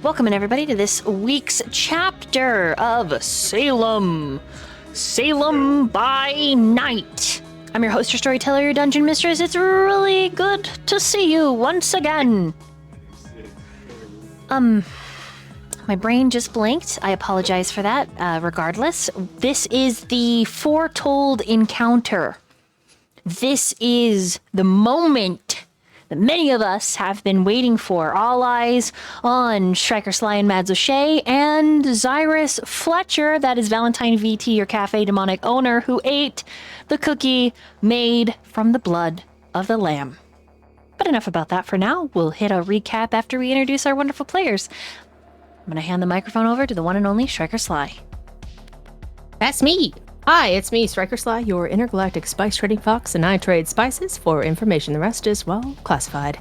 Welcome in, everybody, to this week's chapter of Salem. Salem by Night. I'm your host, your storyteller, your dungeon mistress. It's really good to see you once again. My brain just blinked. I apologize for that. Regardless, this is the foretold encounter. This is the moment that many of us have been waiting for. All eyes on Striker Sly and Mads O'Shea and Xirus Fletcher, that is Valentine VT, your cafe demonic owner, who ate the cookie made from the blood of the lamb. But enough about that for now. We'll hit a recap after we introduce our wonderful players. I'm going to hand the microphone over to the one and only Striker Sly. That's me. Hi, it's me, Striker Sly, your intergalactic spice trading fox, and I trade spices for information. The rest is, well, classified.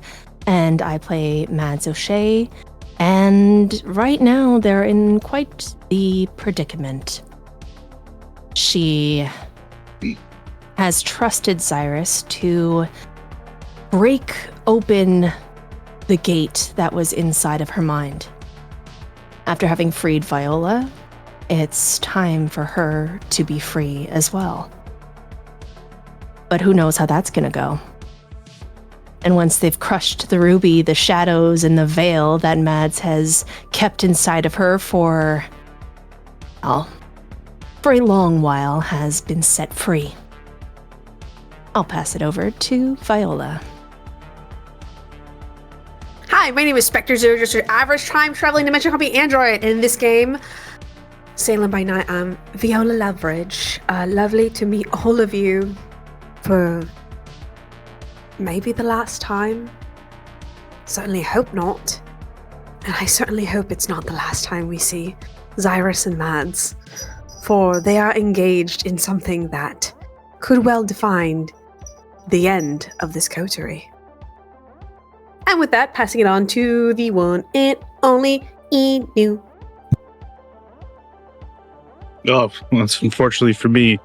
And I play Mads O'Shea, and right now they're in quite the predicament. She has trusted Xirus to break open the gate that was inside of her mind. After having freed Viola, it's time for her to be free as well. But who knows how that's gonna go. And once they've crushed the ruby, the shadows and the veil that Mads has kept inside of her for a long while has been set free. I'll pass it over to Viola. Hi, my name is Spectre Zero, just your average time traveling dimension copy android. In this game, Salem by Night, I'm Viola Loveridge. Lovely to meet all of you for maybe the last time. Certainly hope not. And I certainly hope it's not the last time we see Xirus and Mads, for they are engaged in something that could well define the end of this coterie. And with that, passing it on to the one and only Enu. Oh, that's unfortunately for me.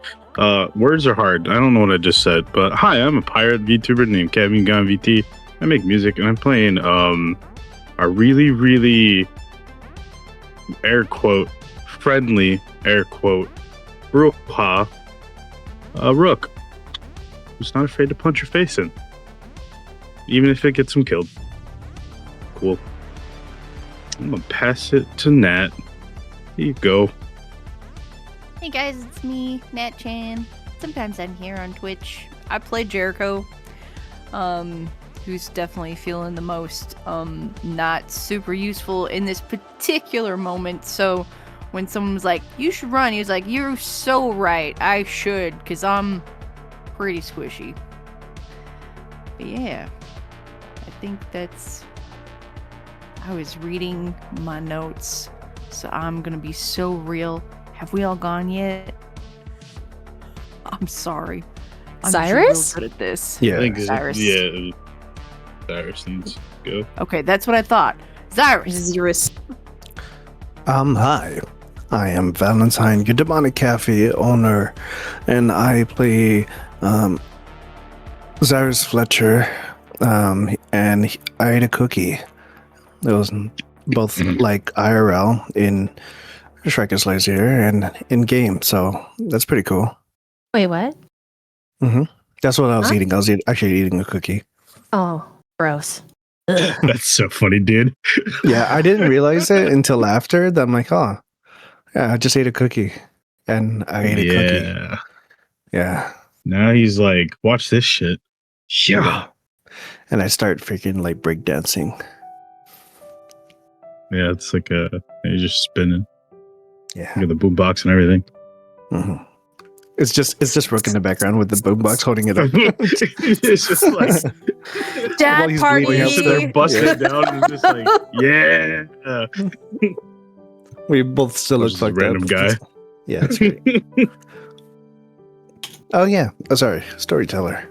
Words are hard. I don't know what I just said, but hi, I'm a pirate VTuber named Kevin Gunn VT. I make music and I'm playing a really, really air quote friendly air quote Rook, Rook, who's not afraid to punch your face in, even if it gets him killed. Cool. I'm gonna pass it to Nat. Here you go. Hey guys, it's me, Nat Chan. Sometimes I'm here on Twitch. I play Jericho, who's definitely feeling the most not super useful in this particular moment. So when someone was like, you should run, he was like, you're so right, I should, because I'm pretty squishy. But yeah, I think I was reading my notes, so I'm gonna be so real. Have we all gone yet? I'm sorry. I'm Xirus? real good at this. Yeah, Xirus. Yeah, Xirus needs to go. Okay, that's what I thought. Xirus. Hi. I am Valentine, your demonic cafe owner, and I play Xirus Fletcher, and I ate a cookie. It was both like IRL in Striker Sly's here and in game, so that's pretty cool. Wait, what? That's what I was eating. I was actually eating a cookie. Oh, gross. That's so funny, dude. Yeah, I didn't realize it until after. That I'm like, oh, yeah, I just ate a cookie, and I ate a cookie. Yeah. Now he's like, watch this shit. Yeah. And I start freaking like breakdancing. Yeah, it's like you're just spinning. Yeah. You got the boombox and everything. Mm-hmm. It's just Rook in the background with the boombox holding it up. It's just like Dad party. They're busting it down and just like, yeah. We both still look like a random guy. Yeah, it's great. Oh yeah. Oh, sorry, storyteller.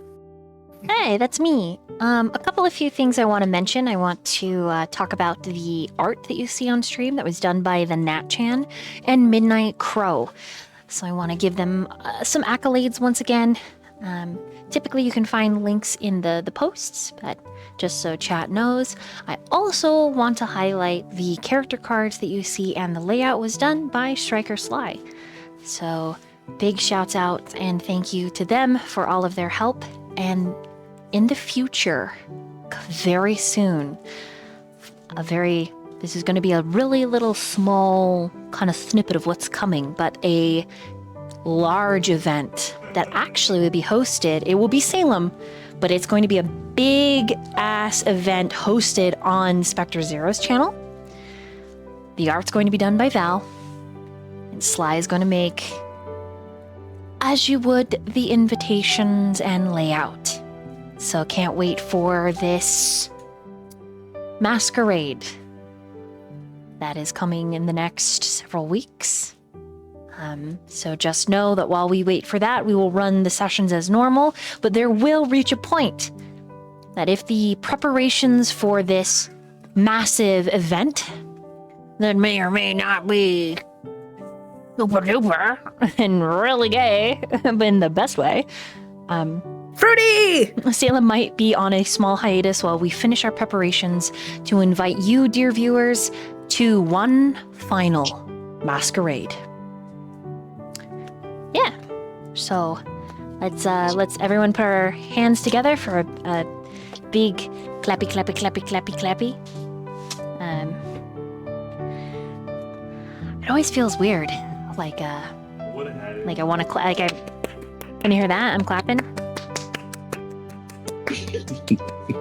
Hey, that's me. A couple of few things I want to mention. I want to talk about the art that you see on stream that was done by the Nat Chan and Midnight Crow. So I want to give them some accolades once again. Typically, you can find links in the posts, but just so chat knows, I also want to highlight the character cards that you see, and the layout was done by Striker Sly. So, big shouts out and thank you to them for all of their help. And in the future, very soon, this is going to be a really little small kind of snippet of what's coming, but a large event that actually will be hosted. It will be Salem, but it's going to be a big ass event hosted on Spectre Zero's channel. The art's going to be done by Val, and Sly is going to make, as you would, the invitations and layout. So can't wait for this Masquerade that is coming in the next several weeks. So just know that while we wait for that, we will run the sessions as normal, but there will reach a point that if the preparations for this massive event that may or may not be super duper and really gay, but in the best way, Fruity! Salem might be on a small hiatus while we finish our preparations to invite you, dear viewers, to one final Masquerade. Yeah. So let's everyone put our hands together for a big clappy clappy clappy clappy clappy. It always feels weird, like I want to can you hear that? I'm clapping.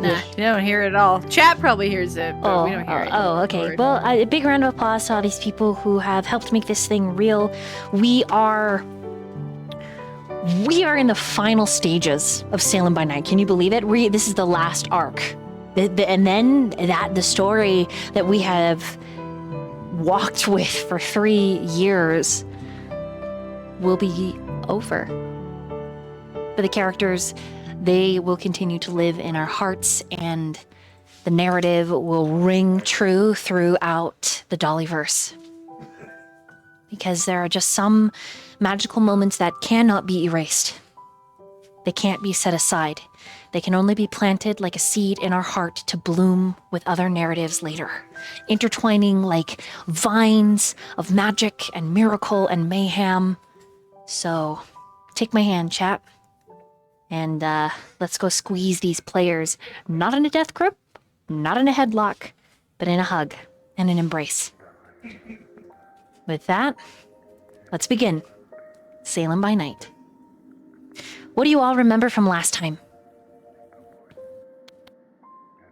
Nah, you don't hear it all. Chat probably hears it, but we don't hear it. Oh, okay. Lord. Well, a big round of applause to all these people who have helped make this thing real. We are in the final stages of Salem by Night. Can you believe it? This is the last arc. And then the story that we have walked with for 3 years will be over. But the characters, they will continue to live in our hearts, and the narrative will ring true throughout the Dollyverse. Because there are just some magical moments that cannot be erased. They can't be set aside. They can only be planted like a seed in our heart to bloom with other narratives later, intertwining like vines of magic and miracle and mayhem. So, take my hand, chat, and let's go squeeze these players, not in a death grip, not in a headlock, but in a hug and an embrace. With that, let's begin. Salem by Night. What do you all remember from last time?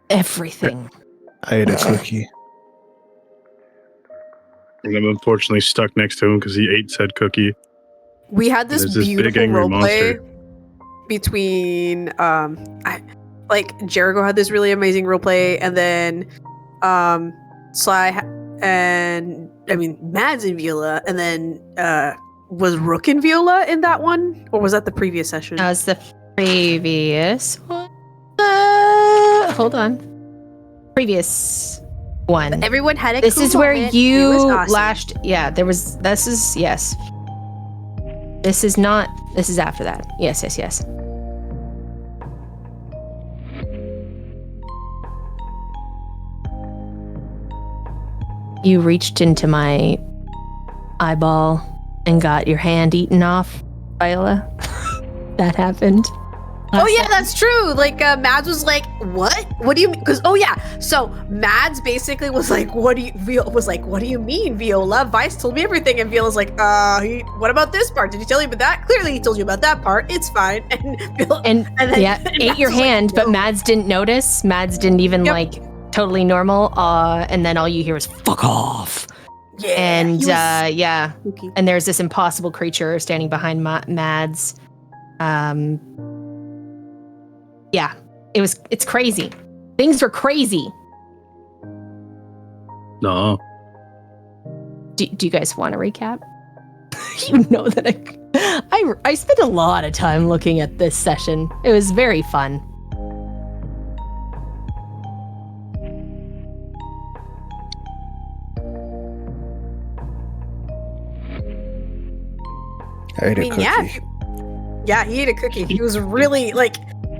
Everything. I ate a cookie. And I'm unfortunately stuck next to him because he ate said cookie. We had this There's this big beautiful angry roleplay monster. between Jericho had this really amazing roleplay, and then Sly Mads and Viola, and then was Rook and Viola in that one, or was that the previous session? That was the previous one. Hold on. Previous one. Everyone had a This cool is where moment. you It was awesome. lashed. Yeah, this is not. This is after that. Yes. You reached into my eyeball and got your hand eaten off, Viola. That happened. Oh yeah, that's true. Like Mads was like, "What? What do you mean?" Because so Mads basically was like, "What do you mean, Viola? Vice told me everything." And Viola's like, what about this part? Did he tell you about that? Clearly, he told you about that part. It's fine." And Viola, And then- yeah, and ate Mads your was like, hand, but "No." Mads didn't notice. Mads didn't even Yep. totally normal. And then all you hear is "fuck off." Yeah, And he was yeah, spooky. and there's this impossible creature standing behind Mads. Yeah, it's crazy. Things are crazy. No. Do you guys want to recap? You know that I spent a lot of time looking at this session. It was very fun. I ate a cookie. Yeah. Yeah, he ate a cookie. He was really like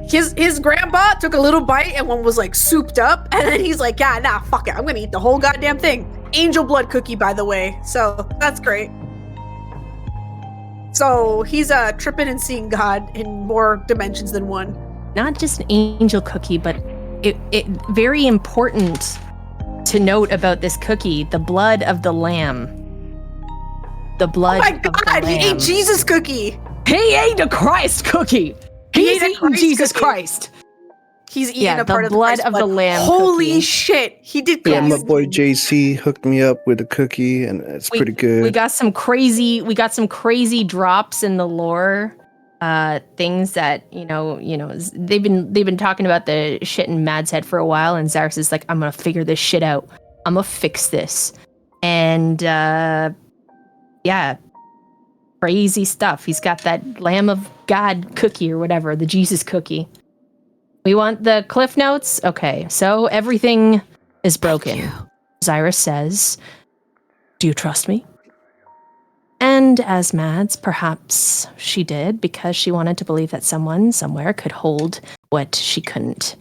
his grandpa took a little bite and one was like souped up, and then he's like, yeah, nah, fuck it, I'm gonna eat the whole goddamn thing. Angel blood cookie, by the way. So that's great. So he's tripping and seeing God in more dimensions than one. Not just an angel cookie, but it very important to note about this cookie, the blood of the lamb. The blood Oh my of the God, he lamb. ate Jesus cookie. He ate a Christ cookie. He's ate a eating Christ Jesus cookie. Christ. He's eating Yeah, a part the of the blood Christ of the lamb Holy cookie. shit, he did Yeah, cookies. my boy JC hooked me up with a cookie, and it's pretty good. We got some crazy drops in the lore. Things that they've been talking about the shit in Mad's head for a while, and Xirus is like, I'm gonna figure this shit out. I'm gonna fix this, and crazy stuff. He's got that Lamb of God cookie or whatever, the Jesus cookie. We want the cliff notes. Okay, so everything is broken. Xirus says, "Do you trust me?" And as Mads, perhaps she did, because she wanted to believe that someone somewhere could hold what she couldn't.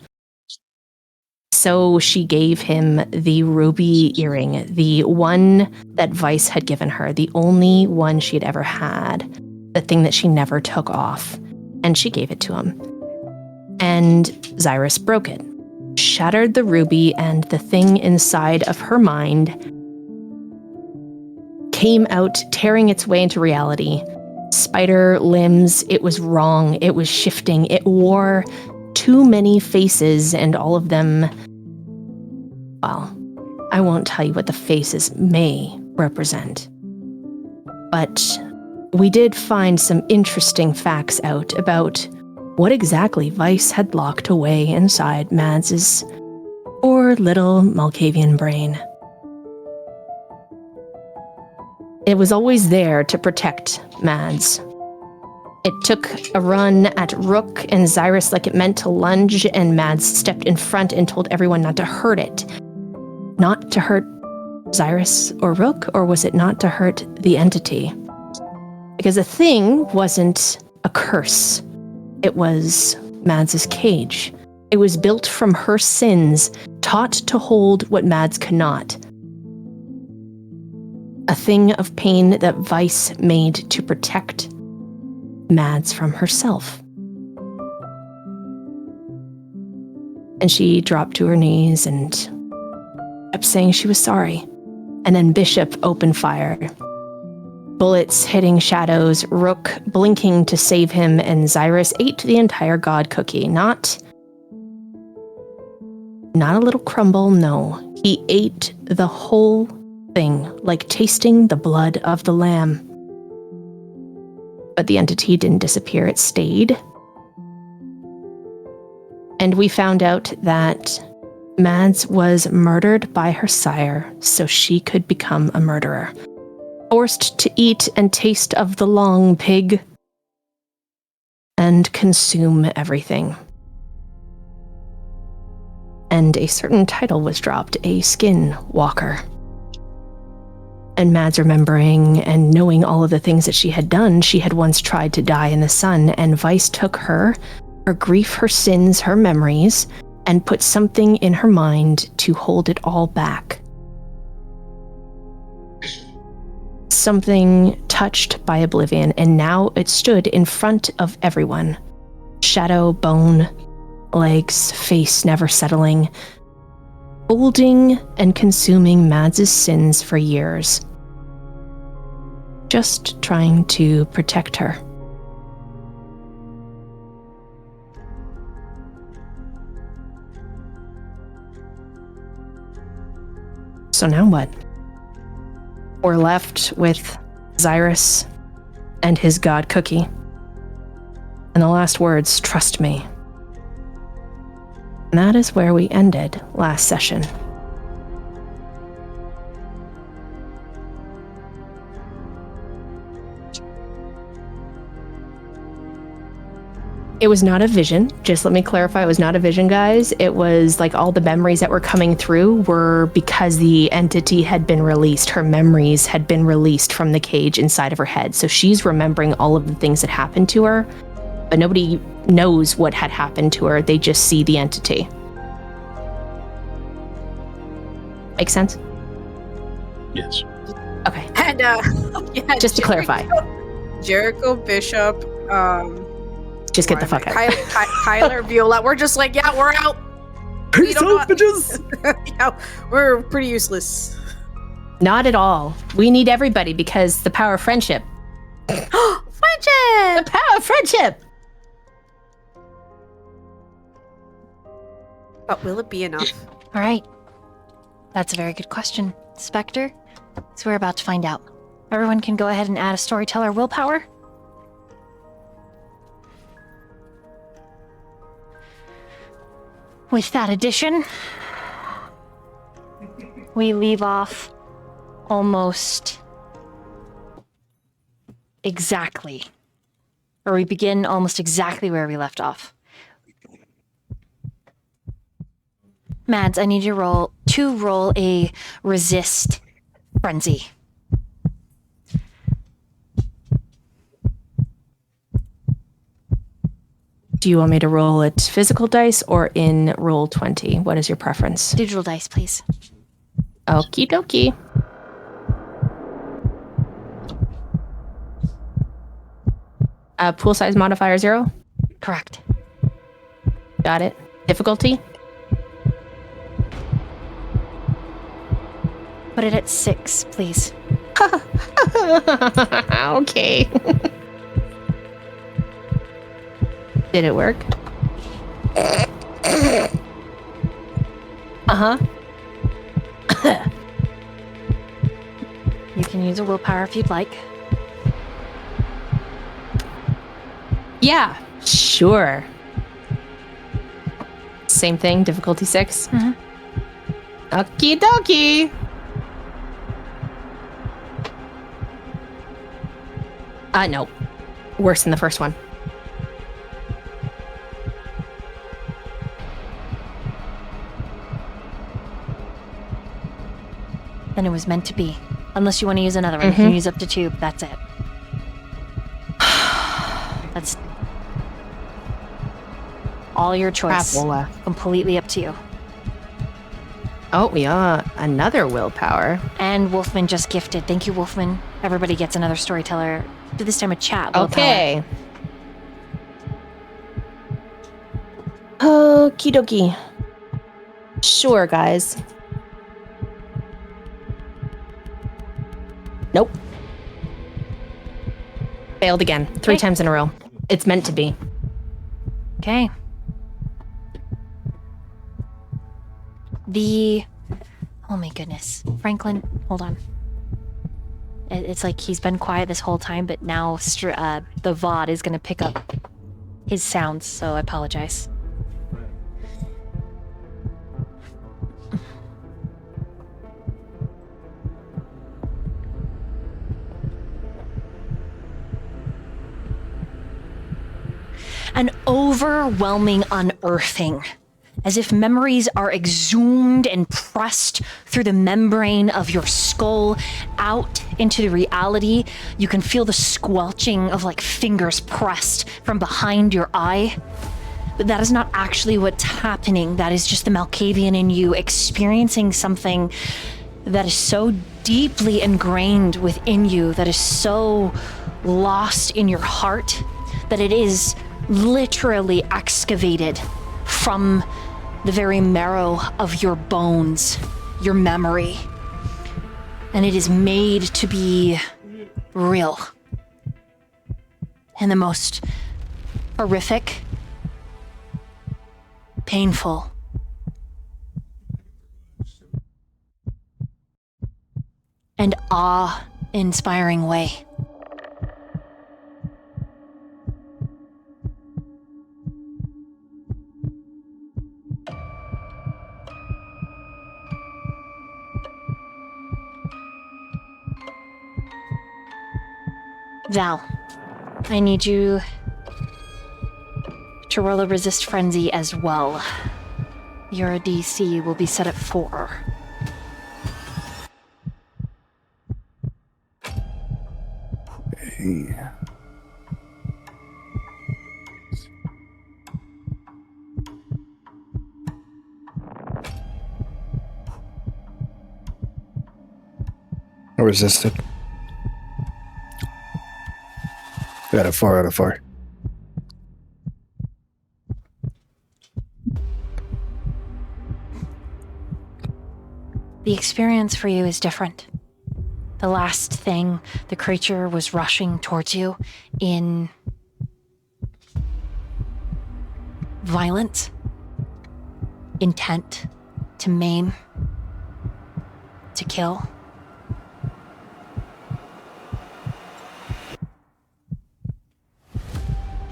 So she gave him the ruby earring, the one that Vice had given her, the only one she had ever had, the thing that she never took off. And she gave it to him. And Xirus broke it, shattered the ruby, and the thing inside of her mind came out, tearing its way into reality. Spider limbs, it was wrong, it was shifting, it wore too many faces, and all of them, well, I won't tell you what the faces may represent. But we did find some interesting facts out about what exactly Vice had locked away inside Mads's poor little Malkavian brain. It was always there to protect Mads. It took a run at Rook and Xirus like it meant to lunge, and Mads stepped in front and told everyone not to hurt it. Not to hurt Xirus or Rook, or was it not to hurt the entity? Because the thing wasn't a curse. It was Mads's cage. It was built from her sins, taught to hold what Mads could not. A thing of pain that Vice made to protect Mads from herself. And she dropped to her knees and kept saying she was sorry. And then Bishop opened fire. Bullets hitting shadows, Rook blinking to save him, and Xirus ate the entire god cookie. Not a little crumble, no. He ate the whole thing, like tasting the blood of the lamb. But the entity didn't disappear, it stayed. And we found out that Mads was murdered by her sire so she could become a murderer. Forced to eat and taste of the long pig and consume everything. And a certain title was dropped, a skin walker. And Mads, remembering and knowing all of the things that she had done, she had once tried to die in the sun, and Vice took her grief, her sins, her memories, and put something in her mind to hold it all back. Something touched by oblivion, and now it stood in front of everyone. Shadow, bone, legs, face never settling, holding and consuming Mads' sins for years. Just trying to protect her. So now what? We're left with Xirus and his god cookie. And the last words, trust me. And that is where we ended last session. It was not a vision. Just let me clarify, it was not a vision, guys. It was like all the memories that were coming through were because the entity had been released. Her memories had been released from the cage inside of her head. So she's remembering all of the things that happened to her but nobody knows what had happened to her. They just see the entity. Make sense? Yes. Okay. And yeah, Just to clarify. Jericho, Bishop, Just get the fuck out. Tyler, Viola. We're just like, yeah, we're out. Peace don't know- out, bitches! Yeah, we're pretty useless. Not at all. We need everybody because the power of friendship. Friendship. The power of friendship! But will it be enough? All right. That's a very good question, Spectre. So we're about to find out. Everyone can go ahead and add a storyteller willpower. With that addition, we leave off almost exactly. Or we begin almost exactly where we left off. Mads, I need you to roll a resist frenzy. Do you want me to roll it physical dice or in roll 20? What is your preference? Digital dice, please. Okie dokie. Pool size modifier 0? Correct. Got it. Difficulty? Put it at 6, please. Okay. Did it work? Uh-huh. You can use a willpower if you'd like. Yeah, sure. Same thing, difficulty 6? Mhm. Okie dokie. No. Worse than the first one. Then it was meant to be. Unless you want to use another one. You can use up to 2, but that's it. That's all your choice. Crapola. Completely up to you. Oh, yeah, another willpower. And Wolfman just gifted. Thank you, Wolfman. Everybody gets another storyteller. Do this time a chat willpower. Okay. Okie dokie. Sure, guys. Nope. Failed again. 3 Okay. times in a row. It's meant to be. Okay. Oh my goodness. Franklin, hold on. It's like he's been quiet this whole time, but now the VOD is going to pick up his sounds, so I apologize. An overwhelming unearthing, as if memories are exhumed and pressed through the membrane of your skull out into the reality. You can feel the squelching of like fingers pressed from behind your eye. But that is not actually what's happening. That is just the Malkavian in you experiencing something that is so deeply ingrained within you, that is so lost in your heart, that it is literally excavated from the very marrow of your bones, your memory. And it is made to be real in the most horrific, painful, and awe-inspiring way. Val, I need you to roll a resist frenzy as well. Your DC will be set at 4. resisted. Got a 4 out of 4. The experience for you is different. The last thing, the creature was rushing towards you in violence, intent to maim, to kill.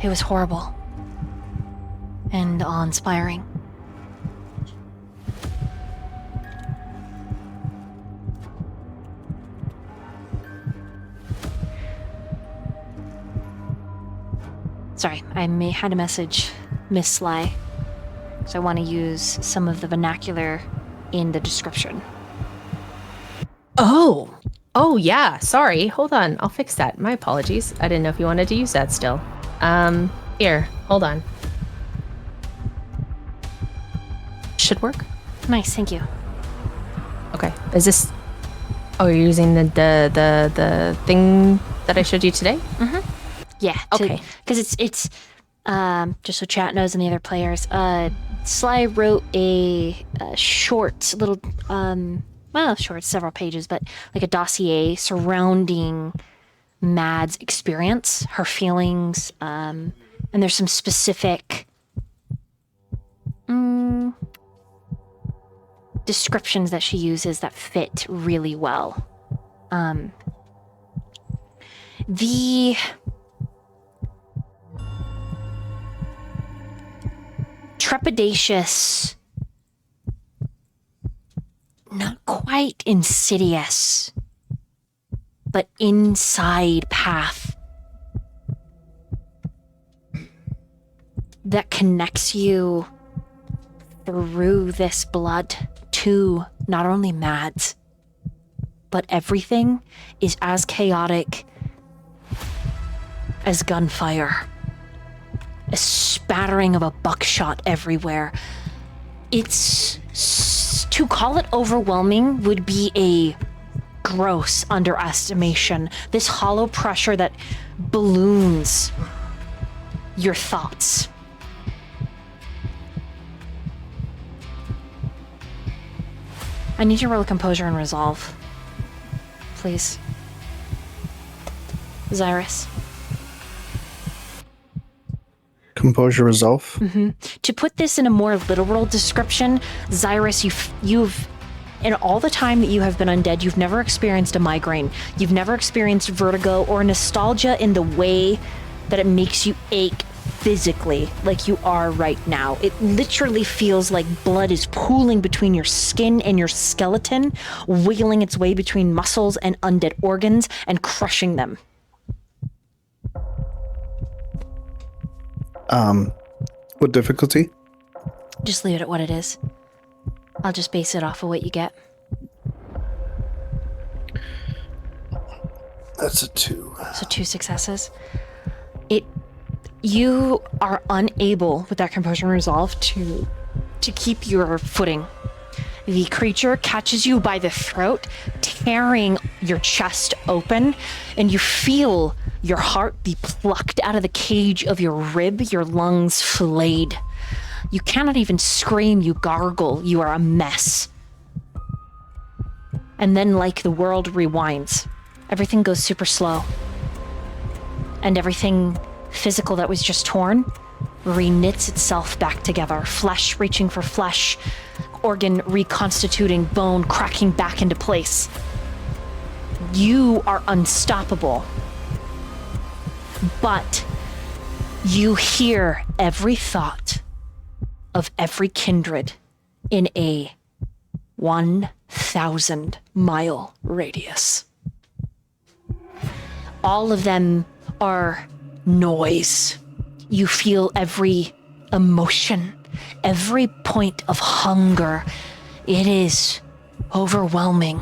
It was horrible and awe-inspiring. Sorry, I had to message Miss Sly, so I want to use some of the vernacular in the description. Oh, yeah. Sorry. Hold on. I'll fix that. My apologies. I didn't know if you wanted to use that still. Here. Hold on. Should work. Nice, thank you. Okay. Is this? Oh, you're using the thing that I showed you today? Yeah. Okay. Because it's just so chat knows and the other players. Sly wrote a short little short, several pages, but like a dossier surrounding Mad's experience, her feelings, and there's some specific descriptions that she uses that fit really well. The trepidatious, not quite insidious, but inside path that connects you through this blood to not only Mads, but everything is as chaotic as gunfire. A spattering of a buckshot everywhere. To call it overwhelming would be a gross underestimation. This hollow pressure that balloons your thoughts. I need you to roll a composure and resolve. Please. Xirus. Composure resolve. To put this in a more literal description, Xirus, you've in all the time that you have been undead, you've never experienced a migraine. You've never experienced vertigo or nostalgia in the way that it makes you ache physically like you are right now. It literally feels like blood is pooling between your skin and your skeleton, wheeling its way between muscles and undead organs and crushing them. What difficulty? Just leave it at what it is. I'll just base it off of what you get. That's a 2. So 2 successes. You are unable with that composure and resolve to keep your footing. The creature catches you by the throat, tearing your chest open, and you feel your heart be plucked out of the cage of your rib, your lungs flayed. You cannot even scream, you gargle, you are a mess. And then, like the world rewinds, everything goes super slow. And everything physical that was just torn reknits itself back together, flesh reaching for flesh, organ reconstituting, bone cracking back into place. You are unstoppable. But you hear every thought of every kindred in a 1,000-mile radius. All of them are noise. You feel every emotion, every point of hunger. It is overwhelming.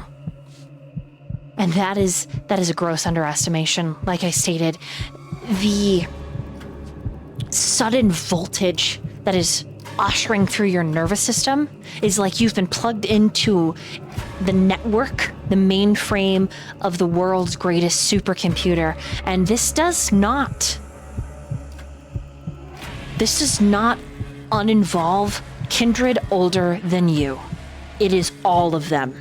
And that is a gross underestimation. Like I stated, the sudden voltage that is ushering through your nervous system is like you've been plugged into the network the mainframe of the world's greatest supercomputer. And this does not uninvolve kindred older than you. It is all of them.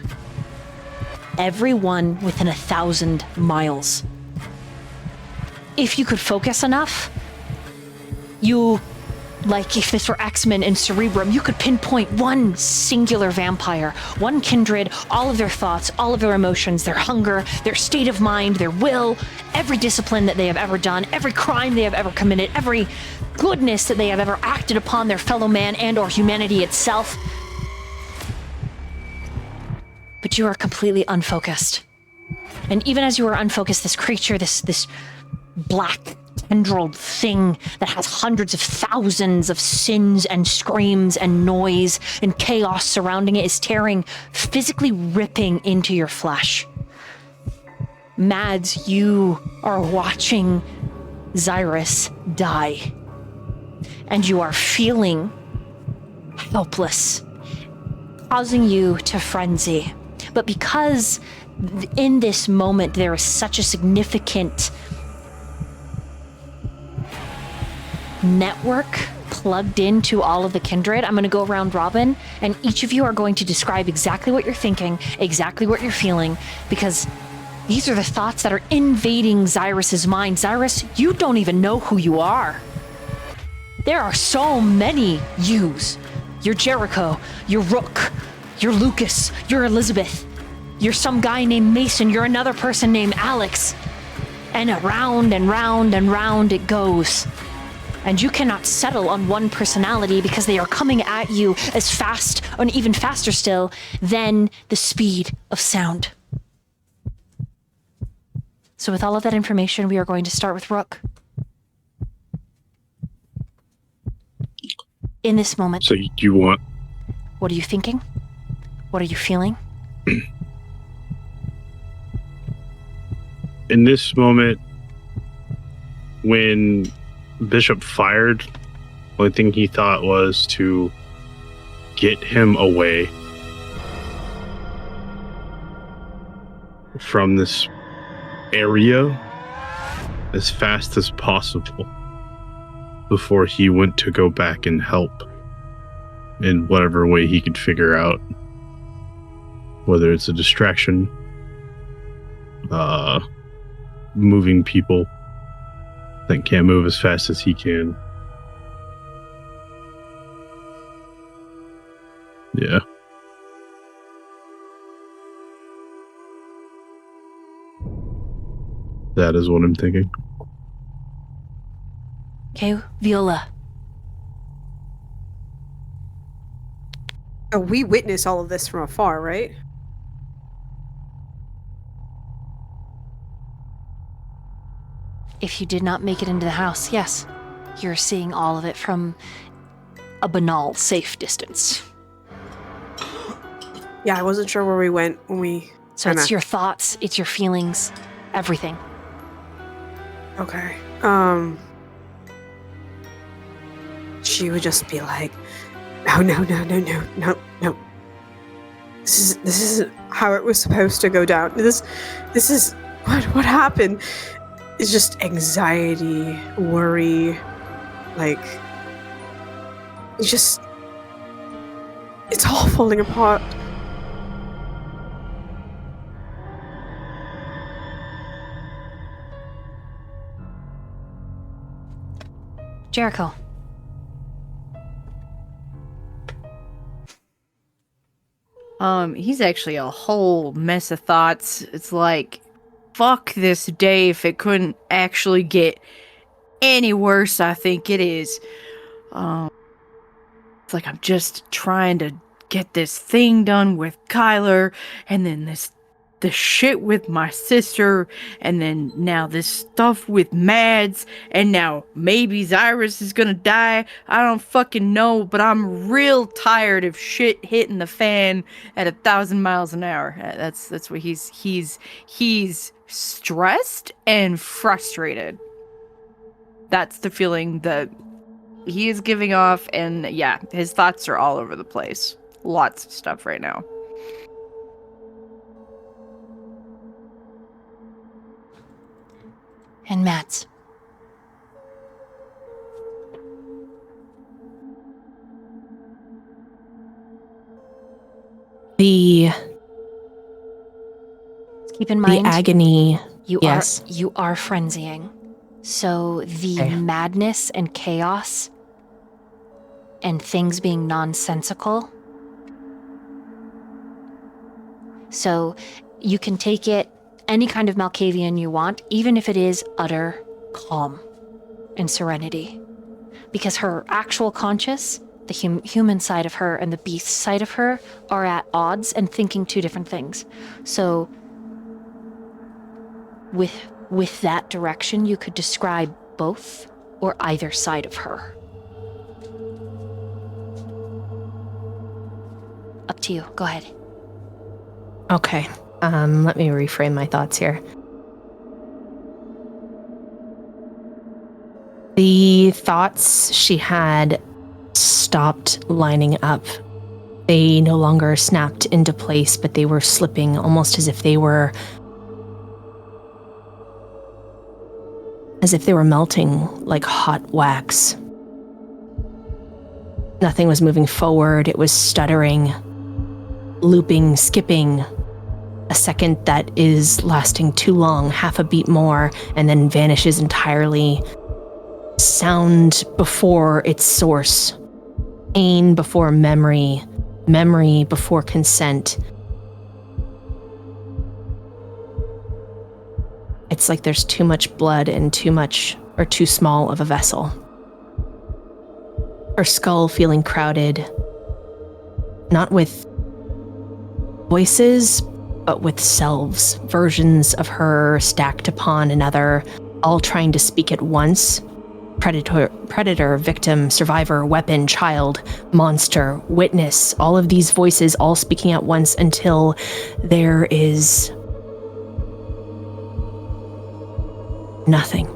Everyone within 1,000 miles. If you could focus enough, like if this were X-Men and Cerebrum, you could pinpoint one singular vampire, one kindred, all of their thoughts, all of their emotions, their hunger, their state of mind, their will, every discipline that they have ever done, every crime they have ever committed, every goodness that they have ever acted upon their fellow man and or humanity itself. But you are completely unfocused. And even as you are unfocused, this creature, this black tendrilled thing that has hundreds of thousands of sins and screams and noise and chaos surrounding it is tearing, physically ripping into your flesh. Mads, you are watching Xirus die. And you are feeling helpless, causing you to frenzy. But because in this moment there is such a significant network plugged into all of the kindred, I'm going to go around Robin, and each of you are going to describe exactly what you're thinking, exactly what you're feeling, because these are the thoughts that are invading Xirus's mind. Xirus, you don't even know who you are. There are so many yous. You're Jericho, you're Rook, you're Lucas, you're Elizabeth, you're some guy named Mason, you're another person named Alex. And around and round and round it goes. And you cannot settle on one personality because they are coming at you as fast, and even faster still, than the speed of sound. So with all of that information, we are going to start with Rook. In this moment. So you want... What are you thinking? What are you feeling? In this moment, when Bishop fired, the only thing he thought was to get him away from this area as fast as possible before he went to go back and help in whatever way he could figure out, whether it's a distraction, moving people that can't move as fast as he can. Yeah. That is what I'm thinking. Okay, Viola. Oh, we witness all of this from afar, right? If you did not make it into the house, yes. You're seeing all of it from a banal, safe distance. Yeah, I wasn't sure where we went when we... So it's your thoughts, it's your feelings, everything. Okay. She would just be like, no. This isn't how it was supposed to go down. This is what happened. It's just anxiety, worry, like it's all falling apart. Jericho. He's actually a whole mess of thoughts. It's like, fuck this day if it couldn't actually get any worse. I think it is. It's like I'm just trying to get this thing done with Kyler, and then the shit with my sister, and then now this stuff with Mads, and now maybe Xirus is gonna die. I don't fucking know, but I'm real tired of shit hitting the fan at 1,000 miles an hour. That's what he's stressed and frustrated. That's the feeling that he is giving off, and yeah, his thoughts are all over the place. Lots of stuff right now. And Matt's. The Keep in mind, agony. you Yes. are frenzying. So the Okay. madness and chaos and things being nonsensical. So you can take it any kind of Malkavian you want, even if it is utter calm and serenity. Because her actual conscious, the human side of her and the beast side of her, are at odds and thinking two different things. So with that direction, you could describe both or either side of her. Up to you. Go ahead. Okay. Let me reframe my thoughts here. The thoughts she had stopped lining up. They no longer snapped into place, but they were slipping almost as if they were melting like hot wax. Nothing was moving forward. It was stuttering, looping, skipping. A second that is lasting too long, half a beat more, and then vanishes entirely. Sound before its source. Pain before memory. Memory before consent. It's like there's too much blood and too small of a vessel. Her skull feeling crowded, not with voices, but with selves, versions of her stacked upon another, all trying to speak at once. Predator, victim, survivor, weapon, child, monster, witness, all of these voices all speaking at once until there is nothing.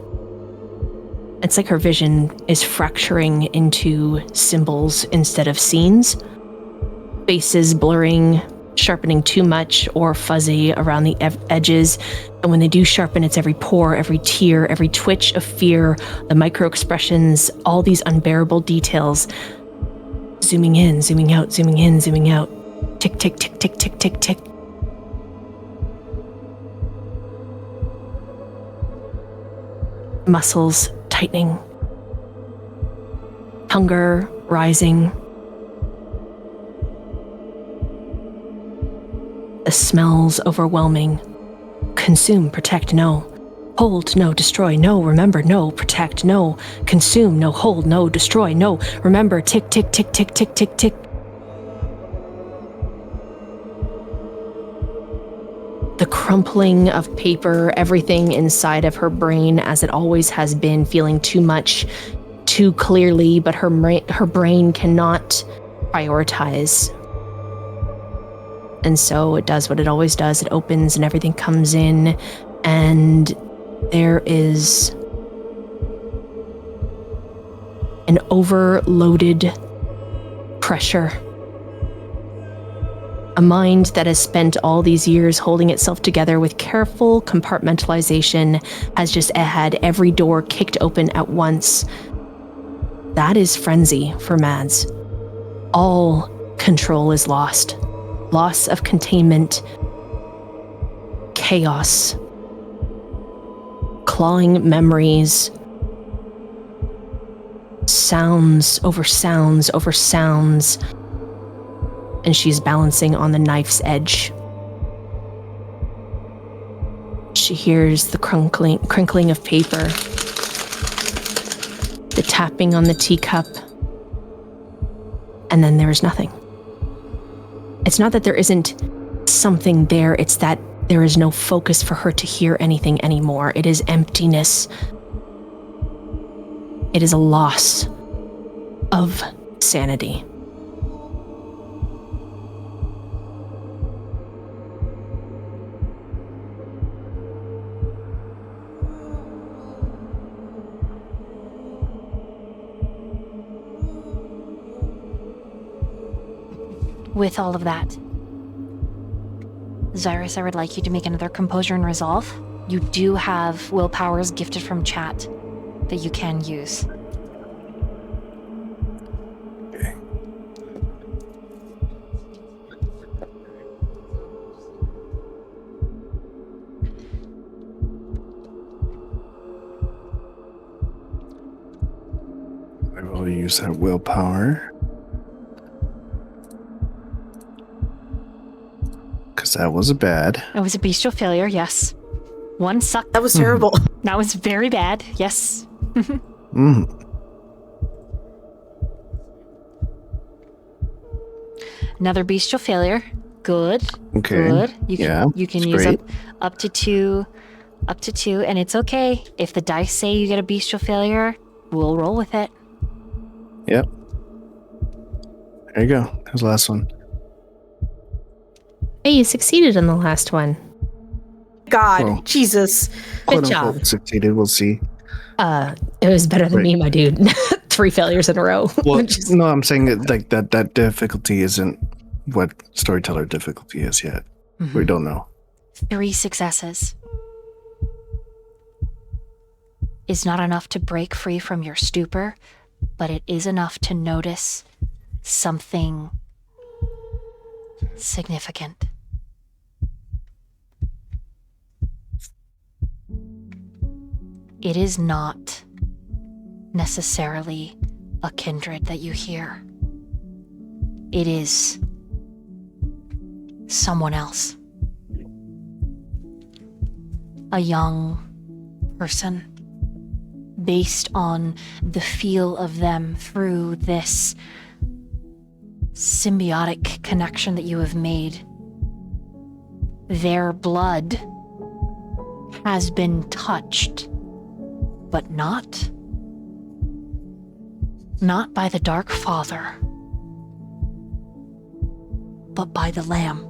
It's like her vision is fracturing into symbols instead of scenes. Faces blurring, sharpening too much or fuzzy around the edges. And when they do sharpen, it's every pore, every tear, every twitch of fear, the micro expressions, all these unbearable details. Zooming in, zooming out, zooming in, zooming out. Tick, tick, tick, tick, tick, tick, tick. Muscles tightening. Hunger rising. The smells overwhelming. Consume, protect, no. Hold, no. Destroy, no. Remember, no. Protect, no. Consume, no. Hold, no. Destroy, no. Remember, tick, tick, tick, tick, tick, tick, tick. The crumpling of paper, everything inside of her brain, as it always has been, feeling too much, too clearly, but her brain cannot prioritize. And so it does what it always does. It opens and everything comes in, and there is an overloaded pressure. A mind that has spent all these years holding itself together with careful compartmentalization has just had every door kicked open at once. That is frenzy for Mads. All control is lost. Loss of containment, chaos, clawing memories, sounds over sounds over sounds, and she's balancing on the knife's edge. She hears the crinkling of paper, the tapping on the teacup, and then there is nothing. It's not that there isn't something there, it's that there is no focus for her to hear anything anymore. It is emptiness. It is a loss of sanity. With all of that, Xirus, I would like you to make another composure and resolve. you do have willpowers gifted from chat that you can use. Okay. I will use that willpower. Because that was bad. It was a bestial failure, yes. One sucked. That was terrible. That was very bad, yes. Another bestial failure. Good. Okay. Good. You can, Yeah, you can that's use great. up to two, and it's okay. If the dice say you get a bestial failure, we'll roll with it. Yep. There you go. There's the last one. Hey, you succeeded on the last one. God, Well, Jesus. Good Quote job. unquote succeeded. We'll see. It was better than Right. me, my dude. 3 failures in a row. Well, Just- no, I'm saying it, like that difficulty isn't what storyteller difficulty is yet. We don't know. 3 successes is not enough to break free from your stupor, but it is enough to notice something significant. It is not necessarily a kindred that you hear. It is someone else. A young person, based on the feel of them through this symbiotic connection that you have made. Their blood has been touched, but not by the Dark Father, but by the Lamb.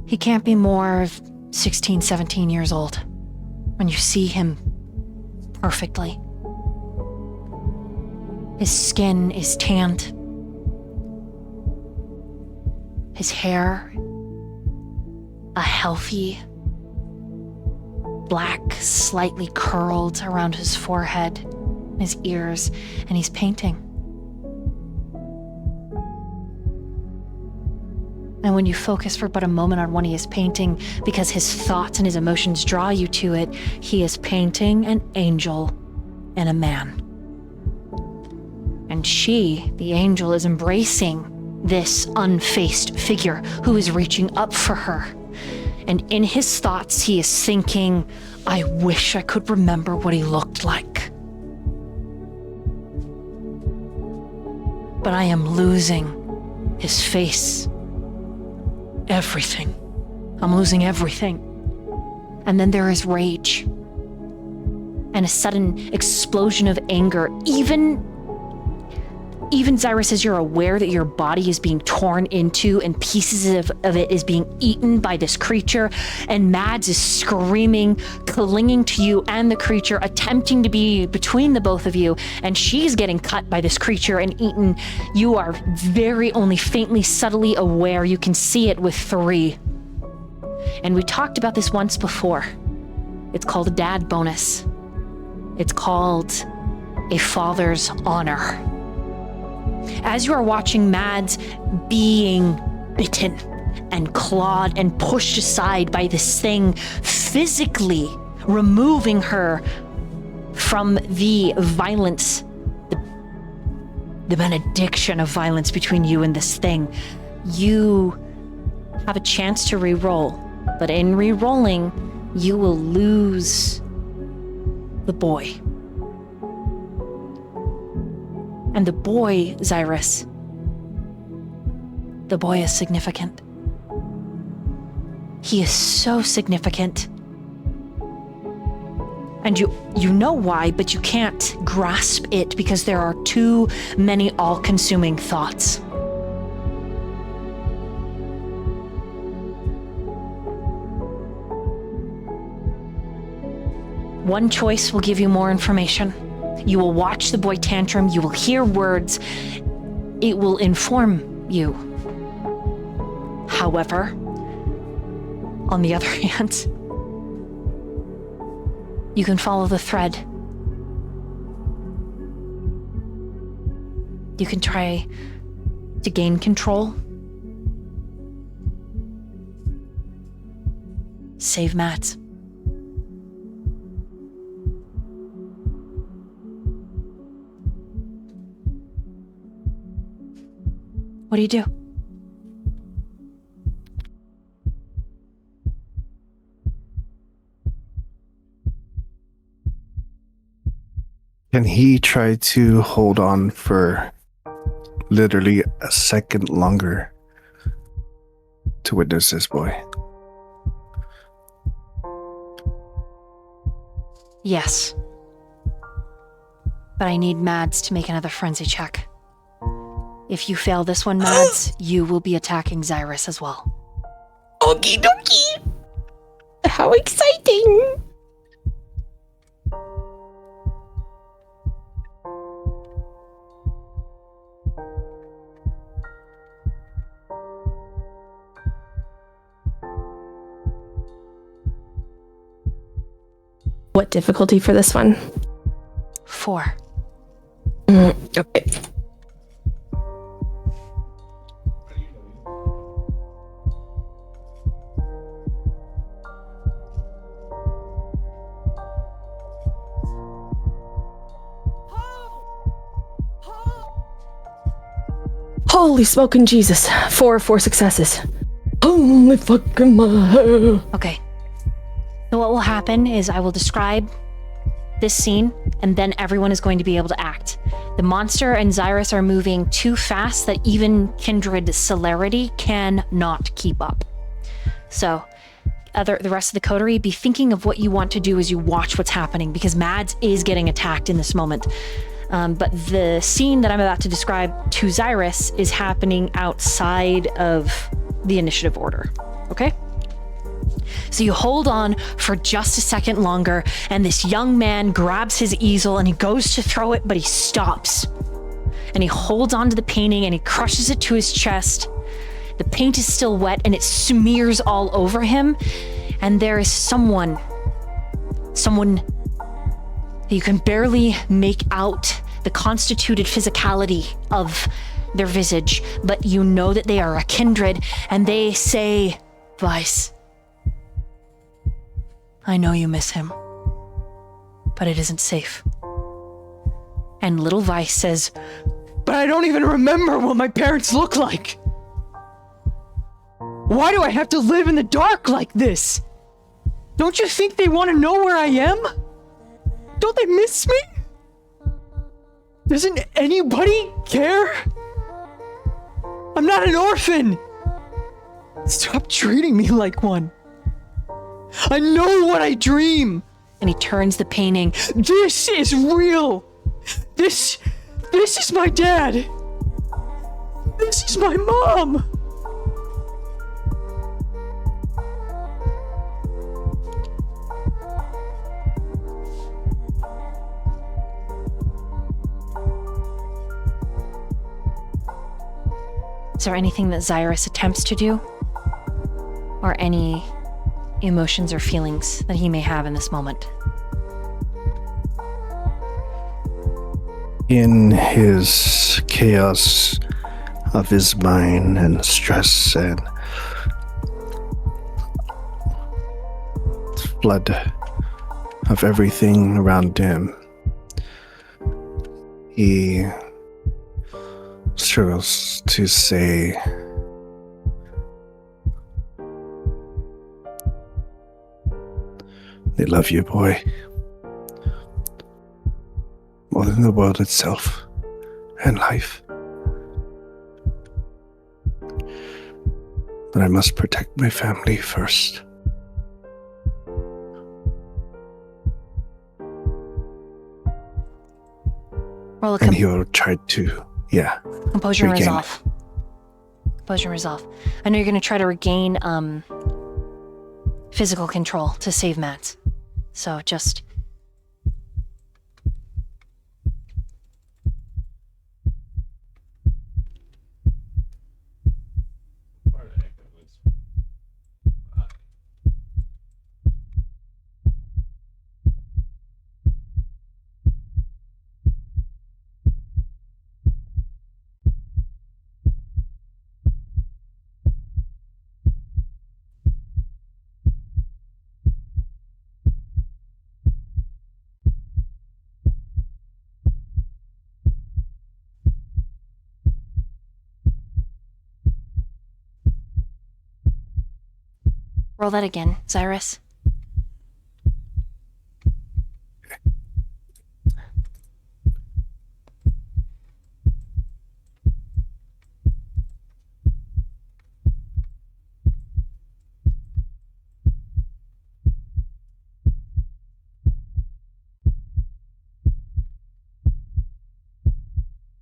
He can't be more of 16, 17 years old when you see him perfectly. His skin is tanned. His hair, a healthy, black, slightly curled around his forehead, his ears, and he's painting. And when you focus for but a moment on what he is painting, because his thoughts and his emotions draw you to it, he is painting an angel and a man. And she, the angel, is embracing this unfaced figure who is reaching up for her. And in his thoughts, he is thinking, I wish I could remember what he looked like. But I am losing his face. Everything. I'm losing everything. And then there is rage. And a sudden explosion of anger. Even Xirus, as you're aware that your body is being torn into and pieces of it is being eaten by this creature, and Mads is screaming, clinging to you and the creature, attempting to be between the both of you, and she's getting cut by this creature and eaten. You are very only faintly, subtly aware. You can see it with 3. And we talked about this once before. It's called a dad bonus. It's called a father's honor. As you are watching Mads being bitten and clawed and pushed aside by this thing, physically removing her from the violence, the benediction of violence between you and this thing, you have a chance to re-roll. But in re-rolling, you will lose the boy. And the boy, Xirus, the boy is significant. He is so significant. And you know why, but you can't grasp it because there are too many all-consuming thoughts. One choice will give you more information. You will watch the boy tantrum, you will hear words, it will inform you. However, on the other hand, you can follow the thread. You can try to gain control. Save Matt. What do you do? Can he try to hold on for literally a second longer to witness this boy? Yes. But I need Mads to make another frenzy check. If you fail this one, Mads, you will be attacking Xirus as well. Okie dokie! How exciting! What difficulty for this one? 4. Okay. Holy smoking Jesus. 4 successes. Holy fucking my. Okay. So what will happen is I will describe this scene, and then everyone is going to be able to act. The monster and Xirus are moving too fast that even kindred celerity cannot keep up. So, the rest of the coterie, be thinking of what you want to do as you watch what's happening, because Mads is getting attacked in this moment. But the scene that I'm about to describe to Xirus is happening outside of the initiative order. Okay? So you hold on for just a second longer, and this young man grabs his easel and he goes to throw it, but he stops. And he holds onto the painting and he crushes it to his chest. The paint is still wet and it smears all over him. And there is someone that you can barely make out the constituted physicality of their visage, but you know that they are a kindred, and they say, Vice, I know you miss him, but it isn't safe. And little Vice says, But I don't even remember what my parents look like. Why do I have to live in the dark like this? Don't you think they want to know where I am? Don't they miss me? Doesn't anybody care? I'm not an orphan. Stop treating me like one. I know what I dream. and he turns the painting. This is real. This is my dad. This is my mom. Is there anything that Xirus attempts to do? Or any emotions or feelings that he may have in this moment? In his chaos of his mind and stress and flood of everything around him, he struggles to say they love you, boy, more than the world itself and life. But I must protect my family first. Roll a And he will try to, composure and regain. resolve. Composure and resolve. I know you're going to try to regain physical control to save Matt. So just... Roll that again, Xirus.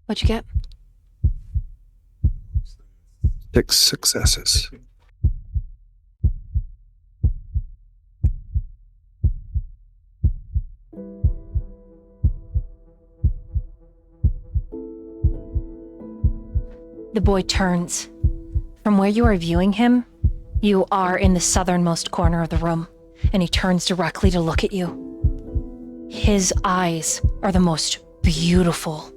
What'd you get? 6 successes. The boy turns. From where you are viewing him, you are in the southernmost corner of the room, and he turns directly to look at you. His eyes are the most beautiful,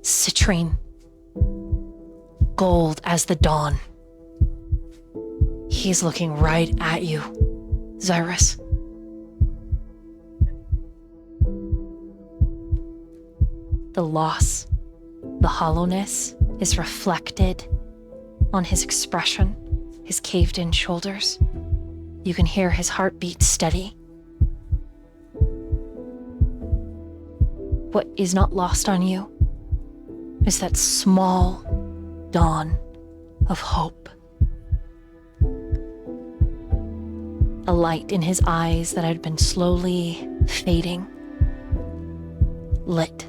citrine, gold as the dawn. He's looking right at you, Xirus. The loss, the hollowness is reflected on his expression, his caved-in shoulders. You can hear his heartbeat steady. What is not lost on you is that small dawn of hope. A light in his eyes that had been slowly fading, lit.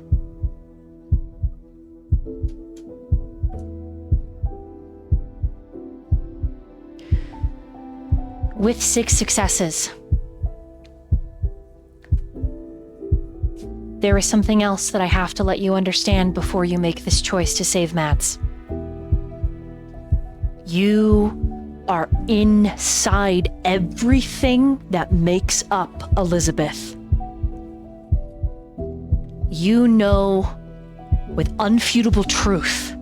With 6 successes, there is something else that I have to let you understand before you make this choice to save Mads. You are inside everything that makes up Elizabeth. You know with unfeudable truth,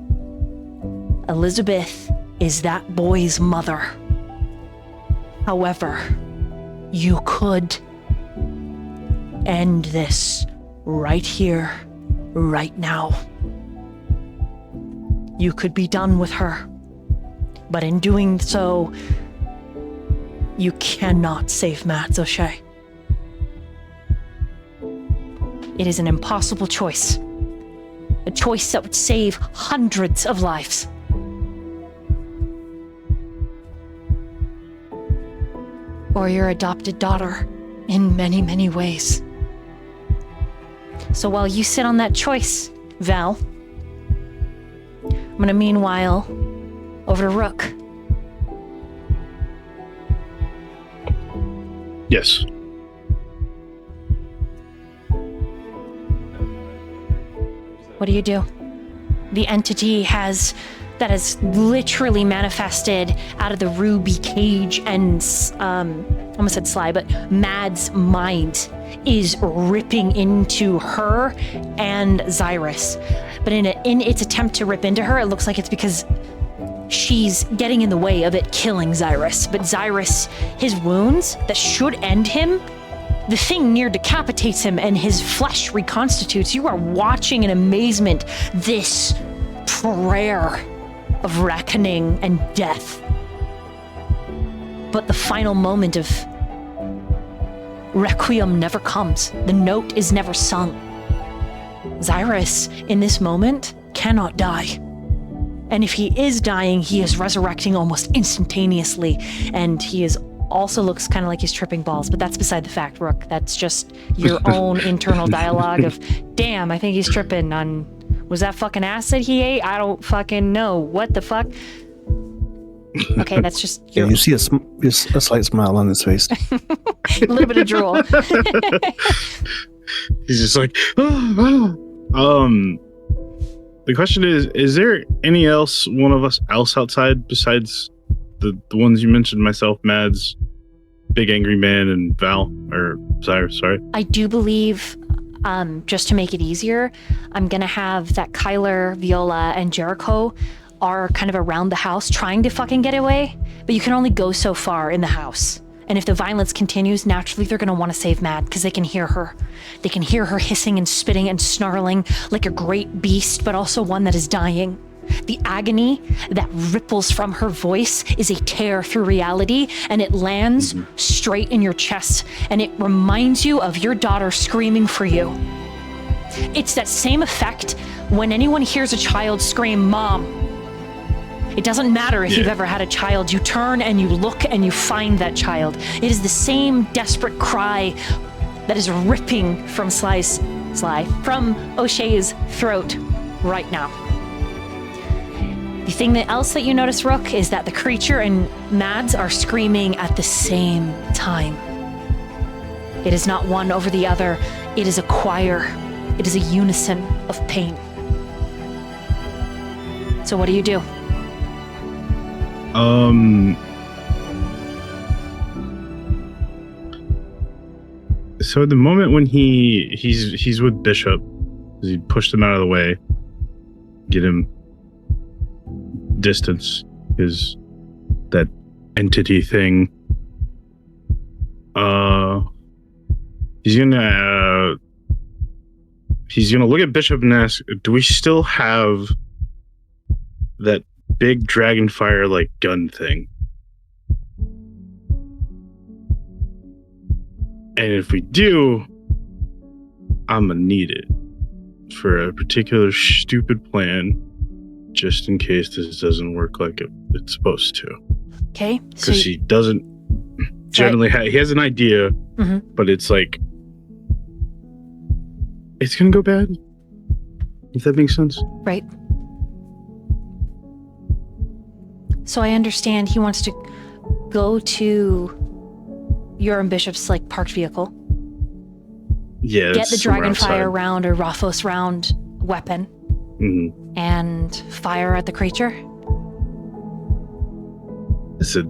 Elizabeth is that boy's mother. However, you could end this right here, right now. You could be done with her, but in doing so, you cannot save Mads O'Shea. It is an impossible choice. A choice that would save hundreds of lives. Or your adopted daughter in many, many ways. So while you sit on that choice, Val, I'm gonna meanwhile over to Rook. Yes. What do? The entity that has literally manifested out of the ruby cage and, almost said Sly, but Mad's mind is ripping into her and Xirus. But in its attempt to rip into her, it looks like it's because she's getting in the way of it killing Xirus. But Xirus, his wounds that should end him, the thing near decapitates him and his flesh reconstitutes. You are watching in amazement this prayer of reckoning and death. But the final moment of Requiem never comes. The note is never sung. Xirus, in this moment, cannot die. And if he is dying, he is resurrecting almost instantaneously. And he also looks kind of like he's tripping balls, but that's beside the fact, Rook. That's just your own internal dialogue of, damn, I think he's tripping on, was that fucking acid he ate? I don't fucking know. What the fuck? Okay, that's just Yeah, you see a slight smile on his face. a little bit of drool. He's just like, the question is there any one of us else outside besides the ones you mentioned, myself, Mads, Big Angry Man, and Val, or Xirus, sorry? I do believe, just to make it easier, I'm gonna have that Kyler, Viola, and Jericho are kind of around the house trying to fucking get away, but you can only go so far in the house. And if the violence continues, naturally they're gonna want to save Mad because they can hear her. They can hear her hissing and spitting and snarling like a great beast, but also one that is dying. The agony that ripples from her voice is a tear through reality, and it lands straight in your chest, and it reminds you of your daughter screaming for you. It's that same effect when anyone hears a child scream, "Mom." It doesn't matter if you've ever had a child. You turn and you look and you find that child. It is the same desperate cry that is ripping from from O'Shea's throat right now. The thing else that you notice, Rook, is that the creature and Mads are screaming at the same time. It is not one over the other. It is a choir. It is a unison of pain. So what do you do? So at the moment when he's with Bishop, he pushed him out of the way, get him distance, is that entity thing. He's gonna look at Bishop and ask, do we still have that big dragonfire like gun thing? And if we do, I'm gonna need it for a particular stupid plan, just in case this doesn't work like it's supposed to. Okay. Because he doesn't generally he has an idea, but it's like, it's gonna go bad. If that makes sense. Right. So I understand he wants to go to your and Bishop's like parked vehicle. Yeah. Get the Dragonfire round or Rothos round weapon and fire at the creature. It's a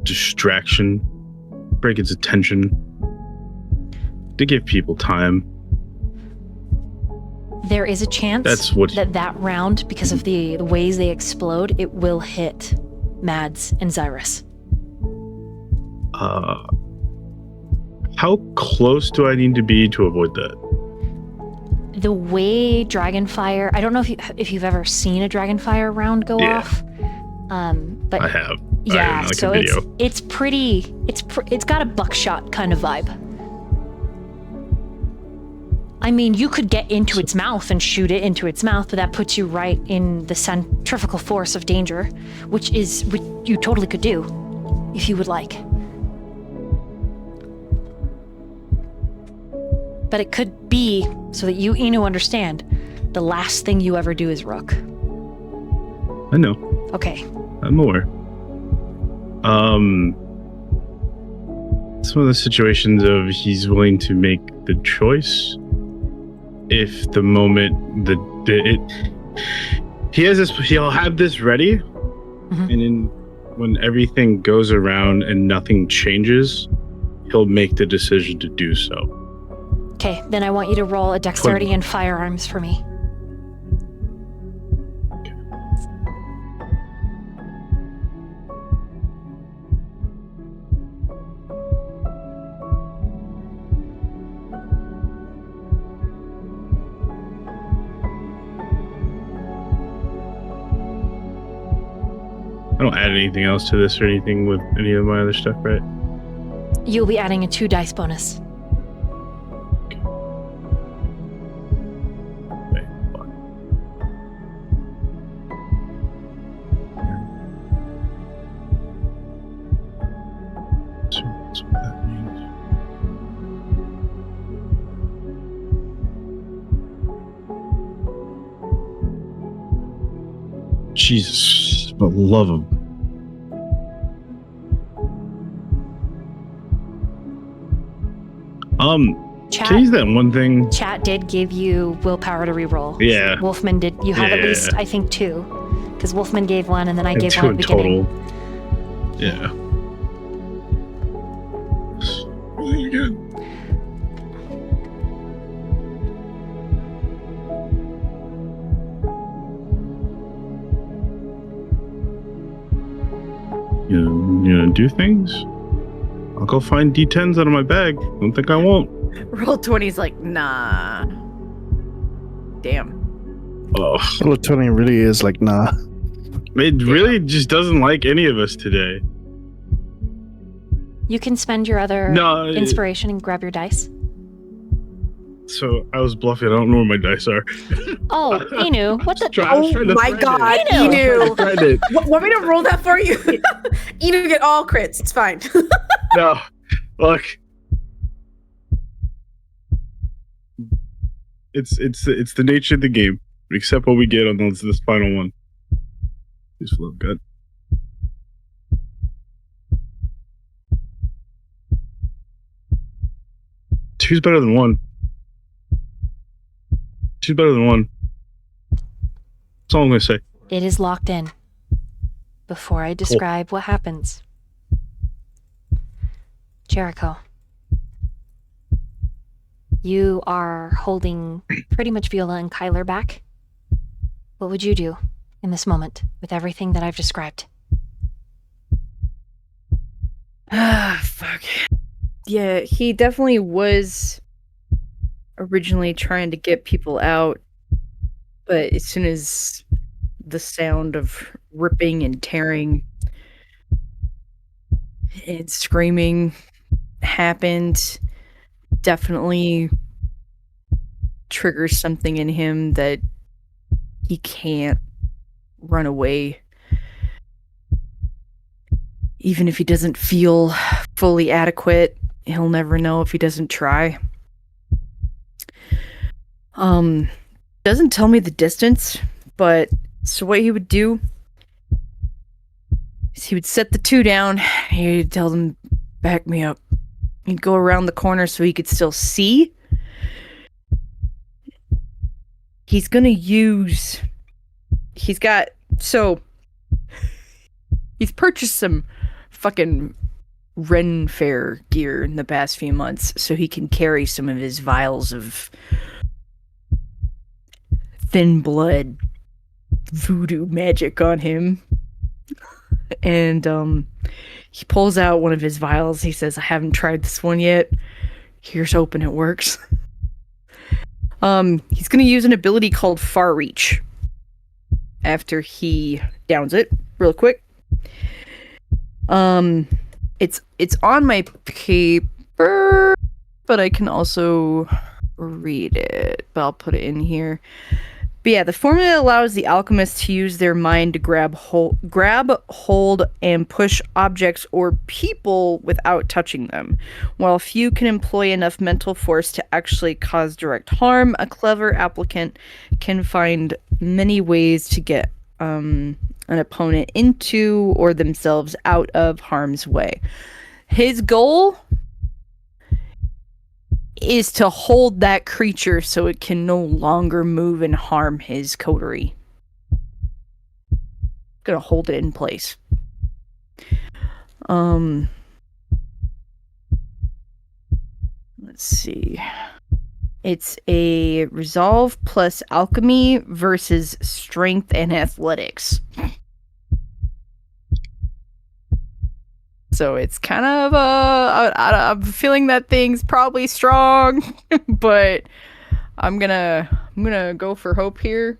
distraction, break its attention, to give people time. There is a chance that round, because of the ways they explode, it will hit Mads and Xirus. How close do I need to be to avoid that? The way Dragonfire, I don't know if you've ever seen a Dragonfire round go off. But I have. Yeah, so it's got a buckshot kind of vibe. I mean, you could get into its mouth and shoot it into its mouth, but that puts you right in the centrifugal force of danger, which you totally could do, if you would like. But it could be, so that you, Inu, understand, the last thing you ever do is Rook. I know. Okay. I'm aware. It's one of those situations of he's willing to make the choice if the moment he'll have this ready, and then when everything goes around and nothing changes, he'll make the decision to do so. Okay, then I want you to roll a dexterity and firearms for me. I don't add anything else to this or anything with any of my other stuff, right? You'll be adding a 2 dice bonus. Okay. Wait, fuck. So that's what that means. Jesus, for the love of... can you use that one thing? Chat did give you willpower to reroll. Yeah. Wolfman did. You have at least, I think, 2. Because Wolfman gave 1 and then I gave 1 at the beginning. Total. Yeah. Really good. You know, do things? I'll go find D10s out of my bag. Don't think I won't. Roll 20's like, nah. Damn. Oh, Tony really is like, nah. it really just doesn't like any of us today. You can spend your other No, inspiration and grab your dice. So I was bluffing. I don't know where my dice are. Oh, Inu, what the? I was trying to my thread God, it. Inu. I tried it. Want me to roll that for you? Inu get all crits. It's fine. No, look. It's the nature of the game. We accept what we get on this final one. Please flow good. Two's better than one. Two's better than one. That's all I'm gonna say. It is locked in. Before I describe what happens, Jericho, you are holding pretty much Viola and Kyler back. What would you do in this moment with everything that I've described? Ah, fuck. Yeah, he definitely was originally trying to get people out, but as soon as the sound of ripping and tearing and screaming happened, definitely triggers something in him that he can't run away. Even if he doesn't feel fully adequate, he'll never know if he doesn't try. Doesn't tell me the distance, but so what he would do is he would set the two down, he'd tell them, back me up. He'd go around the corner so he could still see. He's gonna use... He's purchased some fucking Ren Fair gear in the past few months so he can carry some of his vials of thin blood voodoo magic on him. And he pulls out one of his vials. He says, I haven't tried this one yet. Here's hoping it works. He's going to use an ability called Far Reach after he downs it real quick. It's on my paper, but I can also read it. But I'll put it in here. But yeah, the formula allows the alchemist to use their mind to grab, hold, and push objects or people without touching them. While few can employ enough mental force to actually cause direct harm, a clever applicant can find many ways to get an opponent into or themselves out of harm's way. His goal is to hold that creature so it can no longer move and harm his coterie. Gonna hold it in place. Let's see. It's a resolve plus alchemy versus strength and athletics. So it's kind of I'm feeling that thing's probably strong, but I'm gonna go for hope here,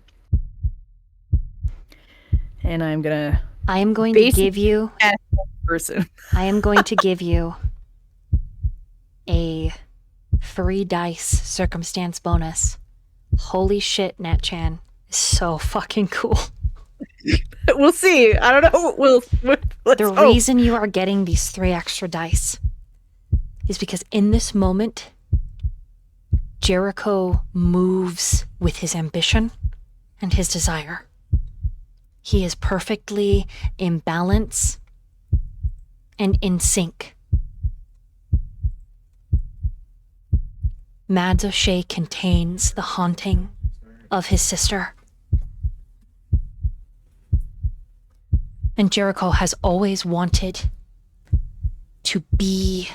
and I am going to give you person. I am going to give you a 3 dice circumstance bonus. Holy shit, Nat Chan is so fucking cool. We'll see. I don't know. Let's the hope. reason you are getting these 3 extra dice is because in this moment, Jericho moves with his ambition and his desire. He is perfectly in balance and in sync. Mads O'Shea contains the haunting of his sister. And Jericho has always wanted to be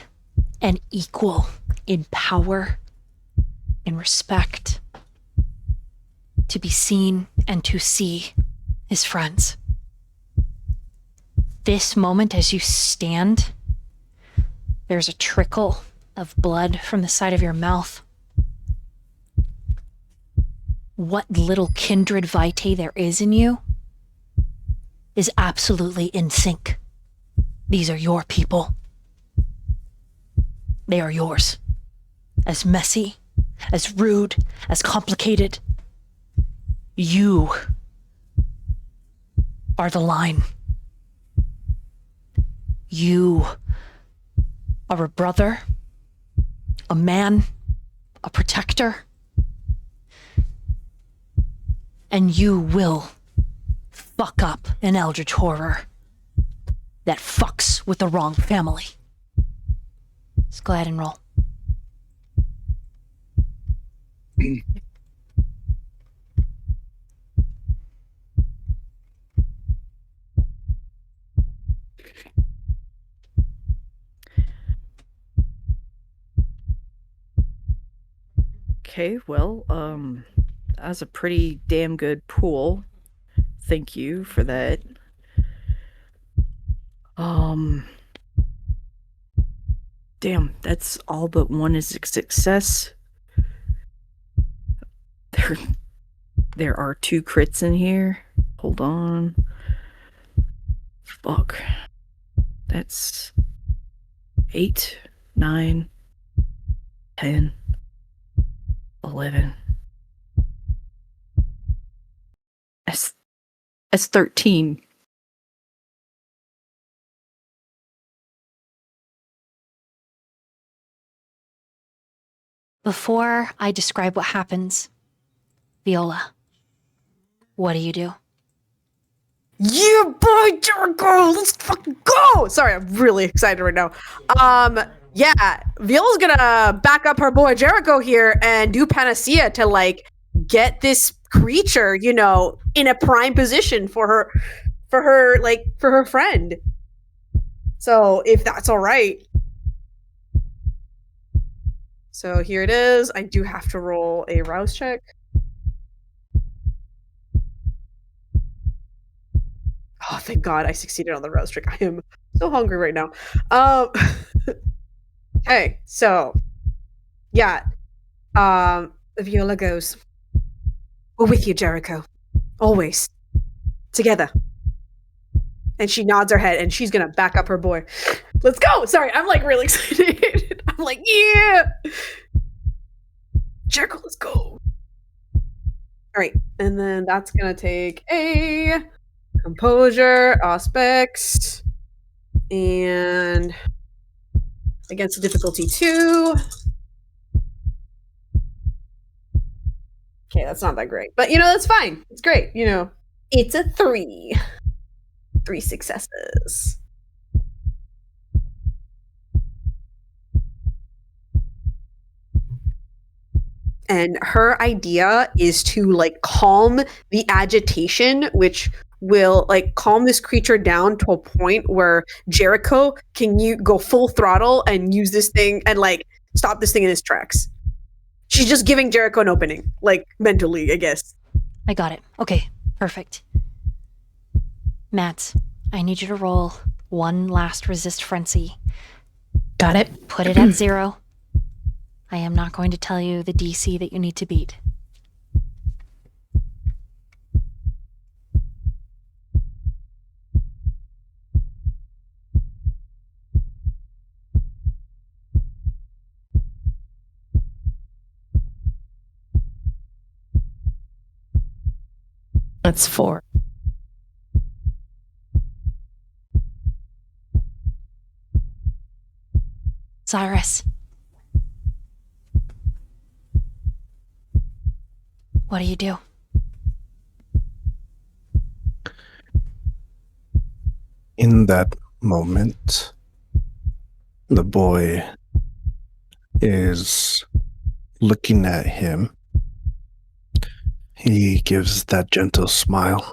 an equal in power, in respect, to be seen and to see his friends. This moment, as you stand, there's a trickle of blood from the side of your mouth. what little kindred vitae there is in you is absolutely in sync. These are your people. They are yours. As messy, as rude, as complicated. You are the line. You are a brother, a man, a protector. And you will fuck up an eldritch horror that fucks with the wrong family. Let's go ahead and roll. Okay, well, that's a pretty damn good pool. Thank you for that. Damn, that's all but one is a success. There are 2 crits in here. Hold on. Fuck. That's 8, 9, 10, 11. That's 13. Before I describe what happens, Viola, what do you do? Yeah, boy, Jericho, let's fucking go! Sorry, I'm really excited right now. Yeah, Viola's gonna back up her boy Jericho here and do panacea to like get this creature, you know, in a prime position for her friend. So if that's all right. So here it is. I do have to roll a rouse check. Oh, thank God I succeeded on the rouse trick. I am so hungry right now. Okay, so yeah. Viola goes, "We're with you, Jericho. Always. Together." And she nods her head and she's gonna back up her boy. Let's go! Sorry, I'm like really excited. I'm like, yeah! Jericho, let's go. Alright, and then that's gonna take a composure, aspects, and against the difficulty 2. Okay, that's not that great. But, you know, that's fine. It's great, you know. It's a 3. 3 successes. And her idea is to, like, calm the agitation, which will, like, calm this creature down to a point where Jericho can go full throttle and use this thing and, like, stop this thing in its tracks. She's just giving Jericho an opening, like, mentally, I guess. I got it. Okay, perfect. Matt, I need you to roll one last resist frenzy. Got it. Put it at 0. I am not going to tell you the DC that you need to beat. That's 4. Xirus. What do you do? In that moment, the boy is looking at him. He gives that gentle smile.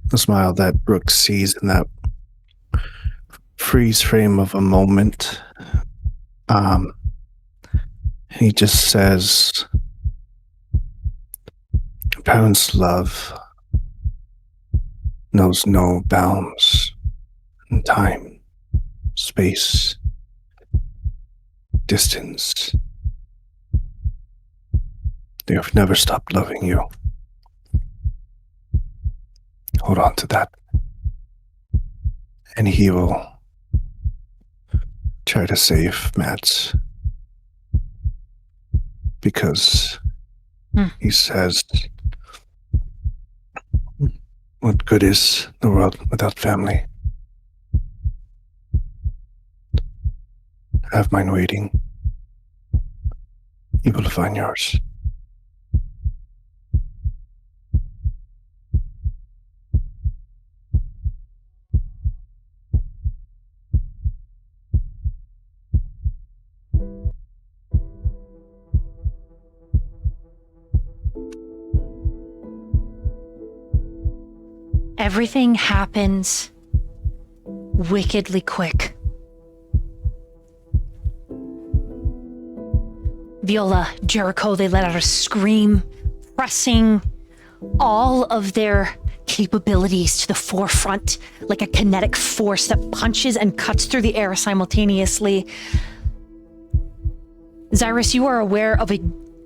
The smile that Rook sees in that freeze frame of a moment. He just says, "Parents' love knows no bounds in time, space, distance. They have never stopped loving you. Hold on to that. And he will try to save Mads. Because he says, what good is the world without family? Have mine waiting. You will find yours. Everything happens wickedly quick. Viola, Jericho, they let out a scream, pressing all of their capabilities to the forefront like a kinetic force that punches and cuts through the air simultaneously. Xirus, you are aware of a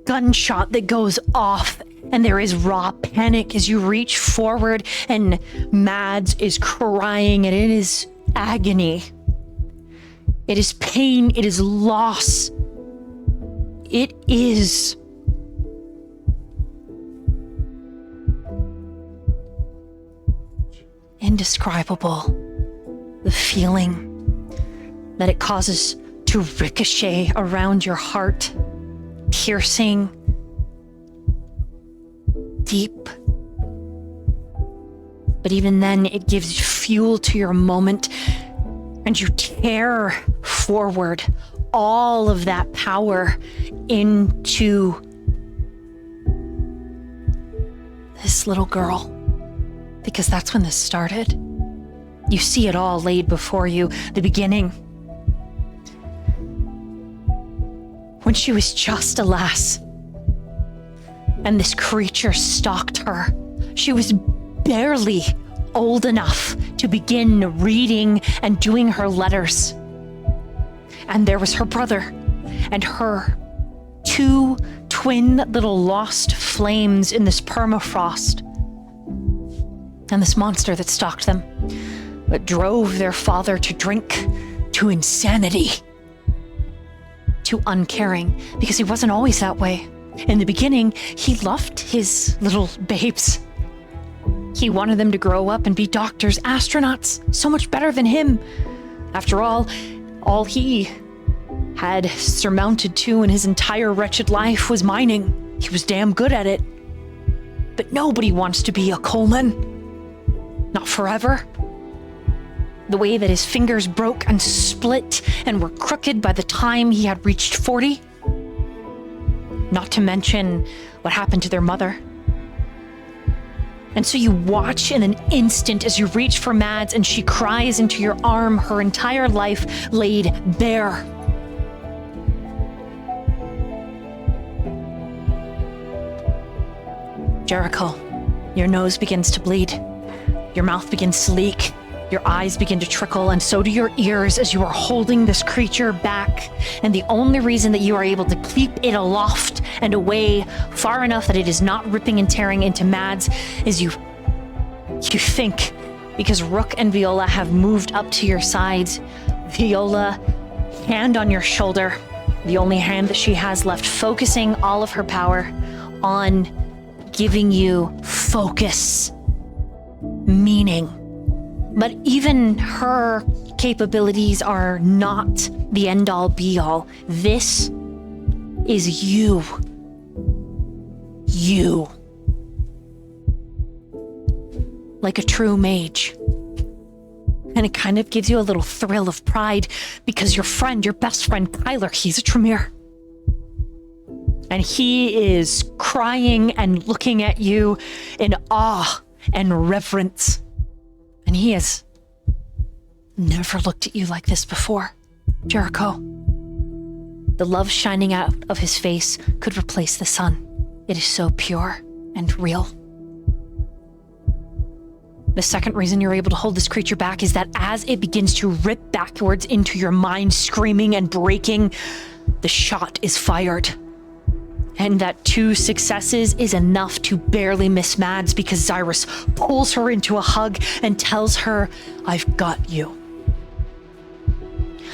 gunshot that goes off, and there is raw panic as you reach forward, and Mads is crying, and it is agony. It is pain, it is loss. It is indescribable, the feeling that it causes to ricochet around your heart, piercing, deep. But even then, it gives fuel to your moment, and you tear forward all of that power into this little girl. Because that's when this started. You see it all laid before you, the beginning. When she was just a lass, and this creature stalked her. She was barely old enough to begin reading and doing her letters. And there was her brother and her, two twin little lost flames in this permafrost. And this monster that stalked them, that drove their father to drink, to insanity, to uncaring, because he wasn't always that way. In the beginning, he loved his little babes. He wanted them to grow up and be doctors, astronauts, so much better than him. After all he had surmounted to in his entire wretched life was mining. He was damn good at it. But nobody wants to be a coalman. Not forever. The way that his fingers broke and split and were crooked by the time he had reached 40. Not to mention what happened to their mother. And so you watch in an instant as you reach for Mads and she cries into your arm, her entire life laid bare. Jericho, your nose begins to bleed. Your mouth begins to leak. Your eyes begin to trickle, and so do your ears as you are holding this creature back. And the only reason that you are able to keep it aloft and away far enough that it is not ripping and tearing into Mads is you think, because Rook and Viola have moved up to your sides. Viola, hand on your shoulder, the only hand that she has left, focusing all of her power on giving you focus, meaning. But even her capabilities are not the end-all be-all. This is you. You. Like a true mage. And it kind of gives you a little thrill of pride because your friend, your best friend, Tyler, he's a Tremere. And he is crying and looking at you in awe and reverence. And he has never looked at you like this before, Jericho. The love shining out of his face could replace the sun. It is so pure and real. The second reason you're able to hold this creature back is that as it begins to rip backwards into your mind, screaming and breaking, the shot is fired. And that 2 successes is enough to barely miss Mads because Xirus pulls her into a hug and tells her, "I've got you."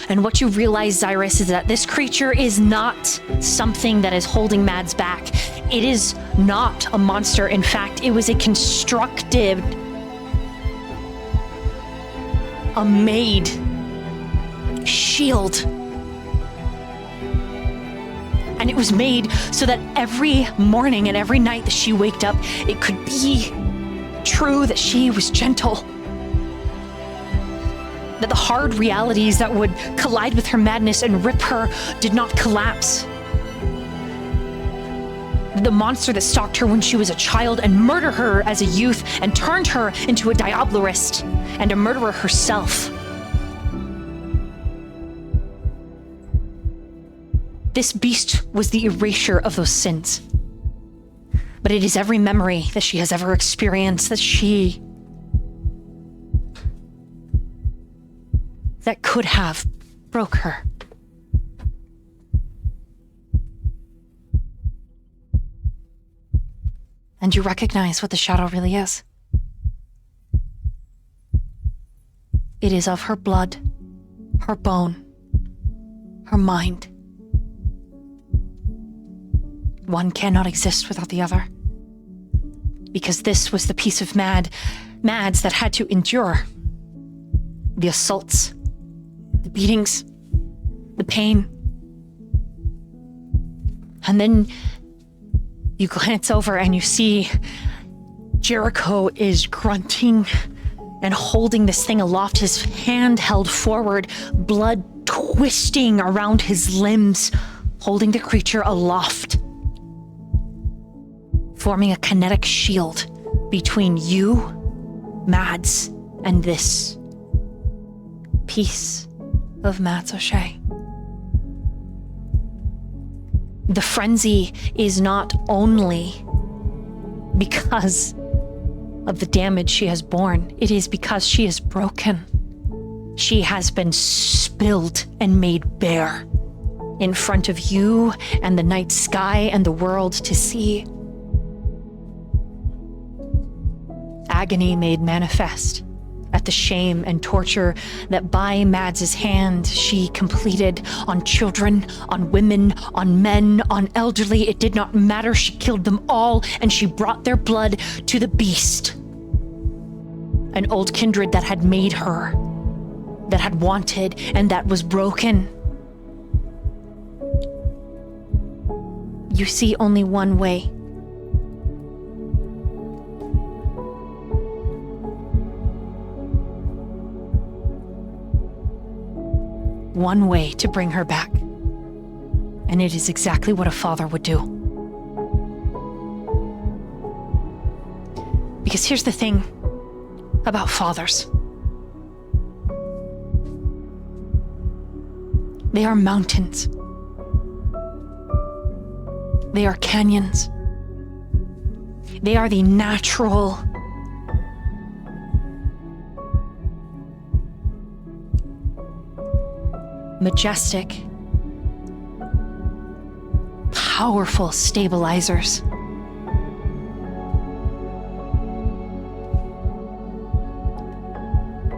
And what you realize, Xirus, is that this creature is not something that is holding Mads back. It is not a monster. In fact, it was a constructed, a made shield. And it was made so that every morning and every night that she waked up, it could be true that she was gentle. That the hard realities that would collide with her madness and rip her did not collapse. The monster that stalked her when she was a child and murdered her as a youth and turned her into a diablerist and a murderer herself. This beast was the erasure of those sins. But it is every memory that she has ever experienced that could have broke her. And you recognize what the shadow really is. It is of her blood, her bone, her mind. One cannot exist without the other. Because this was the piece of Mads that had to endure the assaults, the beatings, the pain. And then you glance over and you see Jericho is grunting and holding this thing aloft, his hand held forward, blood twisting around his limbs, holding the creature aloft, forming a kinetic shield between you, Mads, and this piece of Mads O'Shea. The frenzy is not only because of the damage she has borne, it is because she is broken. She has been spilled and made bare in front of you and the night sky and the world to see. Agony made manifest at the shame and torture that by Mads's hand she completed on children, on women, on men, on elderly. It did not matter. She killed them all, and she brought their blood to the beast. An old kindred that had made her, that had wanted, and that was broken. You see only one way. One way to bring her back. And it is exactly what a father would do. Because here's the thing about fathers. They are mountains. They are canyons. They are the natural majestic, powerful stabilizers.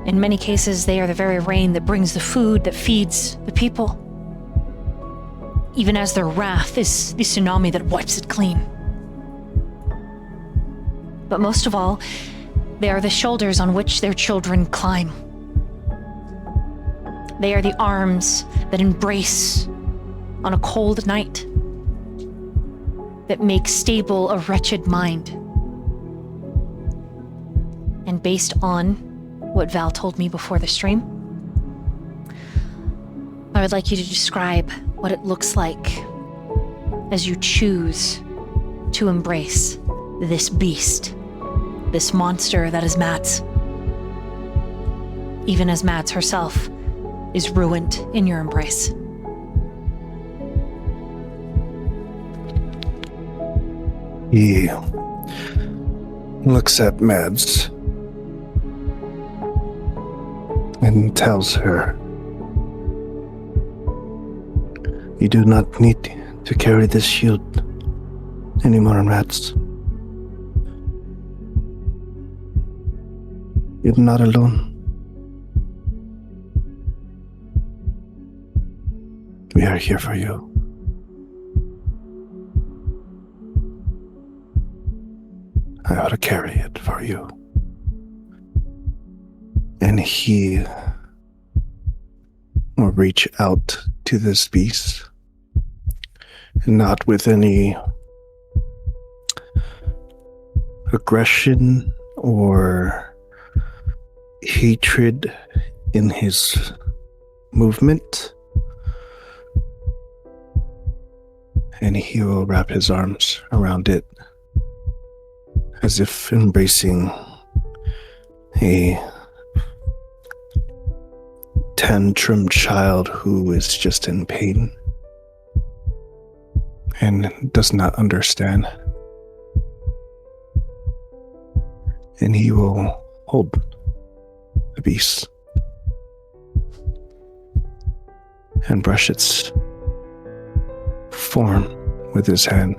In many cases, they are the very rain that brings the food that feeds the people, even as their wrath is the tsunami that wipes it clean. But most of all, they are the shoulders on which their children climb. They are the arms that embrace on a cold night, that make stable a wretched mind. And based on what Val told me before the stream, I would like you to describe what it looks like as you choose to embrace this beast, this monster that is Mads, even as Mads herself is ruined in your embrace. He looks at Mads and tells her, "You do not need to carry this shield Any more rats? You're not alone. We are here for you. I ought to carry it for you. And he will reach out to this beast, not with any aggression or hatred in his movement, and he will wrap his arms around it as if embracing a tantrum child who is just in pain and does not understand. And he will hold the beast and brush its form with his hand.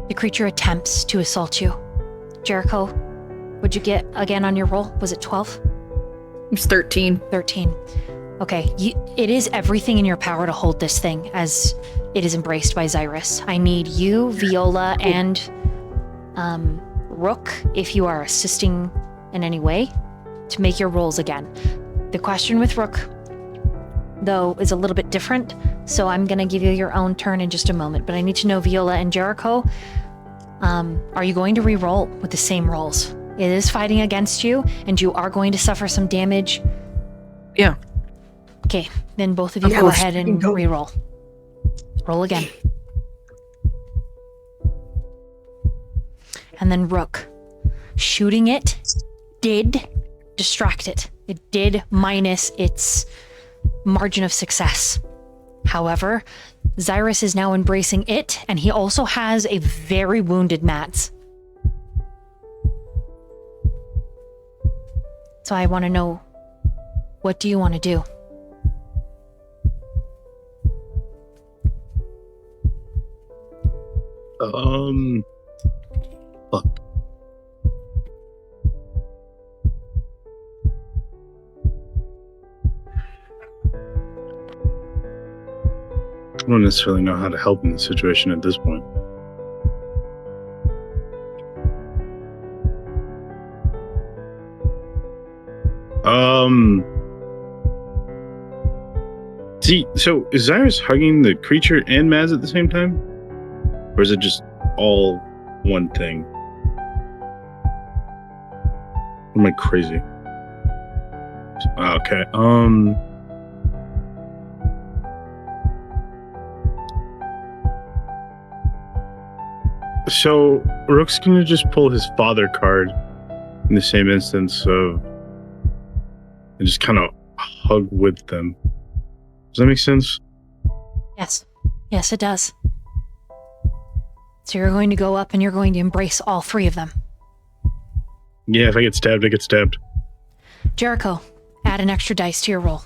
The creature attempts to assault you. Jericho, what'd you get again on your roll? Was it 12? It's 13. 13. Okay, it is everything in your power to hold this thing as it is embraced by Xirus. I need you, Viola, and Rook, if you are assisting in any way, to make your rolls again. The question with Rook, though, is a little bit different, so I'm going to give you your own turn in just a moment. But I need to know, Viola and Jericho, are you going to re-roll with the same rolls? It is fighting against you, and you are going to suffer some damage. Yeah. Okay, then both of you go ahead and re-roll. Roll again. And then Rook. Shooting it did distract it. It did minus its margin of success. However, Xirus is now embracing it, and he also has a very wounded Mats. So I want to know, what do you want to do? Fuck. I don't necessarily know how to help in the situation at this point. See, so is Xirus hugging the creature and Maz at the same time? Or is it just all one thing? Am I crazy? Okay, so Rook's gonna just pull his father card in the same instance of and just kind of hug with them. Does that make sense? Yes. Yes, it does. So you're going to go up and you're going to embrace all three of them. Yeah, if I get stabbed, I get stabbed. Jericho, add an extra dice to your roll.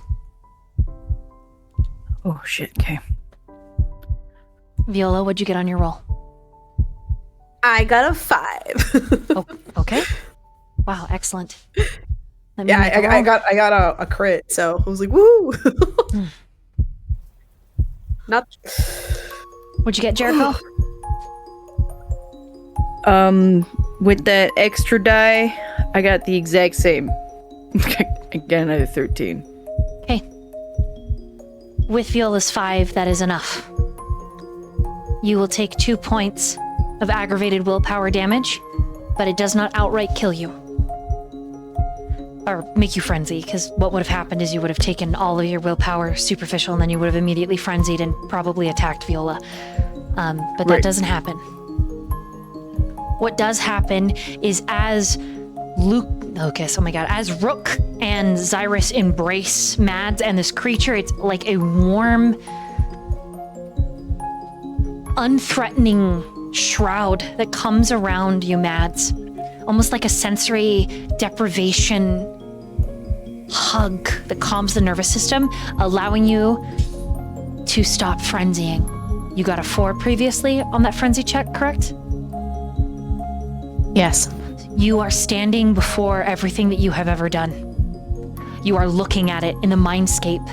Oh, shit. Okay. Viola, what'd you get on your roll? I got a 5. Oh, okay. Wow, excellent. Let me Yeah, make a I roll. got a crit, so I was like, woo! Not. What'd you get, Jericho? With that extra die, I got the exact same. Again, I had 13. Okay. With Viola's 5, that is enough. You will take 2 points of aggravated willpower damage, but it does not outright kill you. Or make you frenzy, because what would have happened is you would have taken all of your willpower superficial, and then you would have immediately frenzied and probably attacked Viola. But that doesn't happen. What does happen is as as Rook and Xirus embrace Mads and this creature, it's like a warm, unthreatening shroud that comes around you, Mads. Almost like a sensory deprivation hug that calms the nervous system, allowing you to stop frenzying. You got a 4 previously on that frenzy check, correct? Yes. You are standing before everything that you have ever done. You are looking at it in the mindscape.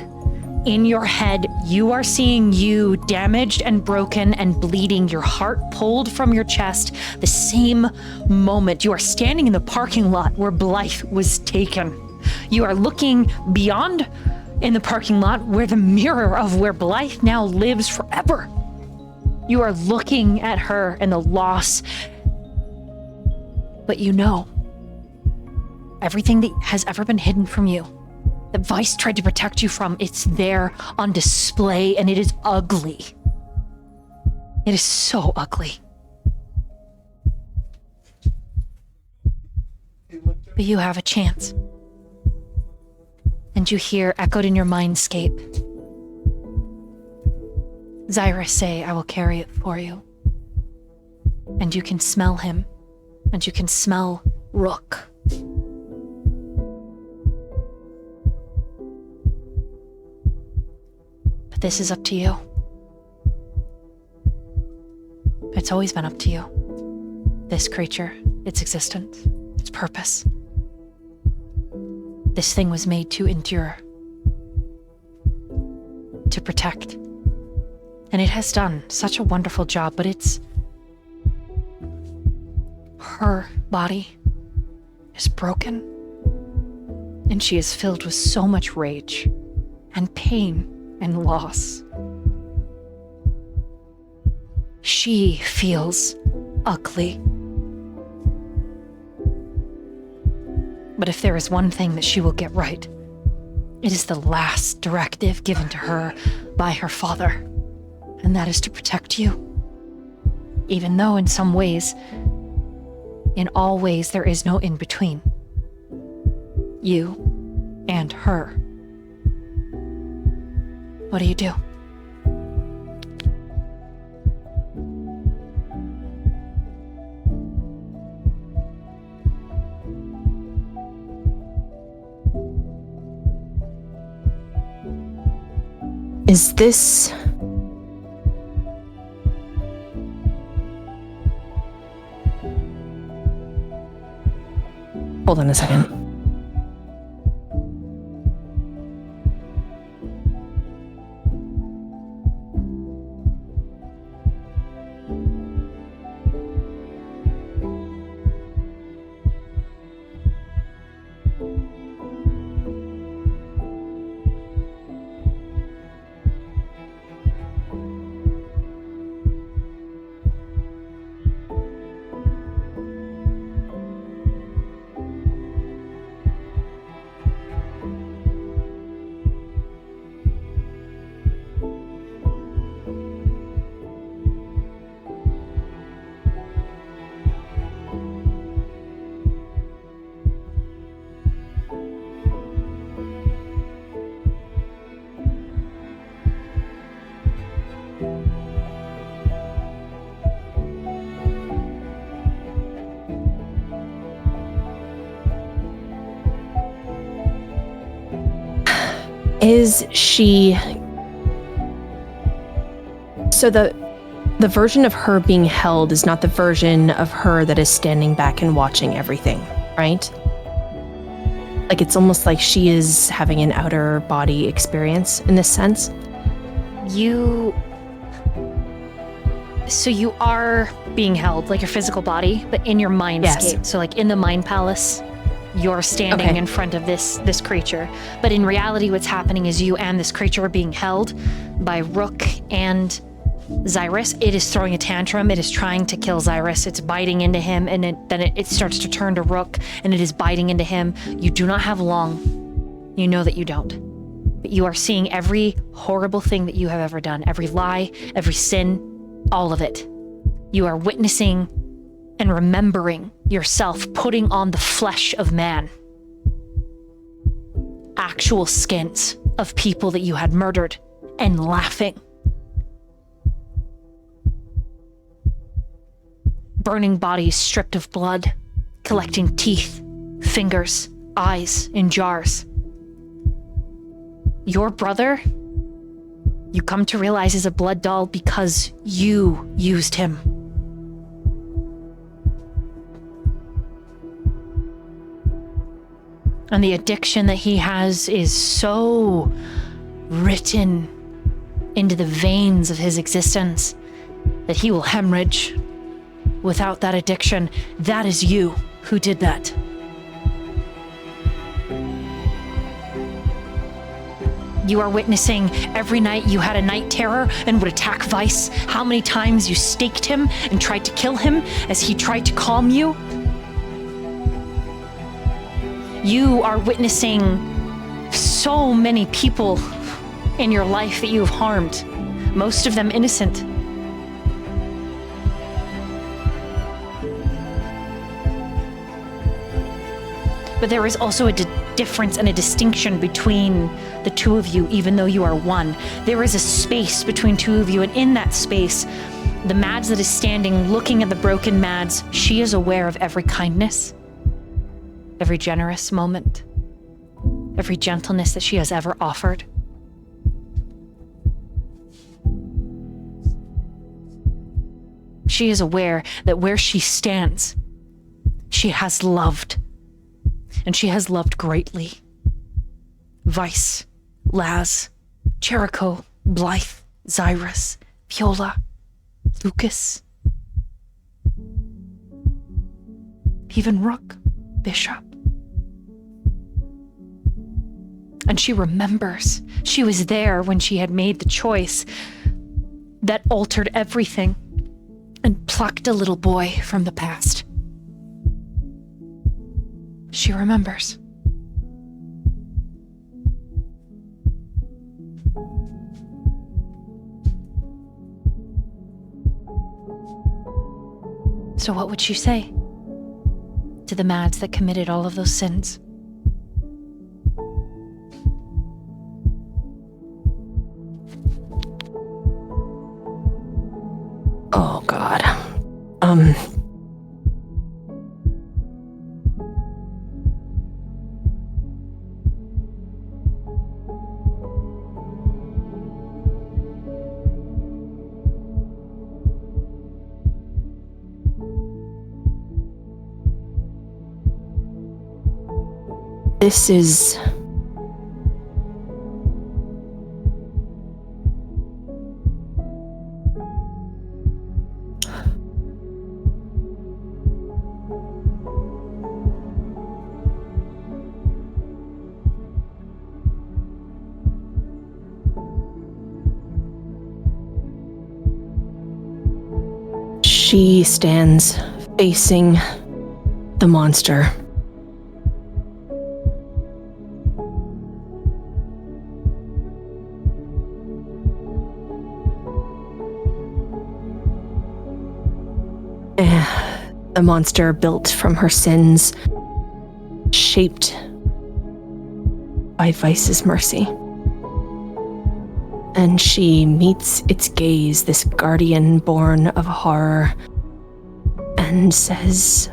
In your head, you are seeing you damaged and broken and bleeding, your heart pulled from your chest. The same moment you are standing in the parking lot where Blythe was taken. You are looking beyond in the parking lot where the mirror of where Blythe now lives forever. You are looking at her and the loss. But you know, everything that has ever been hidden from you, that Vice tried to protect you from, it's there on display, and it is ugly. It is so ugly. But you have a chance. And you hear, echoed in your mindscape, Xirus say, I will carry it for you. And you can smell him. And you can smell Rook. But this is up to you. It's always been up to you. This creature, its existence, its purpose. This thing was made to endure. To protect. And it has done such a wonderful job, but it's... her body is broken, and she is filled with so much rage and pain and loss. She feels ugly. But if there is one thing that she will get right, it is the last directive given to her by her father, and that is to protect you. Even though in some ways, in all ways, there is no in-between. You and her. What do you do? Is this... Hold on a second. Is she... So the version of her being held is not the version of her that is standing back and watching everything, right? Like, it's almost like she is having an outer body experience in this sense. So you are being held, like your physical body, but in your mindscape. Yes. So like in the mind palace, you're standing in front of this creature. But in reality, what's happening is you and this creature are being held by Rook and Xirus. It is throwing a tantrum. It is trying to kill Xirus. It's biting into him, and then it starts to turn to Rook, and it is biting into him. You do not have long. You know that you don't. But you are seeing every horrible thing that you have ever done, every lie, every sin, all of it. You are witnessing and remembering yourself putting on the flesh of man. Actual skins of people that you had murdered and laughing. Burning bodies stripped of blood, collecting teeth, fingers, eyes in jars. Your brother You come to realize he's a blood doll because you used him. And the addiction that he has is so written into the veins of his existence that he will hemorrhage. Without that addiction, that is you who did that. You are witnessing every night you had a night terror and would attack Vice, how many times you staked him and tried to kill him as he tried to calm you. You are witnessing so many people in your life that you have harmed, most of them innocent. But there is also a difference and a distinction between the two of you, even though you are one. There is a space between two of you, and in that space, the Mads that is standing looking at the broken Mads, she is aware of every kindness, every generous moment, every gentleness that she has ever offered. She is aware that where she stands, she has loved. And she has loved greatly. Vice, Laz, Jericho, Blythe, Xirus, Viola, Lucas, even Rook, Bishop. And she remembers she was there when she had made the choice that altered everything and plucked a little boy from the past. She remembers. So what would she say to the Mads that committed all of those sins? Oh, God. This is... She stands facing the monster. The monster built from her sins, shaped by Vice's mercy. And she meets its gaze, this guardian born of horror, and says,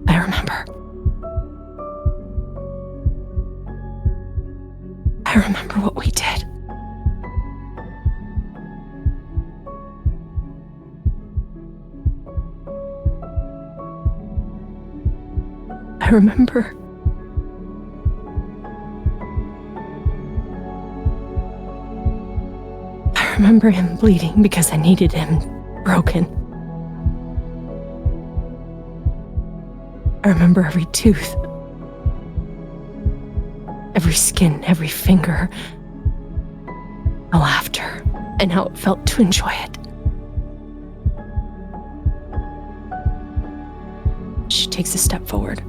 I remember. I remember what we did. I remember. I remember him bleeding because I needed him broken. I remember every tooth, every skin, every finger, the laughter, and how it felt to enjoy it. She takes a step forward.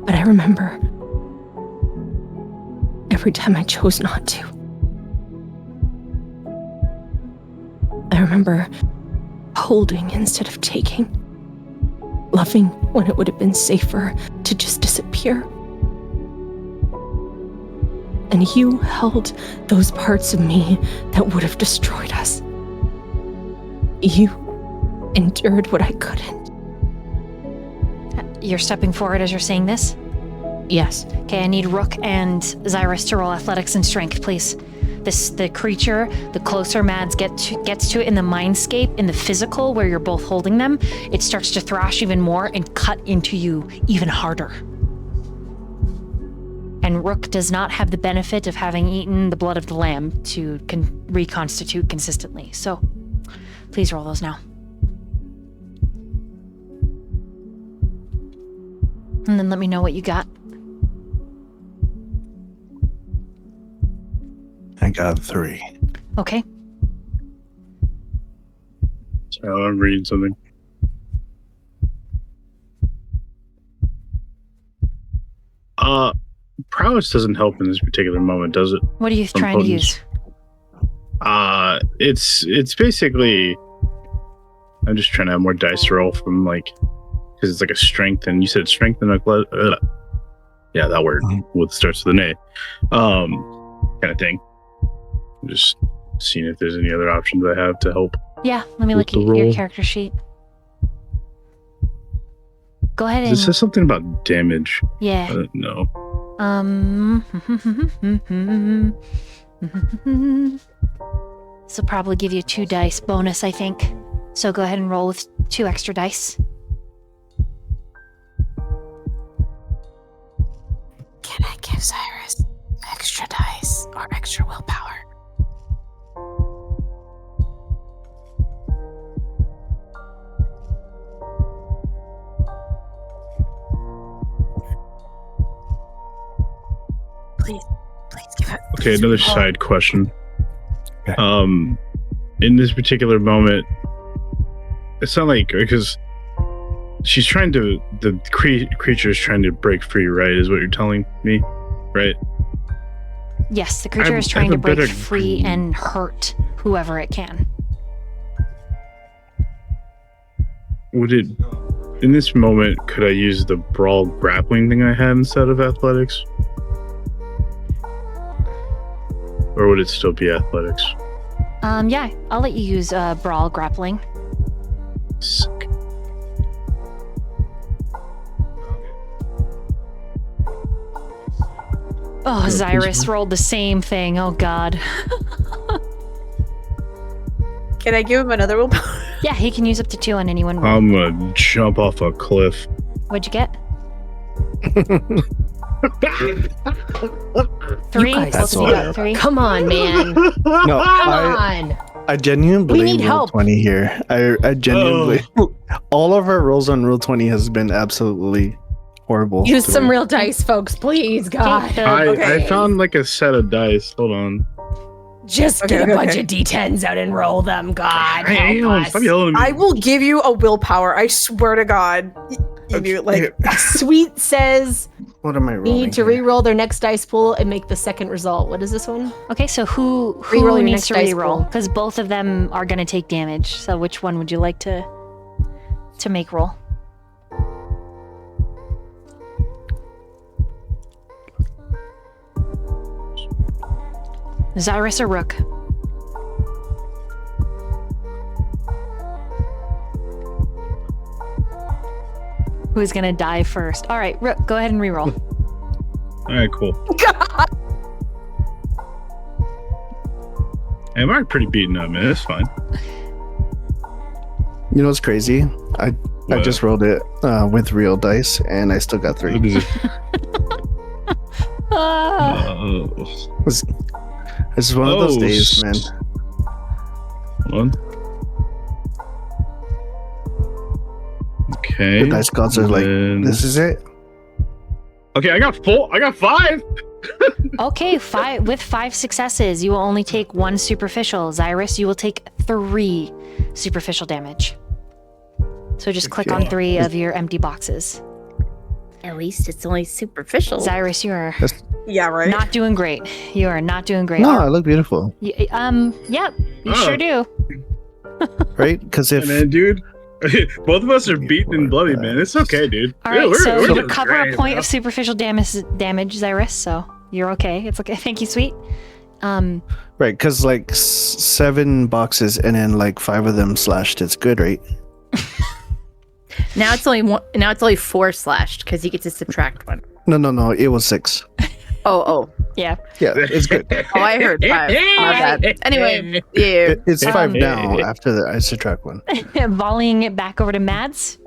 But I remember every time I chose not to. I remember holding instead of taking, loving when it would have been safer to just disappear. And you held those parts of me that would have destroyed us. You endured what I couldn't. You're stepping forward as you're saying this? Yes. Okay, I need Rook and Xirus to roll athletics and strength, please. The creature, the closer Mads gets to it in the mindscape, in the physical, where you're both holding them, it starts to thrash even more and cut into you even harder. And Rook does not have the benefit of having eaten the blood of the lamb to reconstitute consistently. So, please roll those now. And then let me know what you got. I got 3. Okay. So I'm reading something. Prowess doesn't help in this particular moment, does it? What are you From trying to potence? use? It's basically. I'm just trying to have more dice to roll from because it's like a strength, and you said strength and yeah, that word with starts with an A, kind of thing. I'm just seeing if there's any other options I have to help. Yeah, let me With look the at your roll. character sheet. Go ahead and This says something about damage. yeah. No. This will probably give you 2 dice bonus, I think. So go ahead and roll with 2 extra dice. Can I give Xirus extra dice or extra willpower? Please give it. Okay, another side question. Okay. In this particular moment, it's not like because she's trying to the creature is trying to break free, right? Is what you're telling me, right? Yes, the creature is I trying have to a break better free green. and hurt whoever it can. Would it in this moment could I use the brawl grappling thing I had instead of athletics? Or would it still be athletics? Yeah, I'll let you use brawl grappling. Sick. Oh, please Xirus roll. rolled the same thing. Oh God. Can I give him another willpower? Yeah, he can use up to 2 on any one roll. I'm gonna jump off a cliff. What'd you get? 3? guys Both of you got 3? Come on, man. No, Come I on. I genuinely We need believe help. Roll 20 here. I genuinely all of our rolls on Roll 20 has been absolutely horrible. Use some today. real dice, folks, please, God. I found like a set of dice. Hold on. Just Okay, get a okay, bunch okay. of D10s out and roll them, God. Hey, Help us. stop yelling at me. I will give you a willpower. I swear to God. You do, like, Sweet says What am I rolling? need to here? re-roll their next dice pool and make the second result. What is this one? Okay, so who Reroll your needs next to dice reroll? pool. Because both of them are going to take damage. So which one would you like to make roll? Xirus or Rook? Who's gonna die first? All right, Rook, go ahead and reroll. All right, cool. Hey, I'm already pretty beaten up, man. It's fine. You know what's crazy? I What? just rolled it with real dice and I still got 3. What is it? Ah. This is one of those Oh, days, man. Hold on. Okay. The dice gods are like, then- this is it. Okay, I got 5. Okay, with 5 successes, you will only take 1 superficial. Xirus, you will take 3 superficial damage. So just click on Okay. 3 of your empty boxes. At least it's only superficial. Xirus, you are yeah, right? not doing great. You are not doing great. No, I look beautiful, Yep, you Oh. sure do. right? Because if Man, dude. Both of us are beaten and bloody, man. It's okay, dude. All right, we're so you doing recover great, a point bro. of superficial damage, Xirus. So you're okay. It's okay. Thank you, sweet. right, because like 7 boxes and then like 5 of them slashed, it's good, right? Now it's only 4 slashed because you get to subtract 1. No. It was 6. Oh. Yeah. Yeah, it's good. Oh, I heard 5. My bad. Anyway, yeah. It's 5 now after I subtract 1. Volleying it back over to Mads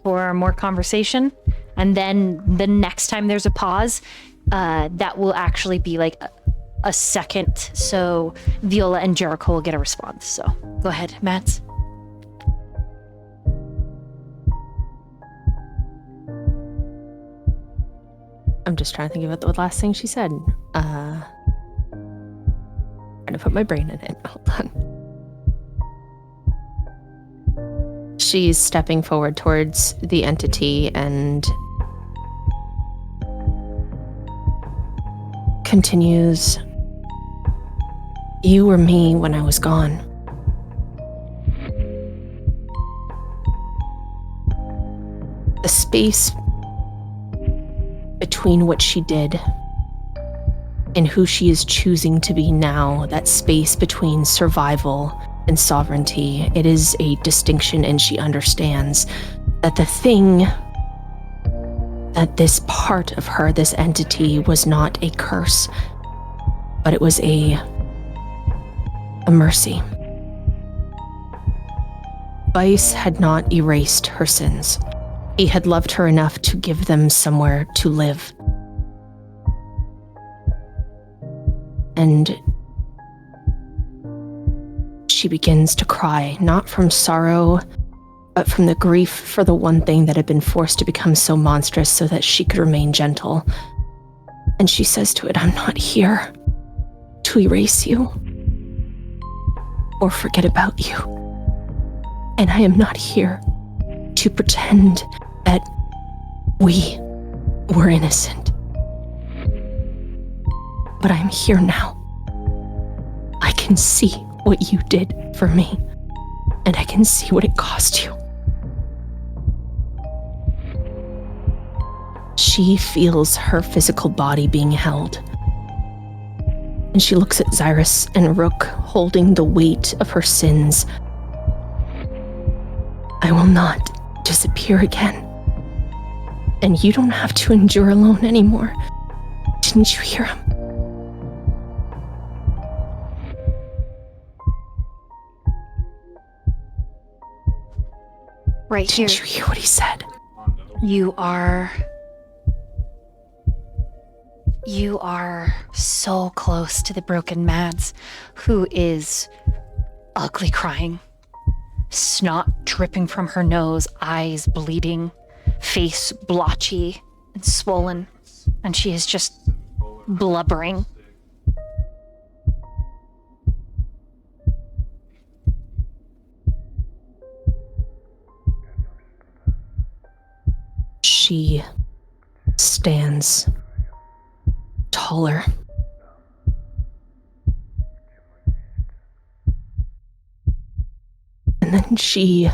for more conversation. And then the next time there's a pause, that will actually be like a second. So Viola and Jericho will get a response. So go ahead, Mads. I'm just trying to think about the last thing she said. Trying to put my brain in it. Hold on. She's stepping forward towards the entity and continues. You were me when I was gone. The space between what she did and who she is choosing to be now, that space between survival and sovereignty, it is a distinction, and she understands that the thing, that this part of her, this entity, was not a curse, but it was a mercy. Vice had not erased her sins. He had loved her enough to give them somewhere to live. And she begins to cry, not from sorrow, but from the grief for the one thing that had been forced to become so monstrous so that she could remain gentle. And she says to it, I'm not here to erase you or forget about you. And I am not here to pretend that we were innocent. But I'm here now. I can see what you did for me, and I can see what it cost you. She feels her physical body being held. And she looks at Xirus and Rook holding the weight of her sins. I will not disappear again. And you don't have to endure alone anymore. Didn't you hear him? Right here. Didn't you hear what he said? You are so close to the broken Mads, who is ugly crying, snot dripping from her nose, eyes bleeding, face blotchy and swollen, and she is just blubbering. She stands taller. And then she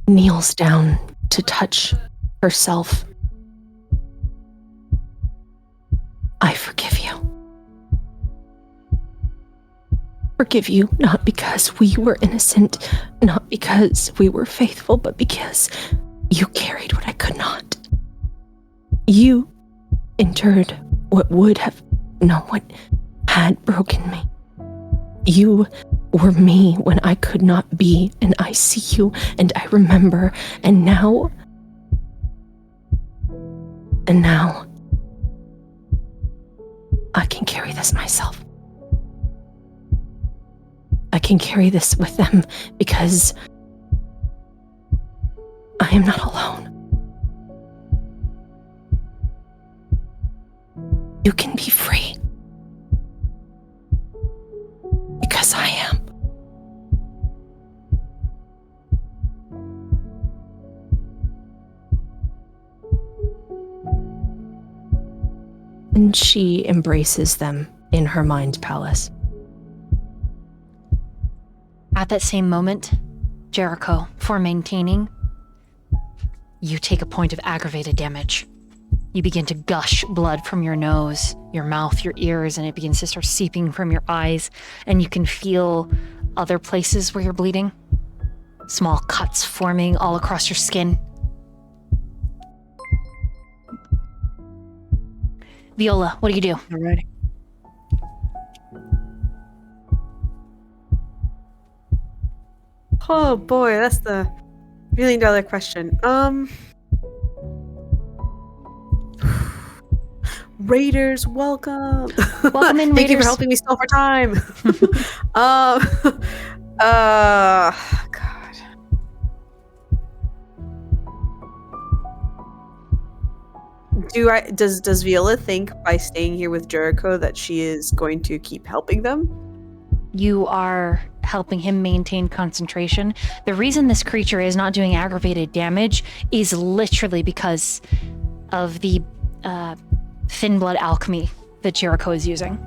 kneels down to touch herself. I forgive you. Forgive you, not because we were innocent, not because we were faithful, but because you carried what I could not. You endured what had broken me. You were me when I could not be, and I see you, and I remember, and now, I can carry this myself. I can carry this with them because I am not alone. You can be free. Because I am. And she embraces them in her mind palace. At that same moment, Jericho, for maintaining, you take a point of aggravated damage. You begin to gush blood from your nose, your mouth, your ears, and it begins to start seeping from your eyes, and you can feel other places where you're bleeding. Small cuts forming all across your skin. Viola, what do you do? Alrighty. Oh boy, that's the $1 million question. Raiders, welcome. Welcome in, Thank you for Raiders. helping me stall for time. God. Does Viola think by staying here with Jericho that she is going to keep helping them? You are helping him maintain concentration. The reason this creature is not doing aggravated damage is literally because of the thin blood alchemy that Jericho is using.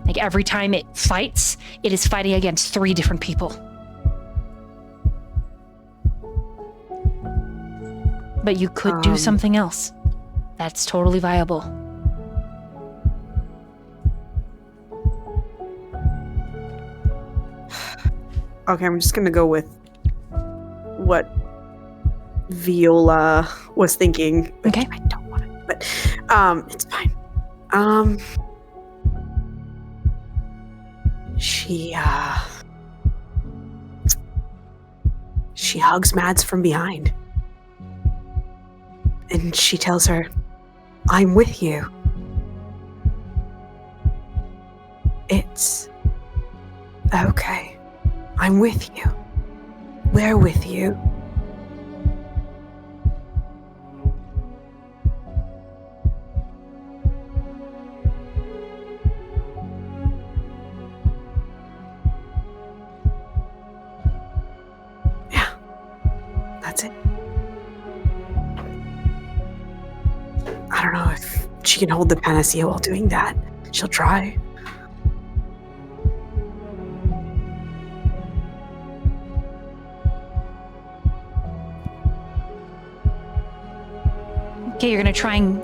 Like every time it fights, it is fighting against 3 different people. But you could do something else. That's totally viable. Okay, I'm just gonna go with what Viola was thinking. Okay. I don't want it, but it's fine. She hugs Mads from behind. And she tells her, "I'm with you. It's okay. I'm with you. We're with you." Yeah, that's it. I don't know if she can hold the panacea while doing that. She'll try. Okay, you're gonna try and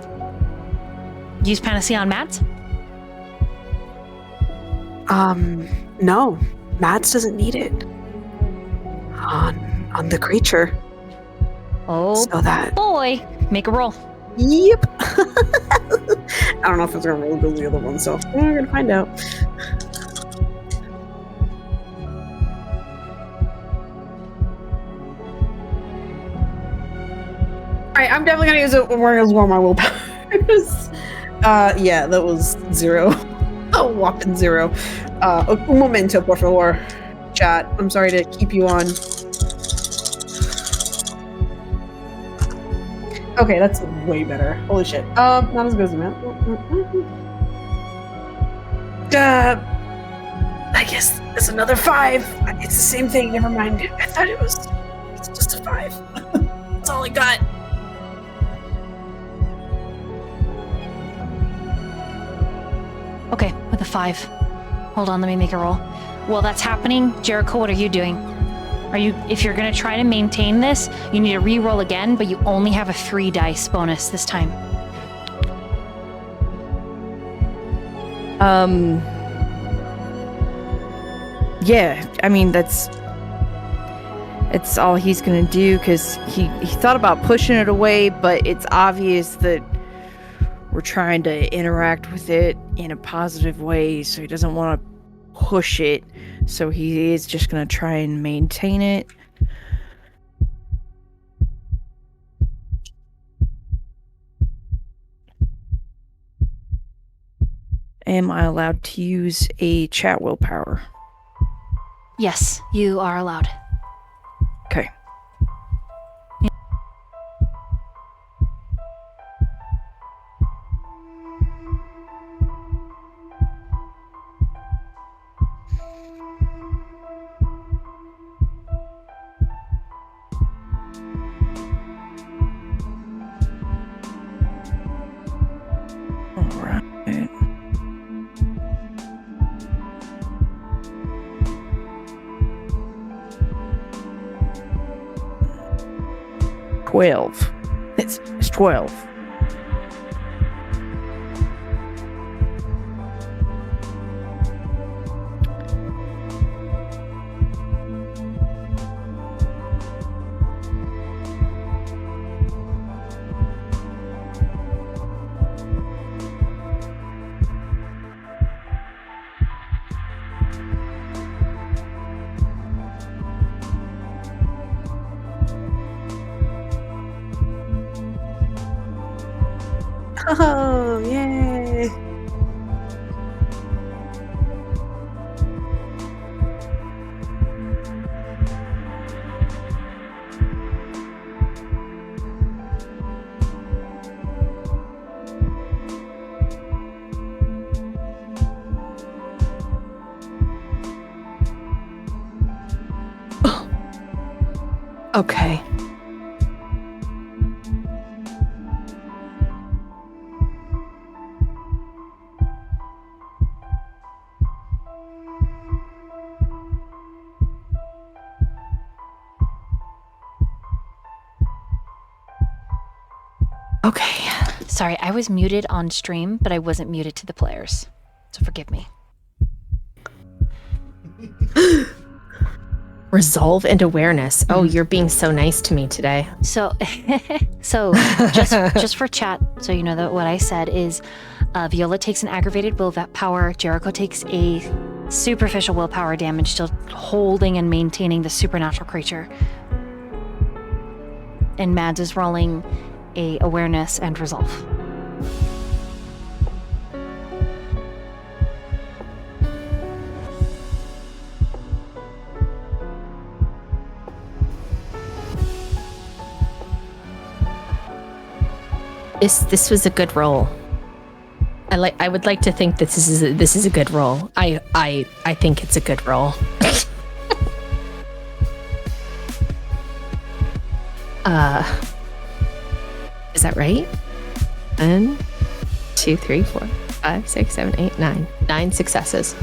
use Panacea on Mads? No. Mads doesn't need it. On the creature. Oh So that... boy, make a roll. Yep. I don't know if it's gonna roll good the other one, so we're gonna find out. Alright, I'm definitely gonna use it when we're gonna warm my willpower. Yeah, that was 0. A whopping 0. Un momento, por favor. Chat. I'm sorry to keep you on. Okay, that's way better. Holy shit. Not as good as man. I guess it's another 5. It's the same thing. Never mind. I thought it's just a 5. That's all I got. Okay, with a 5. Hold on, let me make a roll. While that's happening, Jericho, what are you doing? If you're gonna try to maintain this, you need to re-roll again, but you only have a 3 dice bonus this time. Yeah, I mean, it's all he's gonna do, because he thought about pushing it away, but it's obvious that we're trying to interact with it in a positive way, so he doesn't want to push it, so he is just gonna try and maintain it. Am I allowed to use a chat willpower? Yes, you are allowed. Okay. Alright. 12. It's 12. Oh, yay. Okay. Okay. Sorry, I was muted on stream, but I wasn't muted to the players. So forgive me. Resolve and awareness. Oh, you're being so nice to me today. So, just for chat, so you know that what I said is, Viola takes an aggravated willpower. Jericho takes a superficial willpower damage, still holding and maintaining the supernatural creature. And Mads is rolling a awareness and resolve. This was a good roll. I would like to think this is a good roll. I think it's a good roll. Is that right? 1, 2, 3, 4, 5, 6, 7, 8, 9. 9 successes.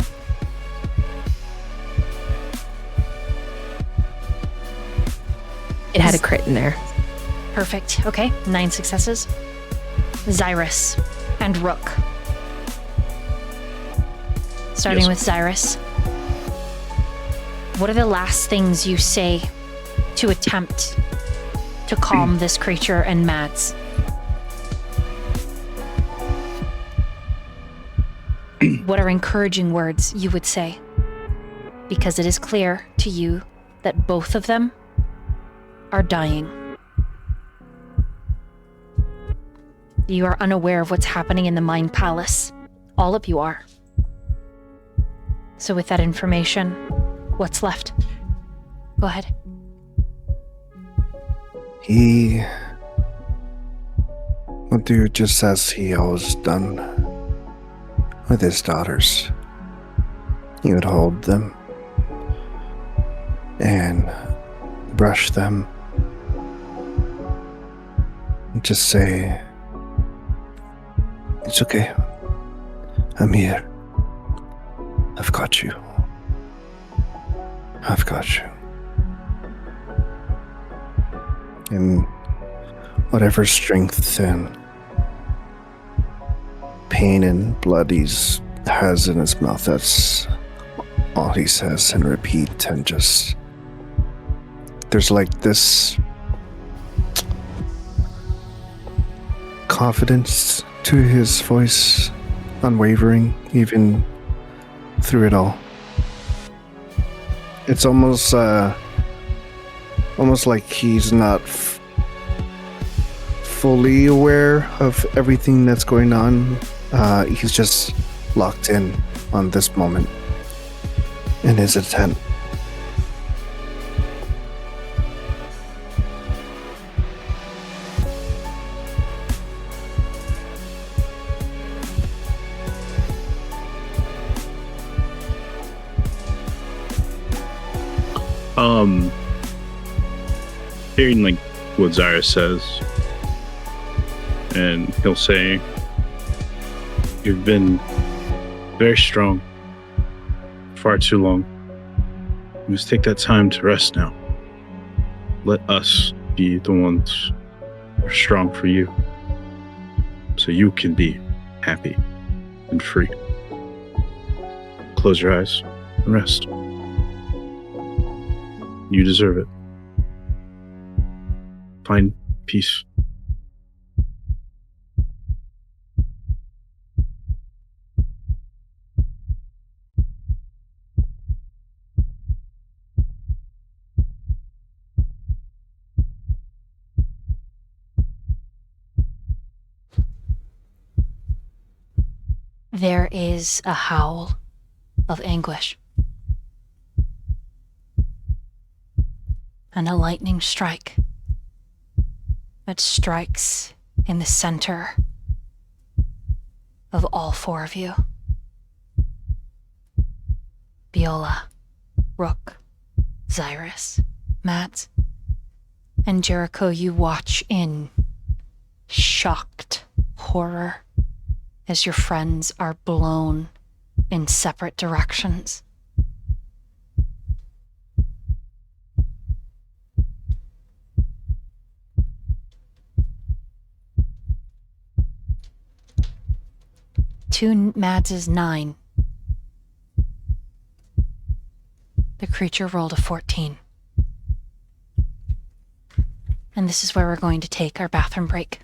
It had a crit in there. Perfect. Okay, 9 successes. Xirus and Rook. Starting with Xirus. What are the last things you say to attempt to calm this creature and Mads? What are encouraging words you would say? Because it is clear to you that both of them are dying. You are unaware of what's happening in the Mind Palace. All of you are. So with that information, what's left? Go ahead. Will do just as he always done with his daughters. He would hold them and brush them and just say, "It's okay. I'm here. I've got you. I've got you." And whatever strength and pain and blood he has in his mouth, that's all he says and repeat, and just there's like this confidence to his voice, unwavering even through it all. It's almost like he's not fully aware of everything that's going on. He's just locked in on this moment in his attempt. Hearing like what Xirus says, and he'll say, "You've been very strong, far too long. You must take that time to rest now. Let us be the ones who are strong for you, so you can be happy and free. Close your eyes and rest. You deserve it. Find peace." there is a howl of anguish. And a lightning strike that strikes in the center of all four of you. Viola, Rook, Xirus, Matt, and Jericho, you watch in shocked horror as your friends are blown in separate directions. Two Mads is 9. The creature rolled a 14. And this is where we're going to take our bathroom break.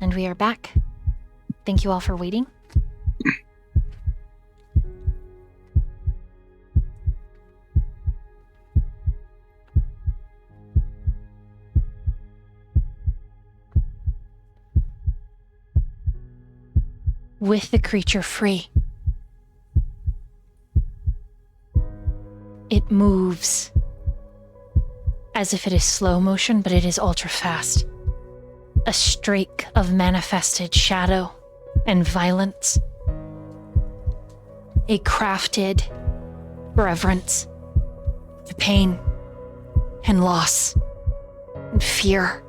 And we are back. Thank you all for waiting. With the creature free, it moves as if it is slow motion, but it is ultra fast. A streak of manifested shadow and violence. A crafted reverence to pain and loss and fear.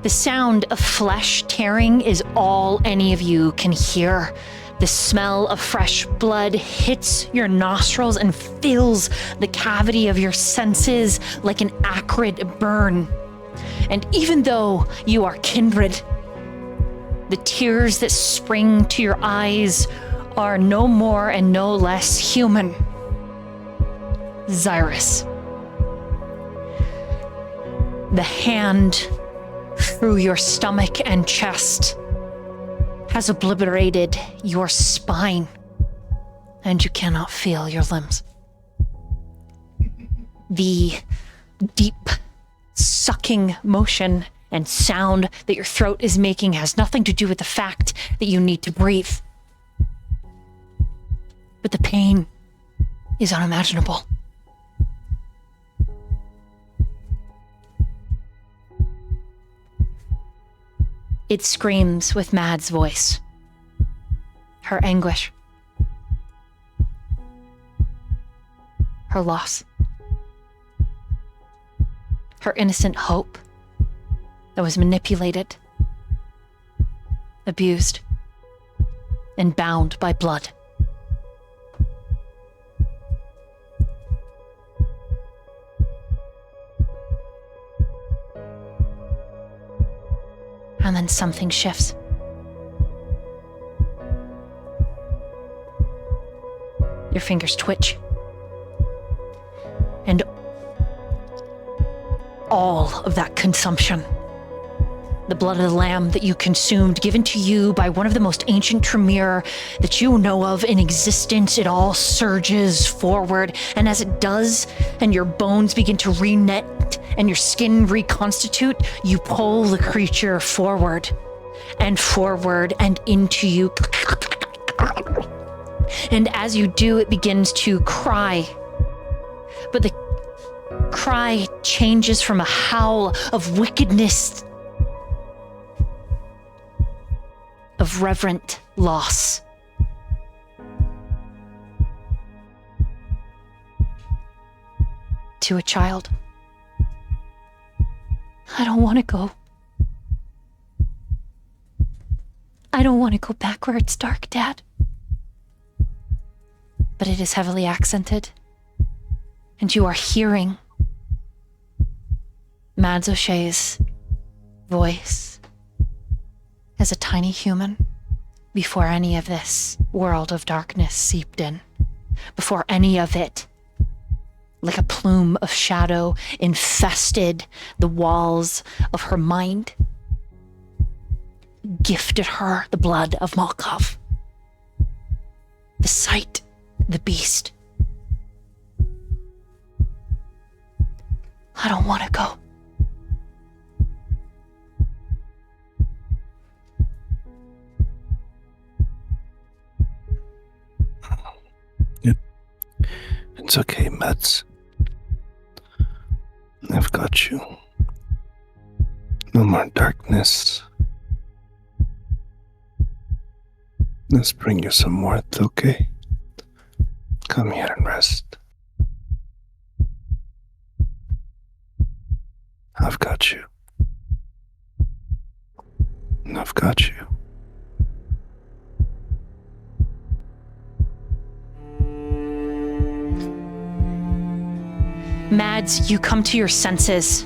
The sound of flesh tearing is all any of you can hear. The smell of fresh blood hits your nostrils and fills the cavity of your senses like an acrid burn. And even though you are kindred, the tears that spring to your eyes are no more and no less human. Xirus. The hand through your stomach and chest has obliterated your spine, and you cannot feel your limbs. The deep sucking motion and sound that your throat is making has nothing to do with the fact that you need to breathe. But the pain is unimaginable. It screams with Mad's voice. Her anguish. Her loss. Her innocent hope that was manipulated, abused, and bound by blood. And then something shifts. Your fingers twitch. And all of that consumption, the blood of the lamb that you consumed, given to you by one of the most ancient Tremere that you know of in existence, it all surges forward. And as it does, and your bones begin to re-knit and your skin reconstitute, you pull the creature forward and into you. And as you do, it begins to cry. But the cry changes from a howl of wickedness, of reverent loss. To a child. I don't want to go. I don't want to go back where it's dark, Dad. But it is heavily accented. And you are hearing Mads O'Shea's voice as a tiny human before any of this world of darkness seeped in. Before any of it, like a plume of shadow, infested the walls of her mind, gifted her the blood of Malkov. The sight, the beast. I don't want to go. It's okay, Mads. I've got you. No more darkness. Let's bring you some warmth, okay? Come here and rest. I've got you. I've got you. Mads, you come to your senses.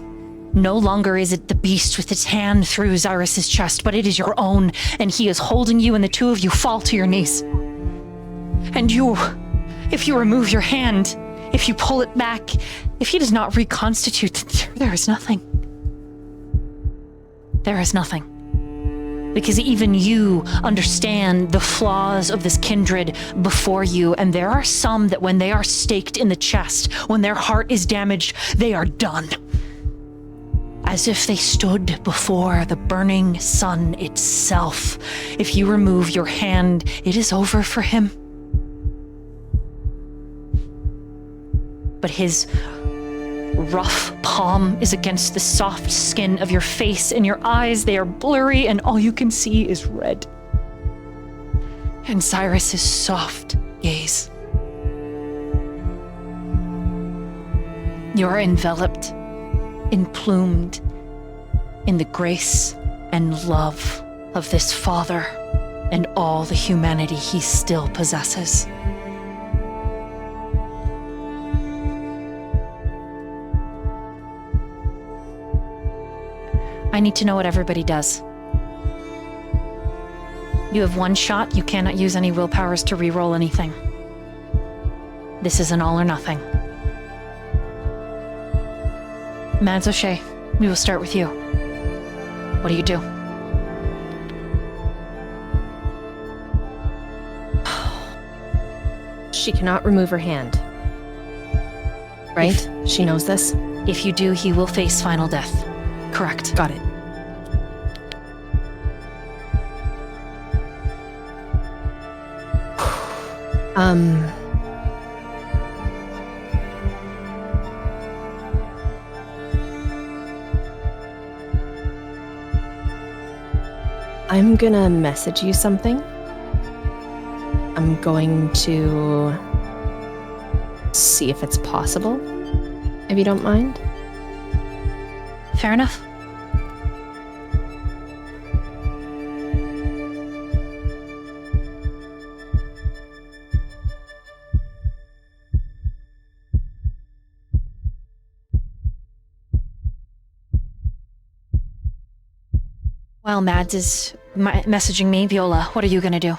No longer is it the beast with its hand through Xirus' chest, but it is your own, and he is holding you, and the two of you fall to your knees. And you, if you remove your hand, if you pull it back, if he does not reconstitute, there is nothing. there is nothing. Because even you understand the flaws of this kindred before you, and there are some that when they are staked in the chest, when their heart is damaged, they are done. As if they stood before the burning sun itself. If you remove your hand, it is over for him. But his rough palm is against the soft skin of your face, and your eyes, they are blurry, and all you can see is red. And Xirus's soft gaze. You are enveloped, enplumed in the grace and love of this father and all the humanity he still possesses. I need to know what everybody does. You have one shot. You cannot use any willpowers to re-roll anything. This is an all or nothing. Mads O'Shea, we will start with you. What do you do? She cannot remove her hand. Right? She knows this? If you do, he will face final death. Correct. Got it. I'm gonna message you something. I'm going to see if it's possible, if you don't mind. Fair enough. While Mads is messaging me, Viola, what are you gonna do?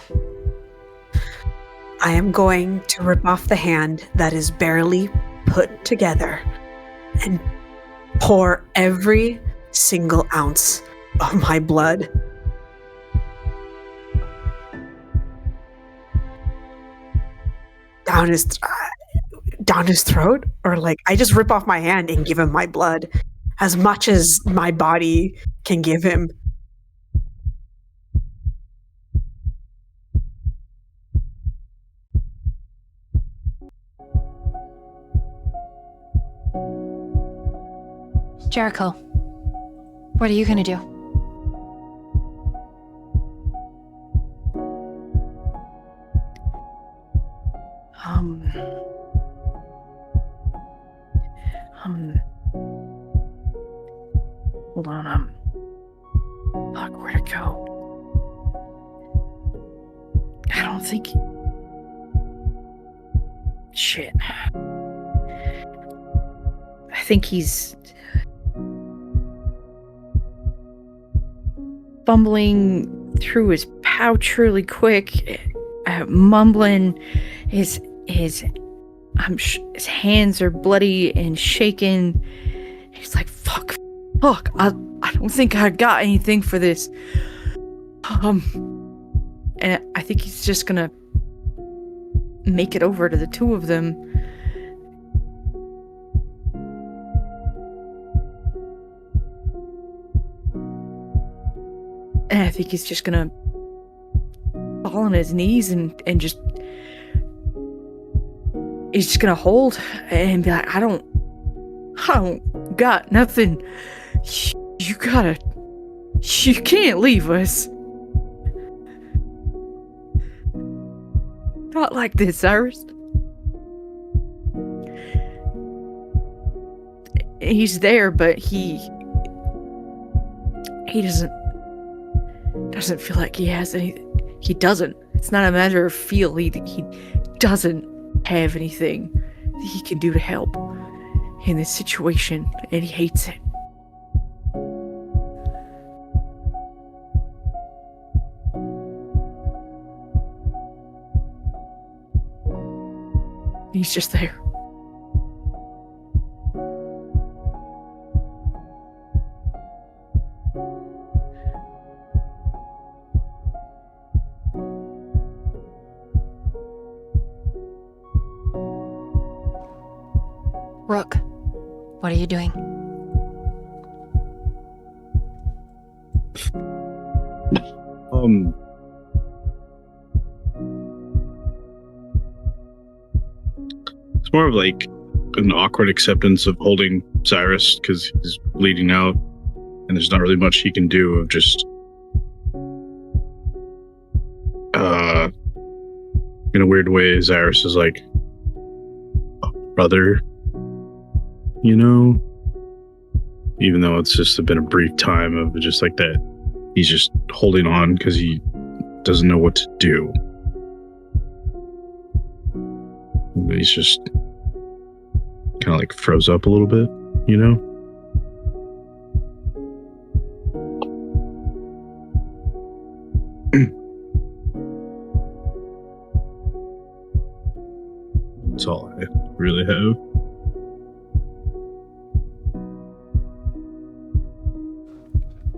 I am going to rip off the hand that is barely put together and pour every single ounce of my blood down his throat, or like I just rip off my hand and give him my blood as much as my body can give him. Jericho, what are you gonna do? Hold on, fuck, where'd it go? I don't think... Shit. I think he's... fumbling through his pouch really quick, mumbling. His hands are bloody and shaking. He's like, fuck, I don't think I got anything for this. And I think he's just gonna make it over to the two of them. And I think he's just gonna fall on his knees and just... He's just gonna hold and be like, I don't got nothing. You can't leave us. Not like this, Xirus. He's there, but he doesn't feel like he has any. He doesn't. It's not a matter of feel. He doesn't have anything that he can do to help in this situation, and he hates it. He's just there. Rook, what are you doing? It's more of like an awkward acceptance of holding Xirus because he's bleeding out, and there's not really much he can do of just in a weird way, Xirus is like a brother, you know? Even though it's just been a brief time of just like that, he's just holding on because he doesn't know what to do. He's just kind of like froze up a little bit, you know? That's all I really have.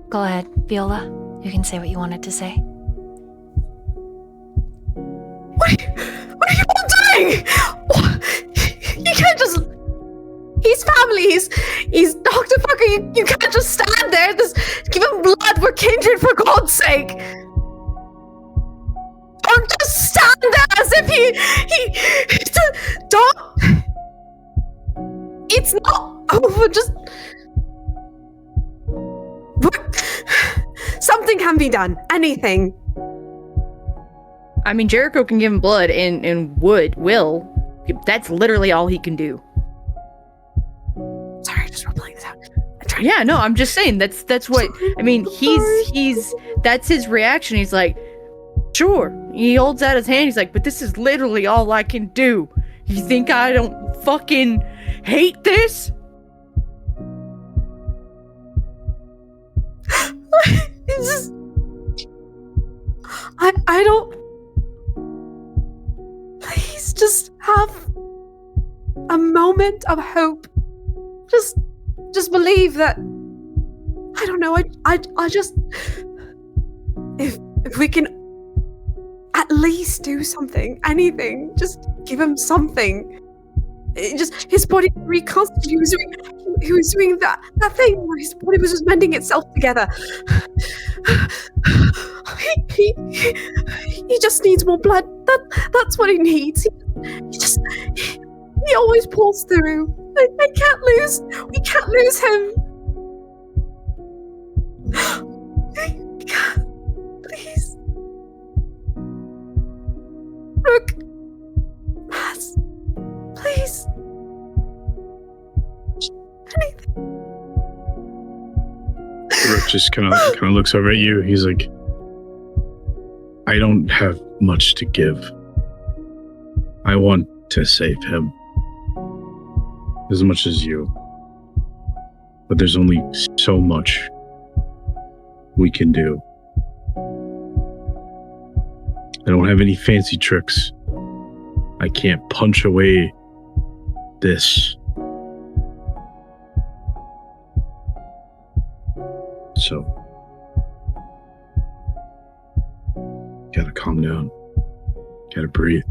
Go ahead, Viola. You can say what you wanted to say. What are you all doing? You can't just... He's family, he's Dr. Fucker, you can't just stand there. Give him blood, we're kindred for God's sake. Don't just stand there as if he don't... It's not over, just... Something can be done, anything. I mean, Jericho can give him blood and will. That's literally all he can do. Sorry, just replaying this out. Yeah, no, I'm just saying that's what I mean. He's that's his reaction. He's like, sure. He holds out his hand. He's like, but this is literally all I can do. You think I don't fucking hate this? It's just, I don't. Please just have a moment of hope. Just believe that. I don't know. I just. If we can at least do something, anything, just give him something. Just his body reconstituted. He was doing that thing where his body was just mending itself together. He just needs more blood. That's what he needs. He always pulls through. We can't lose him. We can't. Please. Rook. Mass. Please. Anything. Rook just kind of looks over at you. He's like, I don't have much to give. I want to save him as much as you, but there's only so much we can do. I don't have any fancy tricks. I can't punch away this. So, gotta calm down. Gotta breathe.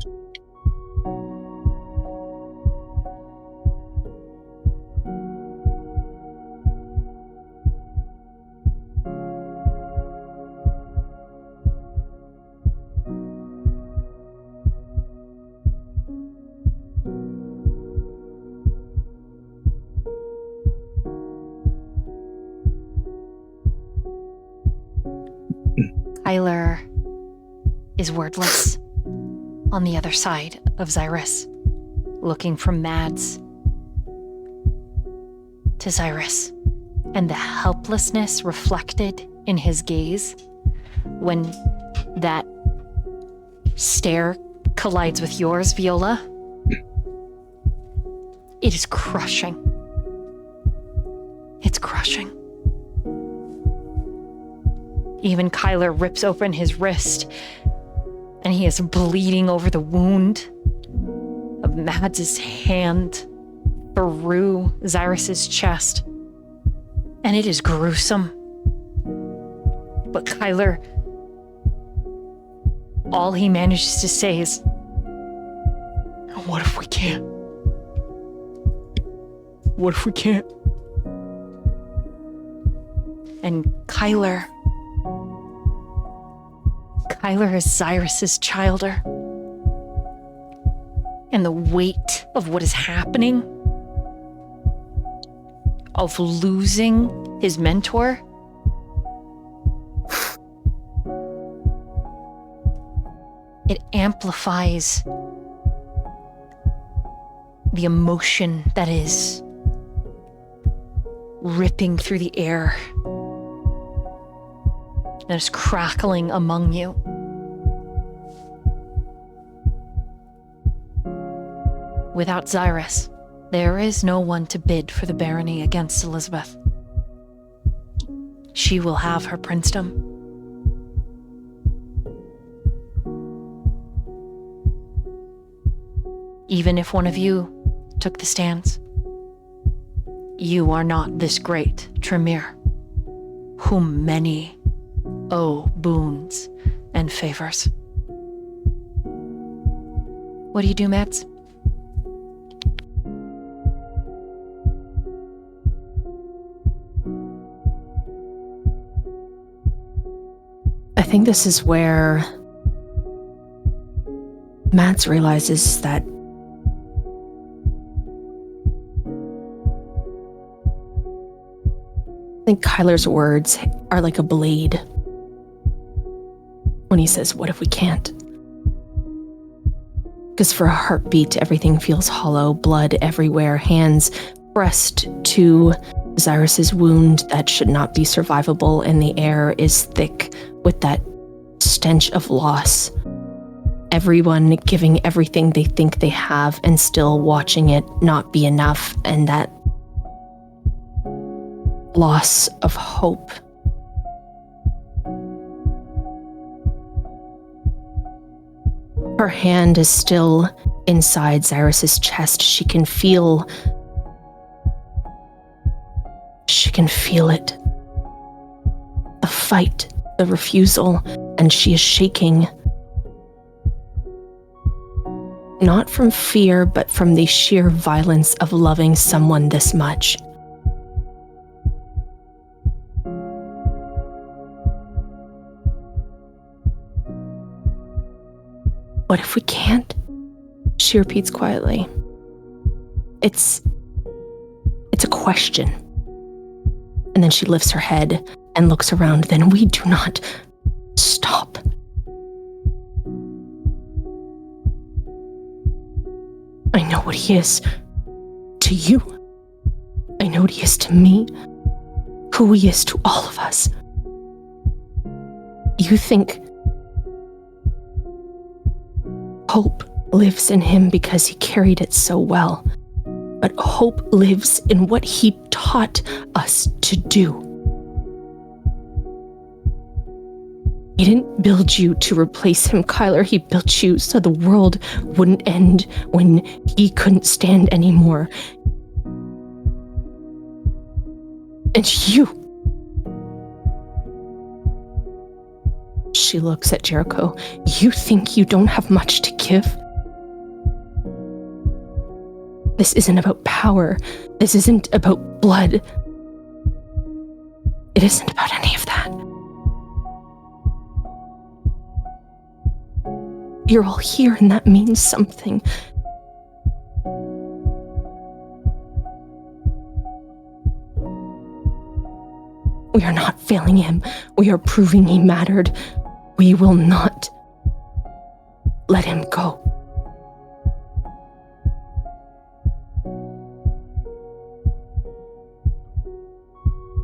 Tyler is wordless on the other side of Xirus, looking from Mads to Xirus, and the helplessness reflected in his gaze when that stare collides with yours, Viola. It is crushing. It's crushing. Even Kyler rips open his wrist, and he is bleeding over the wound of Mads' hand through Xirus' chest. And it is gruesome. But Kyler, all he manages to say is, What if we can't? What if we can't? And Kyler is Xirus's childer. And the weight of what is happening, of losing his mentor, it amplifies the emotion that is ripping through the air, that is crackling among you. Without Xirus, there is no one to bid for the barony against Elizabeth. She will have her princedom. Even if one of you took the stands, you are not this great Tremere, whom many owe boons and favors. What do you do, Mads? I think this is where Mads realizes that I think Kyler's words are like a blade when he says, "What if we can't?" Because for a heartbeat, everything feels hollow, blood everywhere, hands pressed to Xirus's wound that should not be survivable, and the air is thick with that stench of loss. Everyone giving everything they think they have and still watching it not be enough, and that loss of hope. Her hand is still inside Xirus's chest. She can feel it. The fight, the refusal, and she is shaking. Not from fear, but from the sheer violence of loving someone this much. What if we can't? She repeats quietly. It's a question. And then she lifts her head and looks around. Then we do not stop. I know what he is to you. I know what he is to me. Who he is to all of us. You think hope lives in him because he carried it so well. But hope lives in what he taught us to do. He didn't build you to replace him, Kyler. He built you so the world wouldn't end when he couldn't stand anymore. And you. She looks at Jericho. You think you don't have much to give? This isn't about power. This isn't about blood. It isn't about any of that. You're all here, and that means something. We are not failing him. We are proving he mattered. We will not let him go.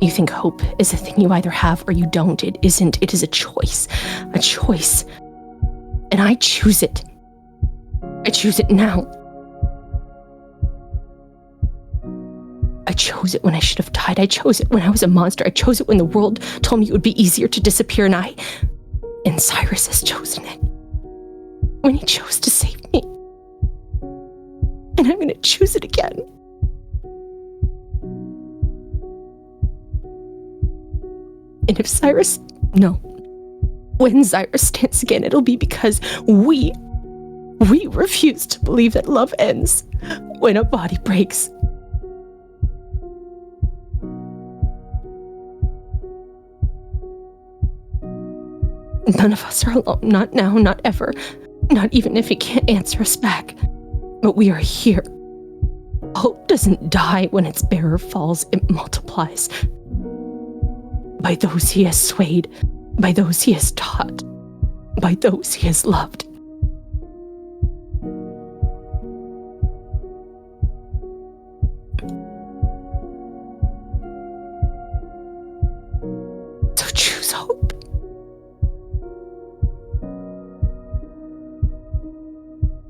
You think hope is a thing you either have or you don't. It isn't. It is a choice. A choice. And I choose it. I choose it now. I chose it when I should have died. I chose it when I was a monster. I chose it when the world told me it would be easier to disappear, and Xirus has chosen it. When he chose to save me. And I'm gonna choose it again. And if when Xirus stands again, it'll be because we refuse to believe that love ends when a body breaks. None of us are alone. Not now, not ever. Not even if he can't answer us back. But we are here. Hope doesn't die when its bearer falls, it multiplies. By those he has swayed, by those he has taught, by those he has loved. So choose hope.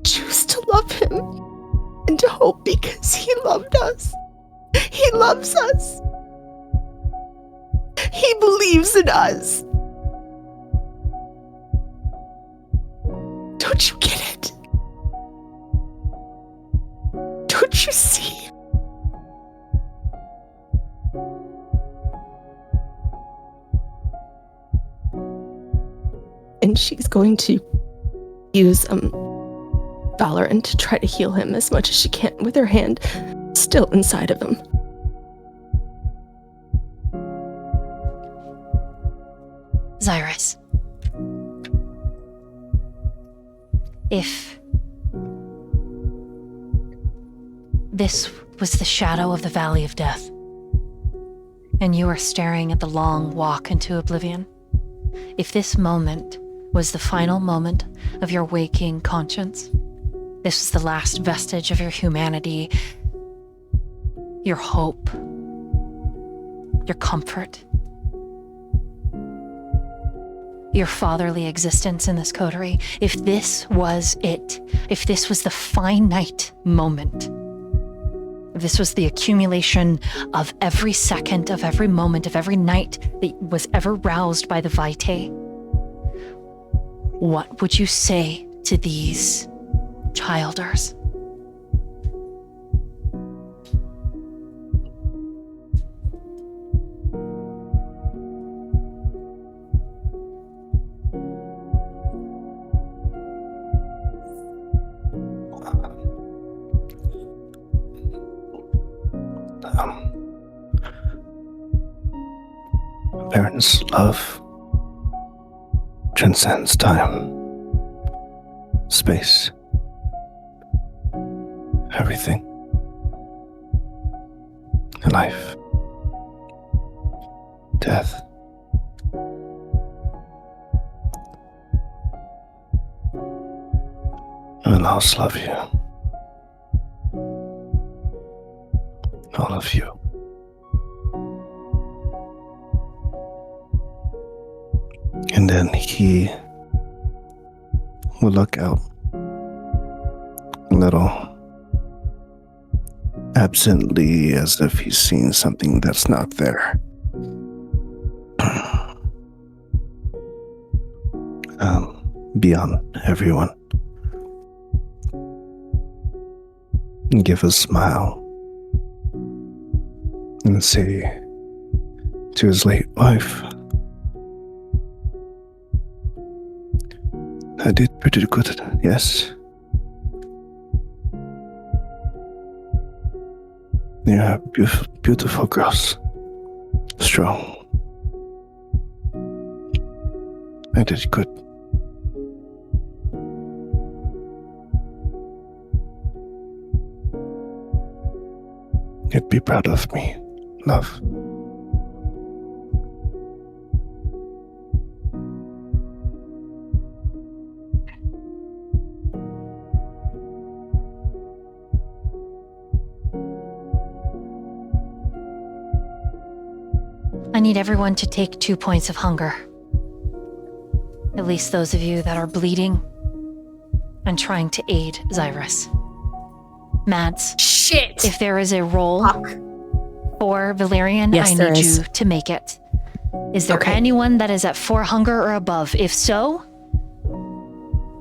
Choose to love him and to hope because he loved us. He loves us. He believes in us. Don't you get it? Don't you see? And she's going to use Valorant to try to heal him as much as she can with her hand still inside of him. Xirus. If this was the shadow of the Valley of Death, and you are staring at the long walk into oblivion, if this moment was the final moment of your waking conscience, this was the last vestige of your humanity, your hope, your comfort, your fatherly existence in this coterie, if this was it, if this was the finite moment, if this was the accumulation of every second, of every moment, of every night that was ever roused by the Vitae, what would you say to these childers? Parents' love transcends time, space, everything. Life, death. And I'll love you. All of you. And then he will look out a little absently as if he's seen something that's not there. Beyond everyone. And give a smile and say to his late wife, I did pretty good, yes. You are beautiful, beautiful girls. Strong. I did good. You'd be proud of me, love. I need everyone to take 2 points of hunger. At least those of you that are bleeding and trying to aid Xirus. Mads, Shit! if there is a roll Fuck. for Valerian, Yes, I there need is. you to make it. Is there Okay. anyone that is at 4 hunger or above? If so,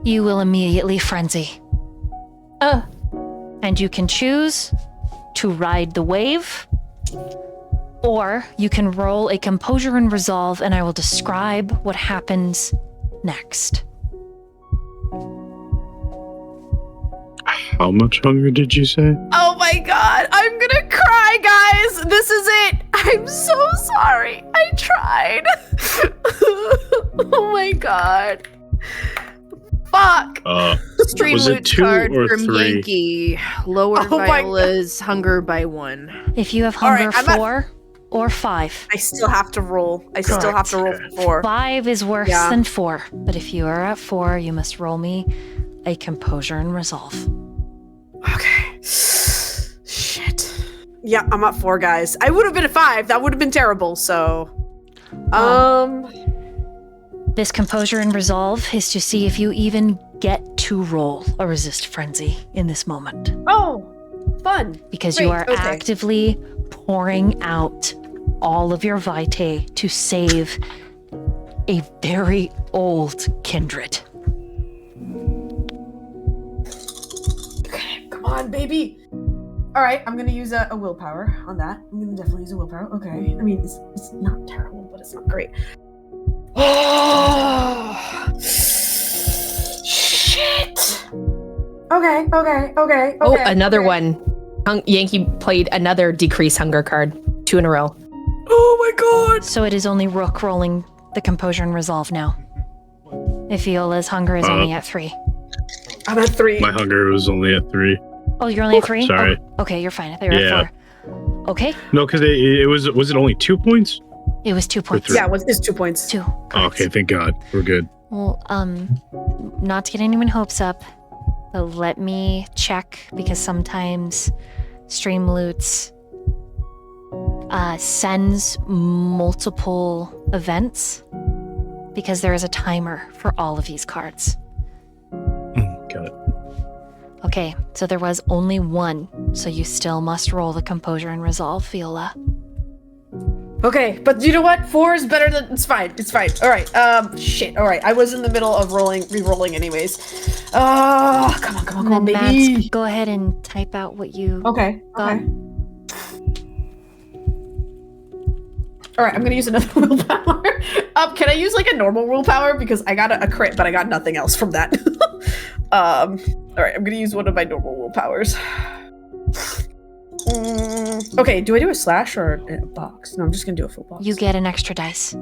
you will immediately frenzy. And you can choose to ride the wave, or you can roll a composure and resolve, and I will describe what happens next. How much hunger did you say? Oh my god, I'm gonna cry, guys! This is it! I'm so sorry. I tried. Oh my god. Fuck. Stream Was it loot 2 card or from 3? Yankee. Lowered Oh my Viola's hunger by 1. If you have All right, hunger I'm at- 4 or 5. I still have to roll. I still have to roll for 4. 5 is worse Yeah. than 4. But if you are at 4, you must roll me a composure and resolve. Okay. Shit. Yeah, I'm at 4, guys. I would have been at 5. That would have been terrible. So, This composure and resolve is to see if you even get to roll a resist frenzy in this moment. Oh, fun. Because you Great, are okay. actively pouring out all of your vitae to save a very old kindred. Okay, come on, baby. All right, I'm gonna use a willpower on that. I'm gonna definitely use a willpower. Okay. I mean, it's not terrible, but it's not great. Oh, shit. Okay. Oh, another one. Yankee played another decrease hunger card. 2 in a row. Oh my god. So it is only Rook rolling the composure and resolve now. If Viola's hunger is only at 3. I'm at 3. My hunger was only at 3. Oh, you're only at 3? Sorry. Oh, okay, you're fine. I thought you were at 4. Okay, No, because it was it only 2 points? it was 2 points. 3. Yeah, it's 2 points. 2. Oh, correct. okay, thank God. We're good. Well, not to get anyone's hopes up, but let me check because sometimes Stream Loots sends multiple events because there is a timer for all of these cards. Got it. Okay, so there was only 1, so you still must roll the composure and resolve, Viola. Okay, but you know what? 4 is better than it's fine. It's fine. All right. Shit. All right. I was in the middle of re-rolling anyways. Come on, And then baby. Mads, go ahead and type out what you Okay. got. Okay. All right. I'm gonna use another willpower. Can I use like a normal willpower because I got a crit, but I got nothing else from that. All right. I'm gonna use one of my normal willpowers. Okay, do I do a slash or a box? No, I'm just gonna do a full box. You get an extra dice.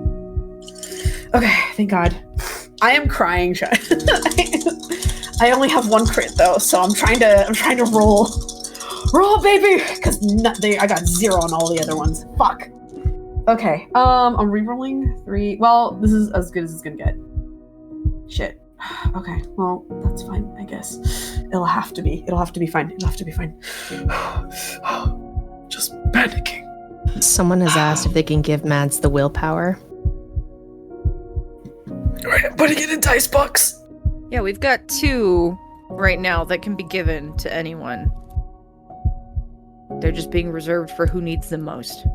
Okay, thank God. I am crying. I only have 1 crit though, so I'm trying to roll, baby, because I got 0 on all the other ones. Fuck. Okay, I'm re-rolling 3. Well, this is as good as it's gonna get. Shit. Okay, well, that's fine, I guess. It'll have to be fine. Just panicking. Someone has asked if they can give Mads the willpower. Alright, I'm putting it in dice box. Yeah, we've got 2 right now that can be given to anyone. They're just being reserved for who needs them most.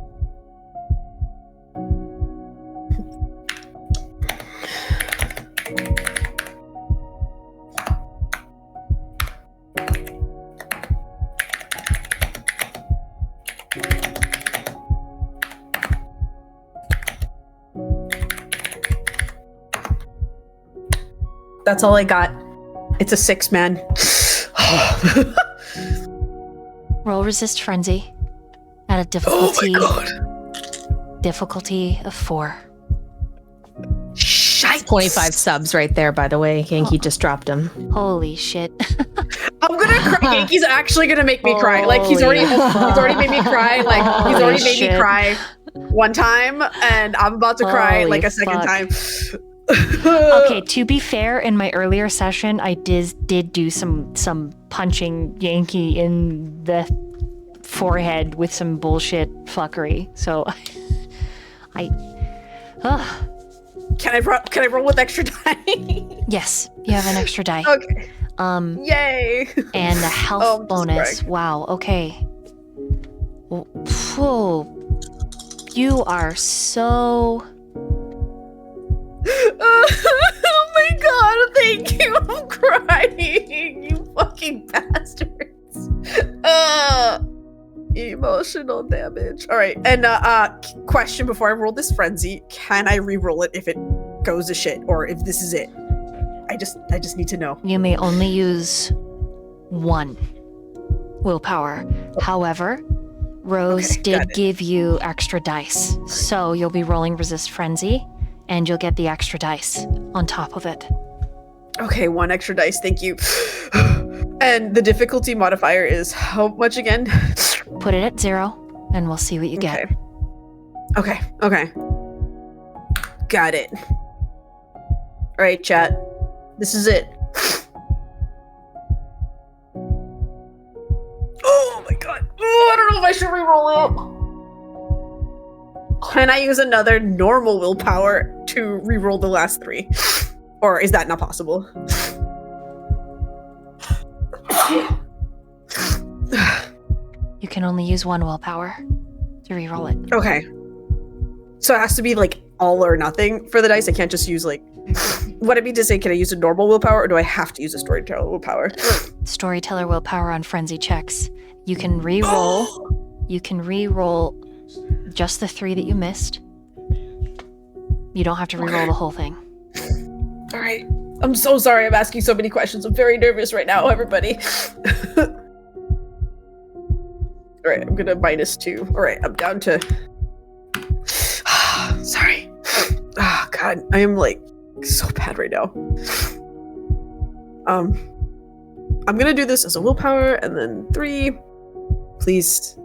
That's all I got. It's a 6, man. Roll resist frenzy at a Oh my difficulty of 4. Shite. 25 subs right there, by the way. Yankee just dropped them. Holy shit. I'm gonna cry. Yankee's actually gonna make me cry. Like he's already made me cry. Like he's already made me cry 1 time, and I'm about to cry Holy like a second fuck. time. Okay, to be fair, in my earlier session, I did do some punching Yankee in the forehead with some bullshit fuckery. So, Can I roll with extra die? yes, you have an extra die. Okay. Yay. And the health Oh, I'm just bonus. crying. Wow. Okay. Whoa. You are so. Oh my god, thank you. I'm crying. You fucking bastards. Emotional damage. All right. And question before I roll this frenzy, can I re-roll it if it goes to shit or if this is it? I just need to know. You may only use 1 willpower. However, Rose Okay, got did it. give you extra dice, so you'll be rolling resist frenzy, and you'll get the extra dice on top of it. Okay, 1 extra dice, thank you. And the difficulty modifier is how much again? Put it at 0, and we'll see what you get. Okay. Got it. All right, chat. This is it. Oh my god. Oh, I don't know if I should reroll it. Can I use another normal willpower to reroll the last 3? Or is that not possible? You can only use 1 willpower to reroll it. Okay. So it has to be like all or nothing for the dice. I can't just use like. What I mean to say, can I use a normal willpower or do I have to use a storyteller willpower? Storyteller willpower on frenzy checks. You can reroll. You can reroll just the 3 that you missed. You don't have to reroll the whole thing. All right. I'm so sorry I'm asking so many questions. I'm very nervous right now, everybody. All right, I'm gonna -2. All right, I'm down to. Sorry. Oh, God, I am like so bad right now. I'm gonna do this as a willpower and then 3. Please.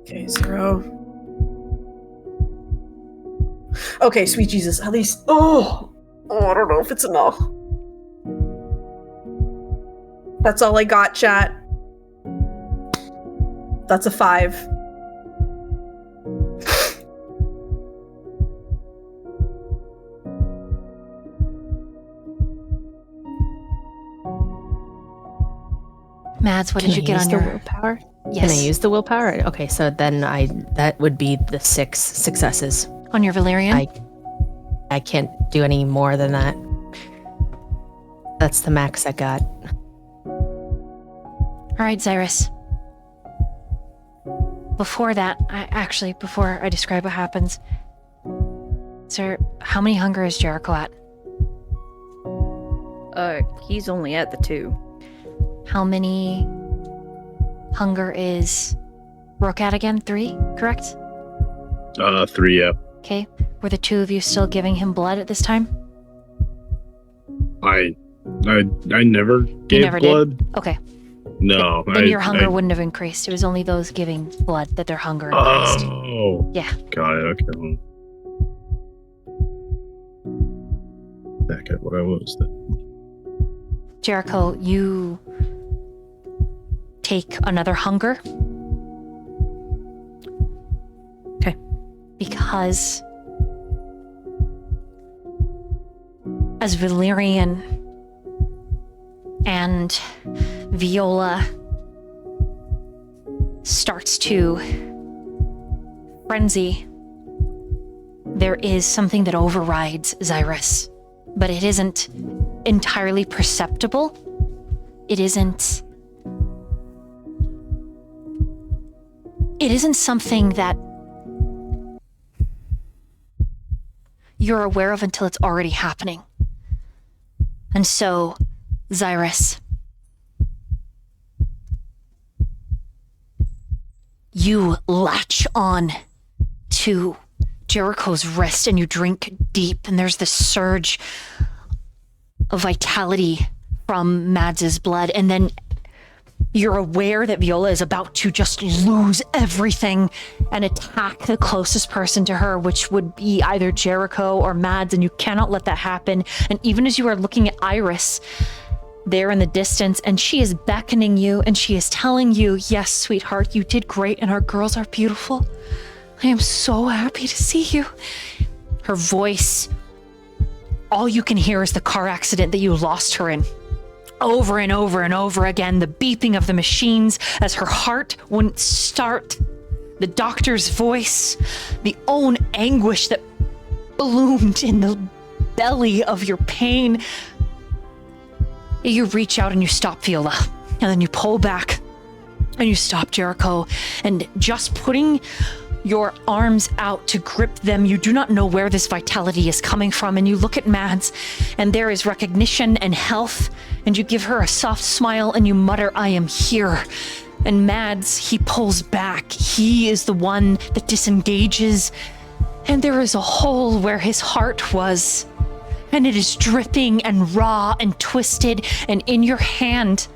Okay, 0. Okay, sweet Jesus, at least. Oh, I don't know if it's enough. That's all I got, chat. That's a 5. Mads, what did you get on your willpower? Yes. Can I use the willpower? Okay, so then that would be the 6 successes. On your Valyrian? I can't do any more than that. That's the max I got. All right, Xirus. Before that, before I describe what happens, sir, how many hunger is Jericho at? He's only at the 2. How many hunger is Rook at again? 3, correct? 3, yeah. Okay. Were the 2 of you still giving him blood at this time? I never gave never blood. did? Okay. No. Then your hunger wouldn't have increased. It was only those giving blood that their hunger increased. Oh. Yeah. Got it. Okay. Back at what I was then. Jericho, you take another hunger. Okay. Because as Valyrian and Viola starts to frenzy, there is something that overrides Xirus, but it isn't entirely perceptible. It isn't something that you're aware of until it's already happening. And so, Xirus, you latch on to Jericho's wrist and you drink deep, and there's this surge of vitality from Mads's blood, and then you're aware that Viola is about to just lose everything and attack the closest person to her, which would be either Jericho or Mads, and you cannot let that happen. And even as you are looking at Iris there in the distance, and she is beckoning you and she is telling you, yes, sweetheart, you did great and our girls are beautiful. I am so happy to see you. Her voice, all you can hear is the car accident that you lost her in. Over and over and over again, the beeping of the machines as her heart wouldn't start, the doctor's voice, the own anguish that bloomed in the belly of your pain. You reach out and you stop Viola, and then you pull back and you stop Jericho, and just putting your arms out to grip them, you do not know where this vitality is coming from, and you look at Mads, and there is recognition and health, and you give her a soft smile and you mutter, I am here. And Mads, he pulls back. He is the one that disengages And there is a hole where his heart was, and it is dripping and raw and twisted, and in your hand,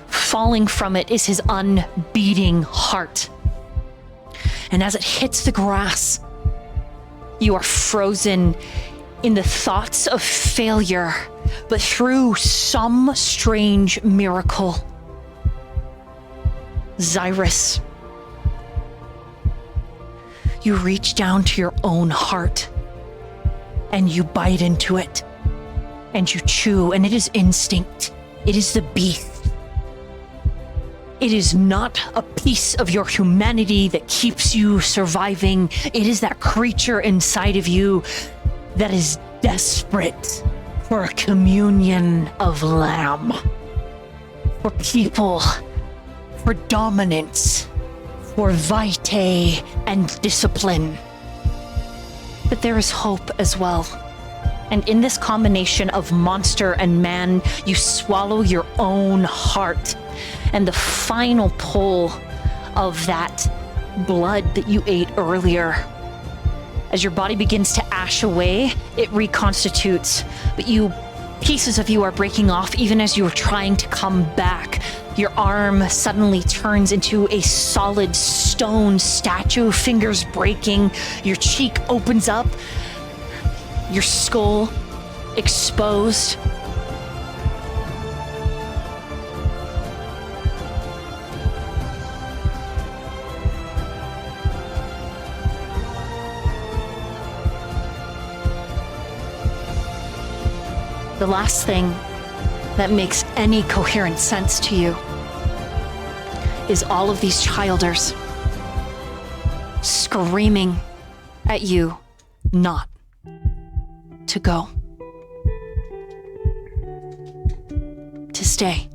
falling from it, is his unbeating heart. And as it hits the grass, you are frozen in the thoughts of failure, but through some strange miracle, Xirus, you reach down to your own heart and you bite into it and you chew, and it is instinct. It is the beast. It is not a piece of your humanity that keeps you surviving. It is that creature inside of you that is desperate for a communion of lamb, for people, for dominance, for vitae and discipline. But there is hope as well. And in this combination of monster and man, you swallow your own heart. And the final pull of that blood that you ate earlier, as your body begins to ash away, it reconstitutes. But pieces of you are breaking off even as you are trying to come back. Your arm suddenly turns into a solid stone statue, fingers breaking. Your cheek opens up, your skull exposed. The last thing that makes any coherent sense to you is all of these childers screaming at you not to go, to stay.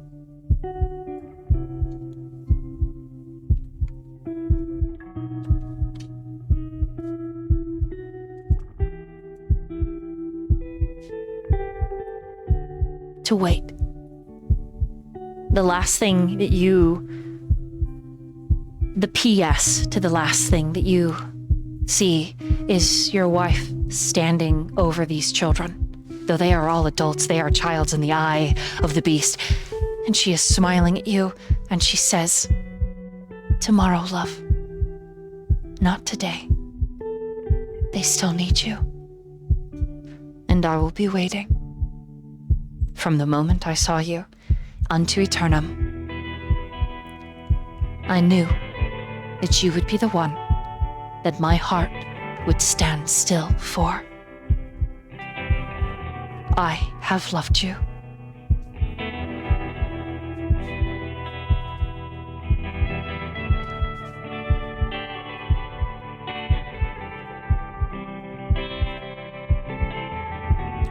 To wait. The last thing that the PS to the last thing that you see is your wife standing over these children. Though they are all adults, they are childs in the eye of the beast. And she is smiling at you, and she says, "Tomorrow, love. Not today. They still need you. And I will be waiting. From the moment I saw you, unto eternum, I knew that you would be the one that my heart would stand still for. I have loved you."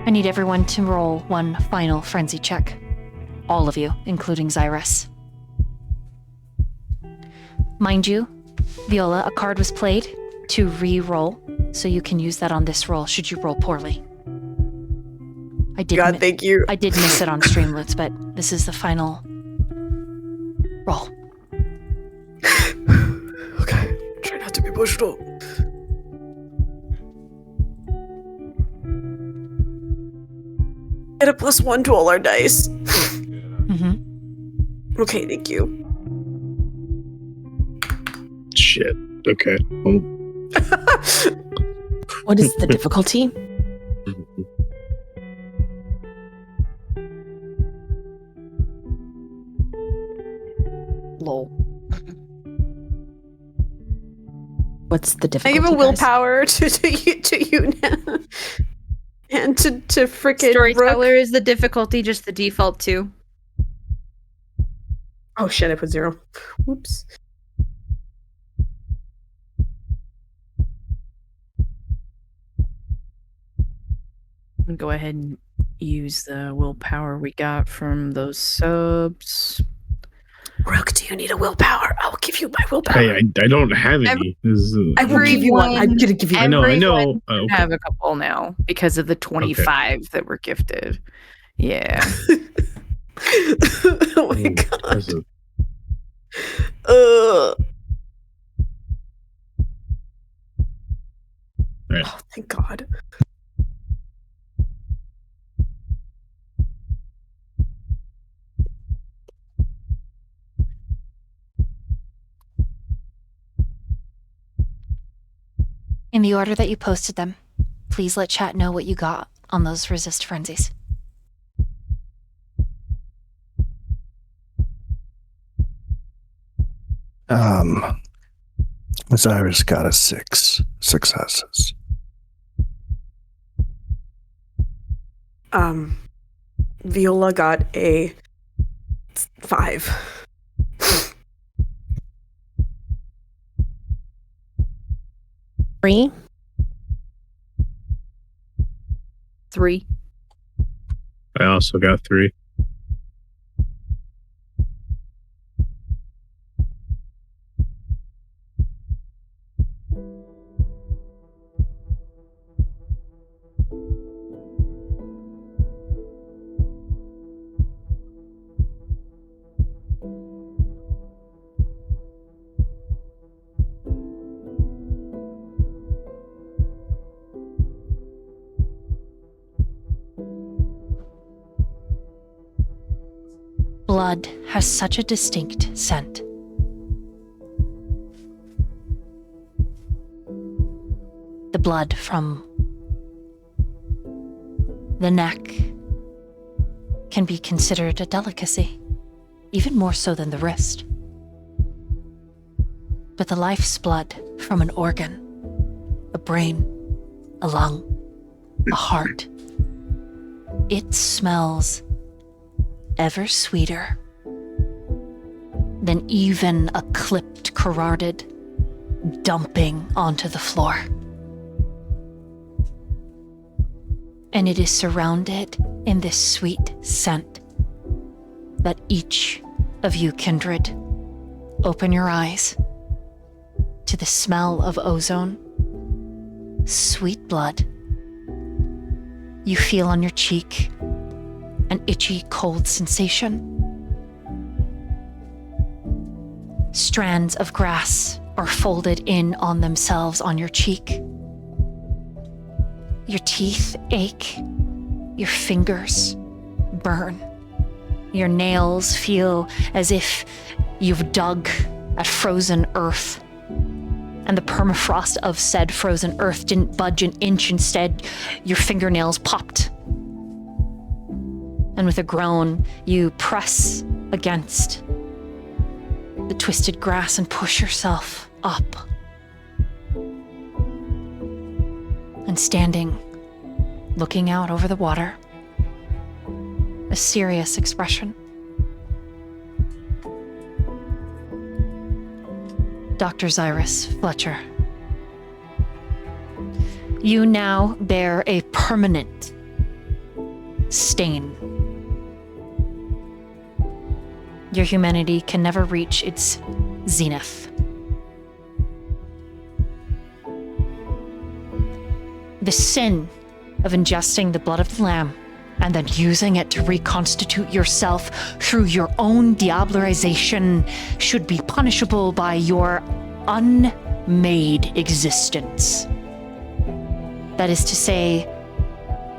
I need everyone to roll one final frenzy check. All of you, including Xirus. Mind you, Viola, a card was played to re-roll, so you can use that on this roll should you roll poorly. God, thank you. I did miss it on Streamloots, but this is the final roll. Okay, try not to be emotional. Get a +1 to all our dice. Mm-hmm. Okay, thank you. Shit. Okay. What is the difficulty? Lol. What's the I difficulty? give a guys? willpower to you now. And to frickin' Rook. Storyteller is the difficulty, just the default too. Oh shit, I put 0. Whoops. I'm gonna go ahead and use the willpower we got from those subs. Rook, do you need a willpower? I will give you my willpower. Hey, I don't have any. I will give you one. I'm gonna give you I know. Everyone Okay. have a couple now because of the 25 that were gifted. Yeah. Oh my god. Impressive. Oh, thank God. In the order that you posted them, please let chat know what you got on those resist frenzies. Xirus got a 6 successes. Viola got a 5. 3. 3. I also got 3. Blood has such a distinct scent. The blood from the neck can be considered a delicacy, even more so than the wrist. But the life's blood from an organ, a brain, a lung, a heart, it smells ever sweeter than even a clipped carotid dumping onto the floor. And it is surrounded in this sweet scent that each of you kindred open your eyes to the smell of ozone, sweet blood. You feel on your cheek an itchy, cold sensation. Strands of grass are folded in on themselves on your cheek. Your teeth ache. Your fingers burn. Your nails feel as if you've dug at frozen earth. And the permafrost of said frozen earth didn't budge an inch. Instead, your fingernails popped. And with a groan, you press against the twisted grass and push yourself up. And standing, looking out over the water, a serious expression. Dr. Xirus Fletcher. You now bear a permanent stain. Your humanity can never reach its zenith. The sin of ingesting the blood of the lamb and then using it to reconstitute yourself through your own diablerization should be punishable by your unmade existence. That is to say,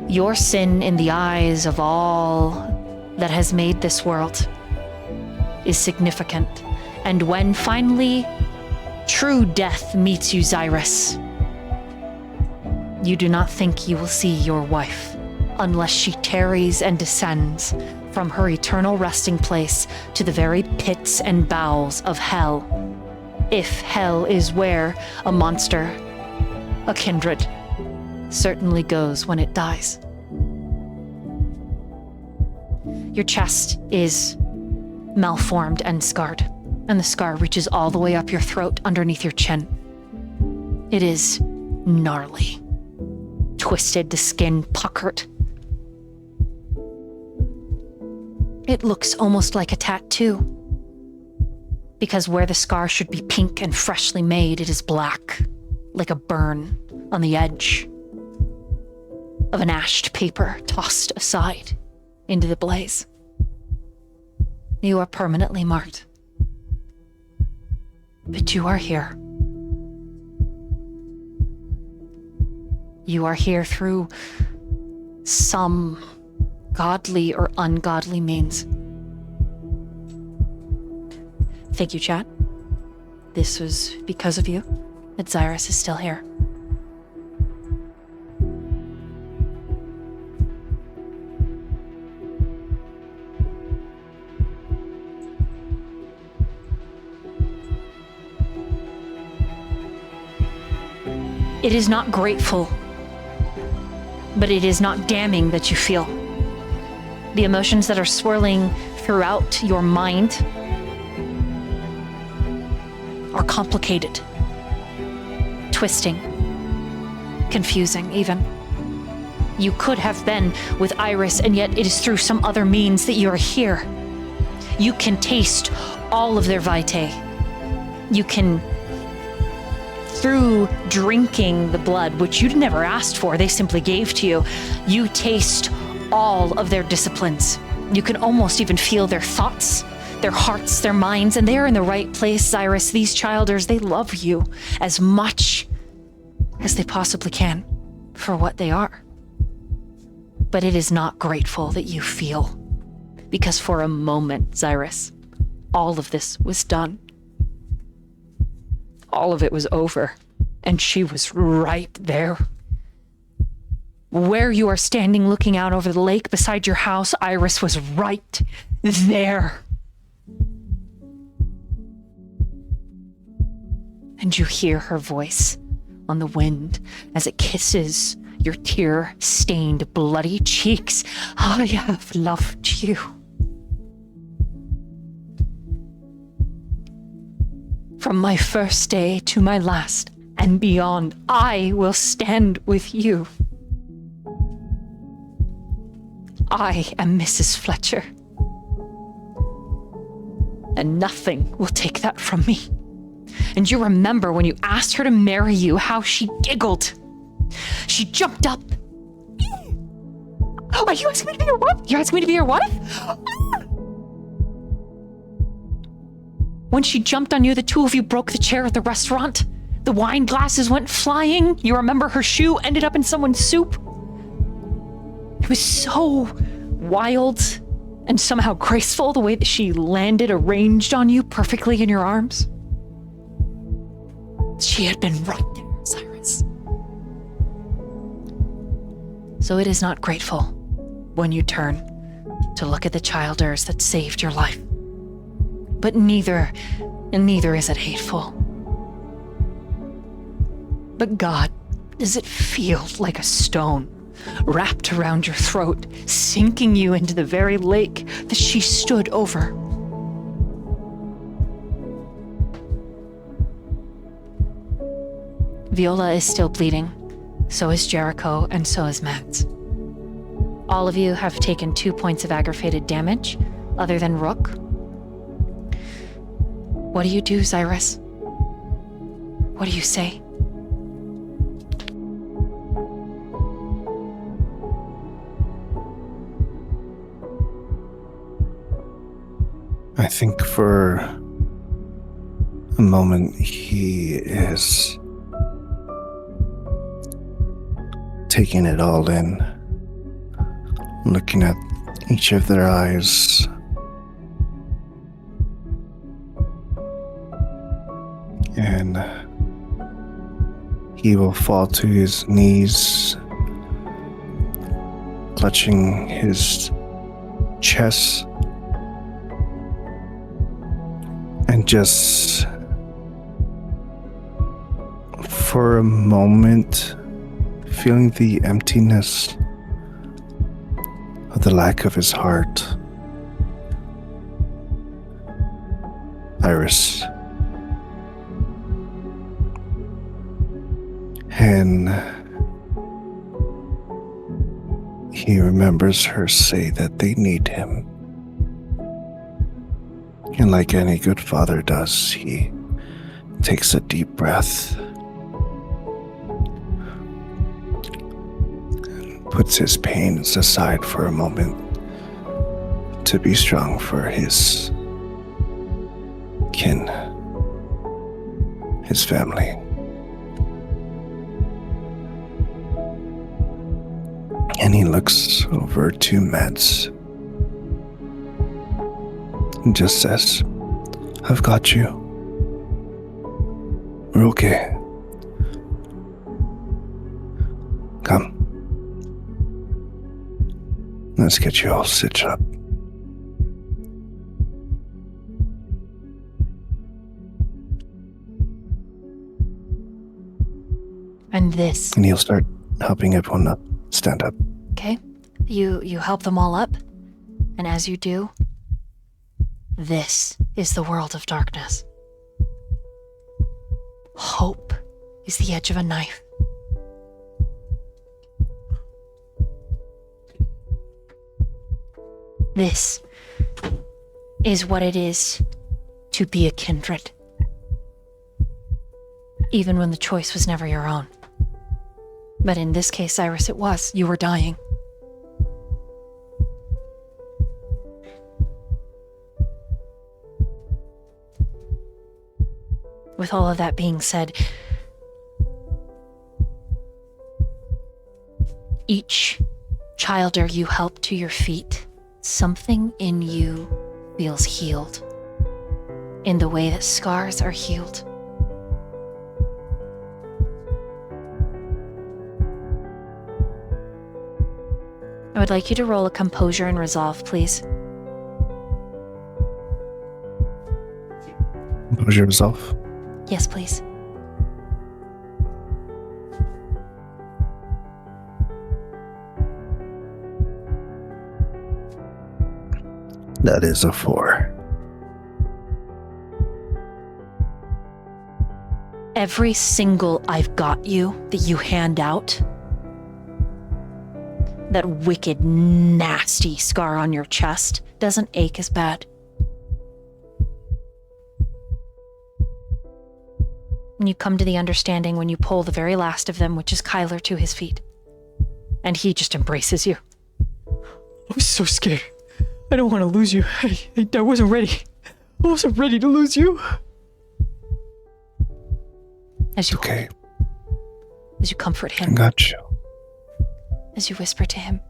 your sin in the eyes of all that has made this world is significant. And when finally true death meets you, Xirus, you do not think you will see your wife unless she tarries and descends from her eternal resting place to the very pits and bowels of hell. If hell is where a monster, a kindred, certainly goes when it dies. Your chest is malformed and scarred, and the scar reaches all the way up your throat underneath your chin. It is gnarly, twisted, the skin puckered. It looks almost like a tattoo, because where the scar should be pink and freshly made, it is black, like a burn on the edge of an ashed paper tossed aside into the blaze. You are permanently marked. But you are here. You are here through some godly or ungodly means. Thank you, chat. This was because of you that Xirus is still here. It is not grateful, but it is not damning that you feel. The emotions that are swirling throughout your mind are complicated, twisting, confusing even. You could have been with Iris, and yet it is through some other means that you are here. You can taste all of their vitae. You can, through drinking the blood, which you never asked for, they simply gave to you, you taste all of their disciplines. You can almost even feel their thoughts, their hearts, their minds, and they're in the right place, Xirus. These childers, they love you as much as they possibly can for what they are. But it is not grateful that you feel, because for a moment, Xirus, all of this was done. All of it was over, and she was right there. Where you are standing looking out over the lake beside your house, Iris was right there. And you hear her voice on the wind as it kisses your tear-stained, bloody cheeks. I have loved you. From my first day to my last and beyond, I will stand with you. I am Mrs. Fletcher. And nothing will take that from me. And you remember when you asked her to marry you, how she giggled. She jumped up. Are you asking me to be your wife? You're asking me to be your wife? When she jumped on you, the two of you broke the chair at the restaurant. The wine glasses went flying. You remember her shoe ended up in someone's soup. It was so wild and somehow graceful, the way that she landed arranged on you perfectly in your arms. She had been right there, Xirus. So it is not grateful when you turn to look at the childers that saved your life. But neither is it hateful. But God, does it feel like a stone wrapped around your throat, sinking you into the very lake that she stood over? Viola is still bleeding. So is Jericho, and so is Max. All of you have taken 2 points of aggravated damage, other than Rook. What do you do, Xirus? What do you say? I think for a moment he is taking it all in, looking at each of their eyes, and he will fall to his knees, clutching his chest, and just for a moment feeling the emptiness of the lack of his heart. Iris. And he remembers her say that they need him. And like any good father does, he takes a deep breath, puts his pains aside for a moment to be strong for his kin, his family. And he looks over to Meds and just says, I've got you. We're okay. Come. Let's get you all stitched up. And this. And he'll start helping everyone up. Stand up. Okay. You help them all up. And as you do, this is the world of darkness. Hope is the edge of a knife. This is what it is to be a kindred. Even when the choice was never your own. But in this case, Xirus, it was. You were dying. With all of that being said, each childer you help to your feet, something in you feels healed in the way that scars are healed. I would like you to roll a composure and resolve, please. Composure resolve. Yes, please. That is a 4. Every single I've got you that you hand out, that wicked, nasty scar on your chest doesn't ache as bad. And you come to the understanding when you pull the very last of them, which is Kyler, to his feet. And he just embraces you. I was so scared. I don't want to lose you. I wasn't ready. I wasn't ready to lose you. As you Okay. as you comfort I him, got you. as you whisper to him.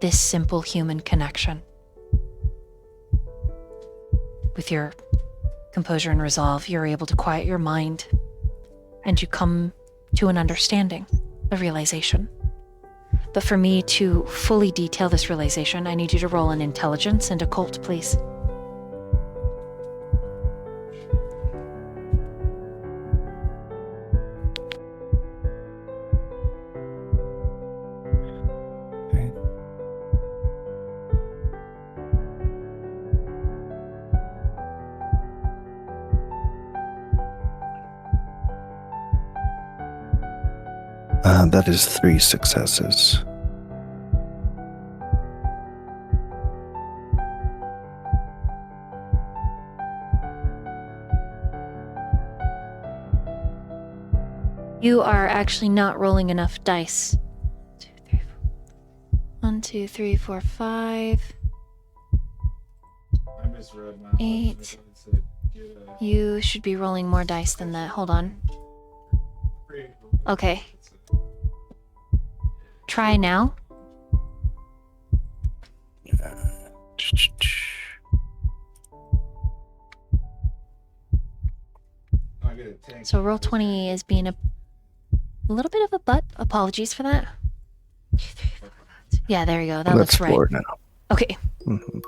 This simple human connection. With your composure and resolve, you're able to quiet your mind, and you come to an understanding, a realization. But for me to fully detail this realization, I need you to roll an intelligence and occult, please. Okay. That is 3 successes. You are actually not rolling enough dice. 1, 2, 3, 4, 5. 8. You should be rolling more dice than that. Hold on. Okay. Try now. So roll 20 is being a little bit of a butt. Apologies for that. Yeah, there you go. That That's looks right. 4 now. Okay. Mhm.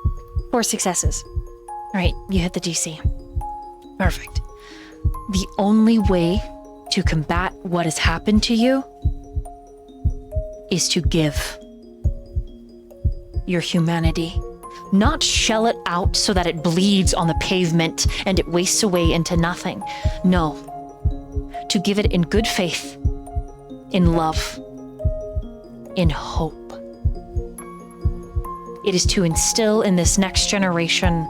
4 successes. All right, you hit the DC. Perfect. The only way to combat what has happened to you is to give your humanity. Not shell it out so that it bleeds on the pavement and it wastes away into nothing. No. To give it in good faith, in love, in hope. It is to instill in this next generation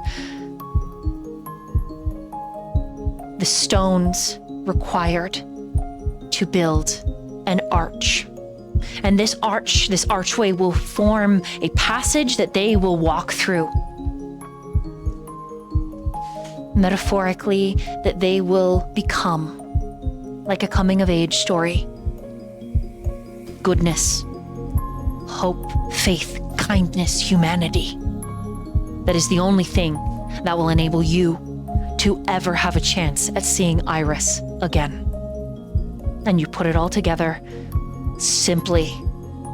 the stones required to build an arch. And this archway will form a passage that they will walk through. Metaphorically, that they will become like a coming of age story. goodness, hope, faith, kindness, humanity. That is the only thing that will enable you to ever have a chance at seeing Iris again. And you put it all together simply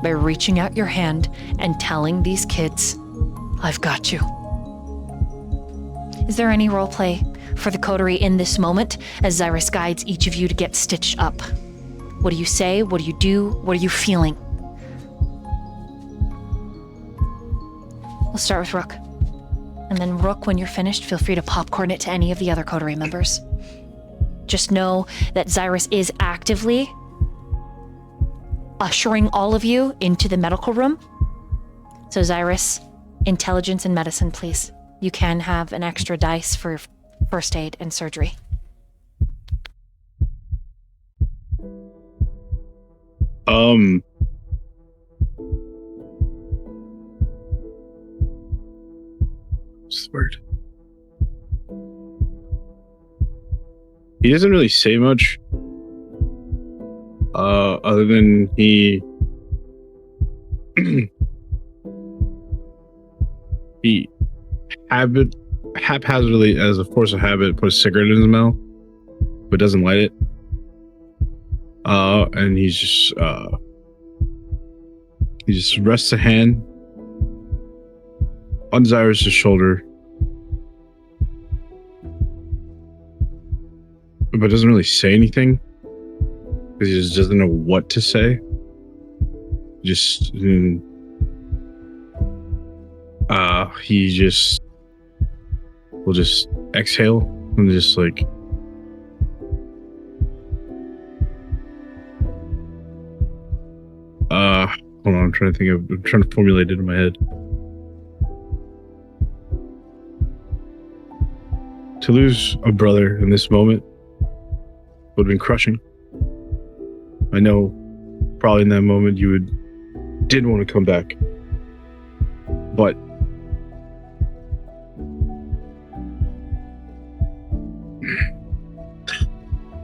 by reaching out your hand and telling these kids, I've got you. Is there any roleplay for the coterie in this moment as Xirus guides each of you to get stitched up? What do you say? What do you do? What are you feeling? We'll start with Rook. And then Rook, when you're finished, feel free to popcorn it to any of the other coterie members. Just know that Xirus is actively ushering all of you into the medical room. So Xirus, intelligence and medicine, please. You can have an extra dice for first aid and surgery. What's the word? He doesn't really say much. Other than he haphazardly, as a force of habit, put a cigarette in his mouth, but doesn't light it. And he just rests a hand on Xirus' shoulder, but doesn't really say anything because he just doesn't know what to say. He just will just exhale and just like hold on, I'm trying to formulate it in my head. To lose a brother in this moment would have been crushing. I know probably in that moment you didn't want to come back. But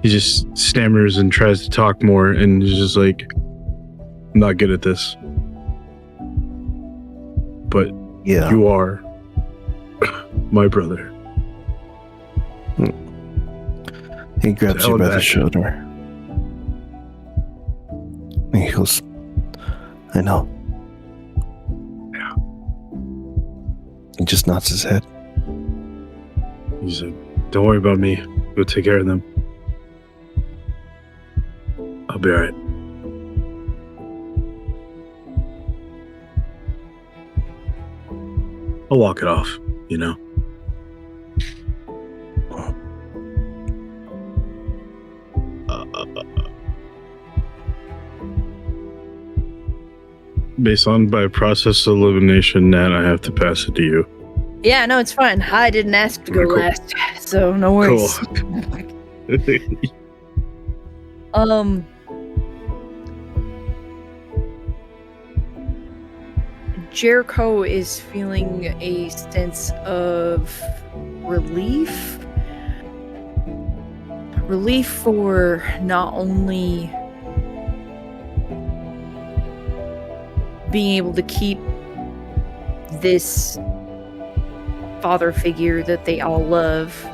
he just stammers and tries to talk more and is just like, I'm not good at this. But Yeah. you are my brother. He grabs you by the shoulder. And he goes, I know. Yeah. He just nods his head. He's like, don't worry about me. We'll take care of them. I'll be alright. I'll walk it off, you know? Based on by process of elimination, Nat, I have to pass it to you. Yeah, no, it's fine. I didn't ask to go Cool. last, so no worries. Cool. Jericho is feeling a sense of relief. Relief for not only being able to keep this father figure that they all love,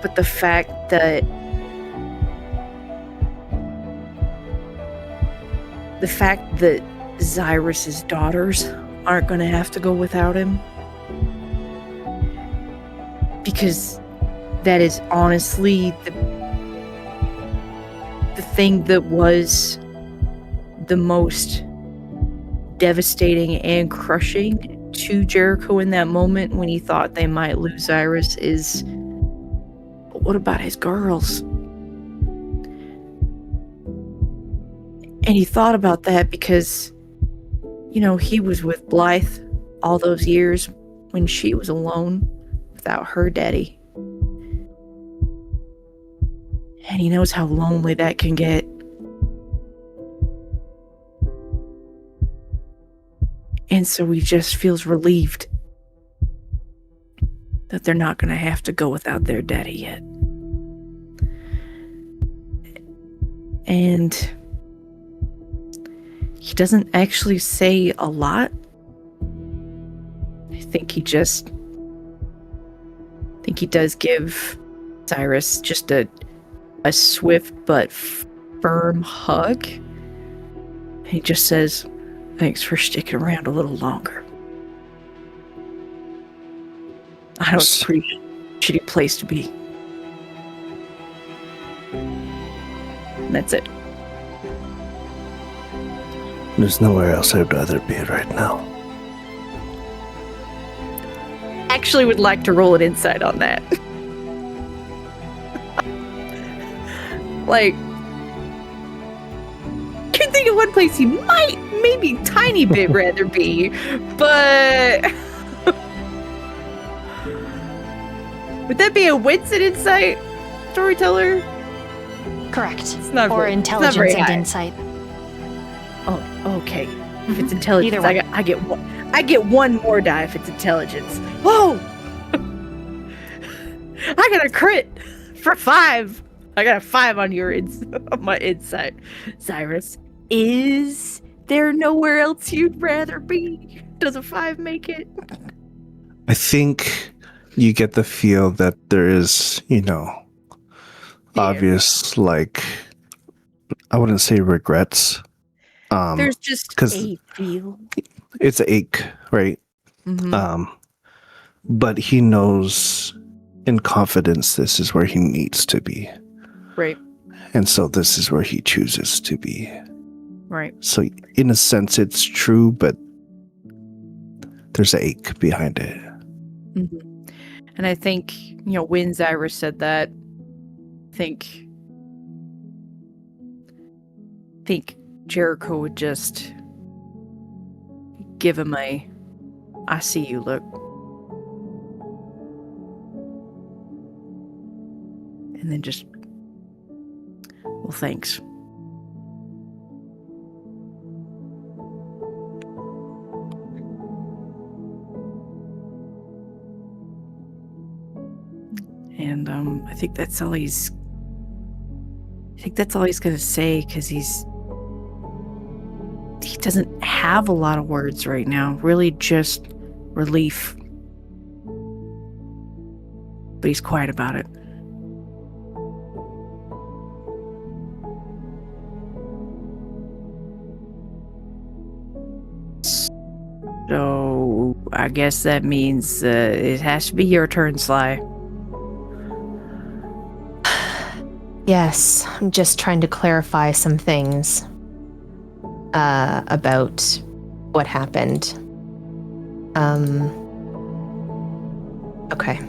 but the fact that Xirus's daughters aren't going to have to go without him, because that is honestly the thing that was the most devastating and crushing to Jericho in that moment when he thought they might lose Xirus is, what about his girls? And he thought about that because, you know, he was with Blythe all those years when she was alone without her daddy. And he knows how lonely that can get. And so he just feels relieved that they're not going to have to go without their daddy yet. And he doesn't actually say a lot. I think he does give Xirus just a swift but firm hug. He just says, "Thanks for sticking around a little longer. I know it's a pretty shitty place to be." And that's it. There's nowhere else I'd rather be right now. Actually would like to roll an insight on that. Like, can think of one place he might maybe tiny bit rather be, but would that be a wits and insight, storyteller? Correct. It's not or very- it's not intelligence very and high. insight. Oh, okay. If it's intelligence, Either way. I get one more die if it's intelligence. Whoa! I got a crit for 5. I got a 5 on on my insight. Xirus, is there nowhere else you'd rather be? Does a 5 make it? I think you get the feel that there is, obvious, like, I wouldn't say regrets. There's just 'cause a feel. it's an ache, right? Mhm. But he knows in confidence this is where he needs to be. Right, And so this is where he chooses to be. right. So in a sense, it's true, but there's an ache behind it. Mhm. And I think, when Xirus said that, I think Jericho would just give him a "I see you" look. And then just, well, thanks. And I think that's all he's gonna say, because he doesn't have a lot of words right now. Really just relief. But he's quiet about it. So I guess that means it has to be your turn, Sly. Yes, I'm just trying to clarify some things about what happened. Okay.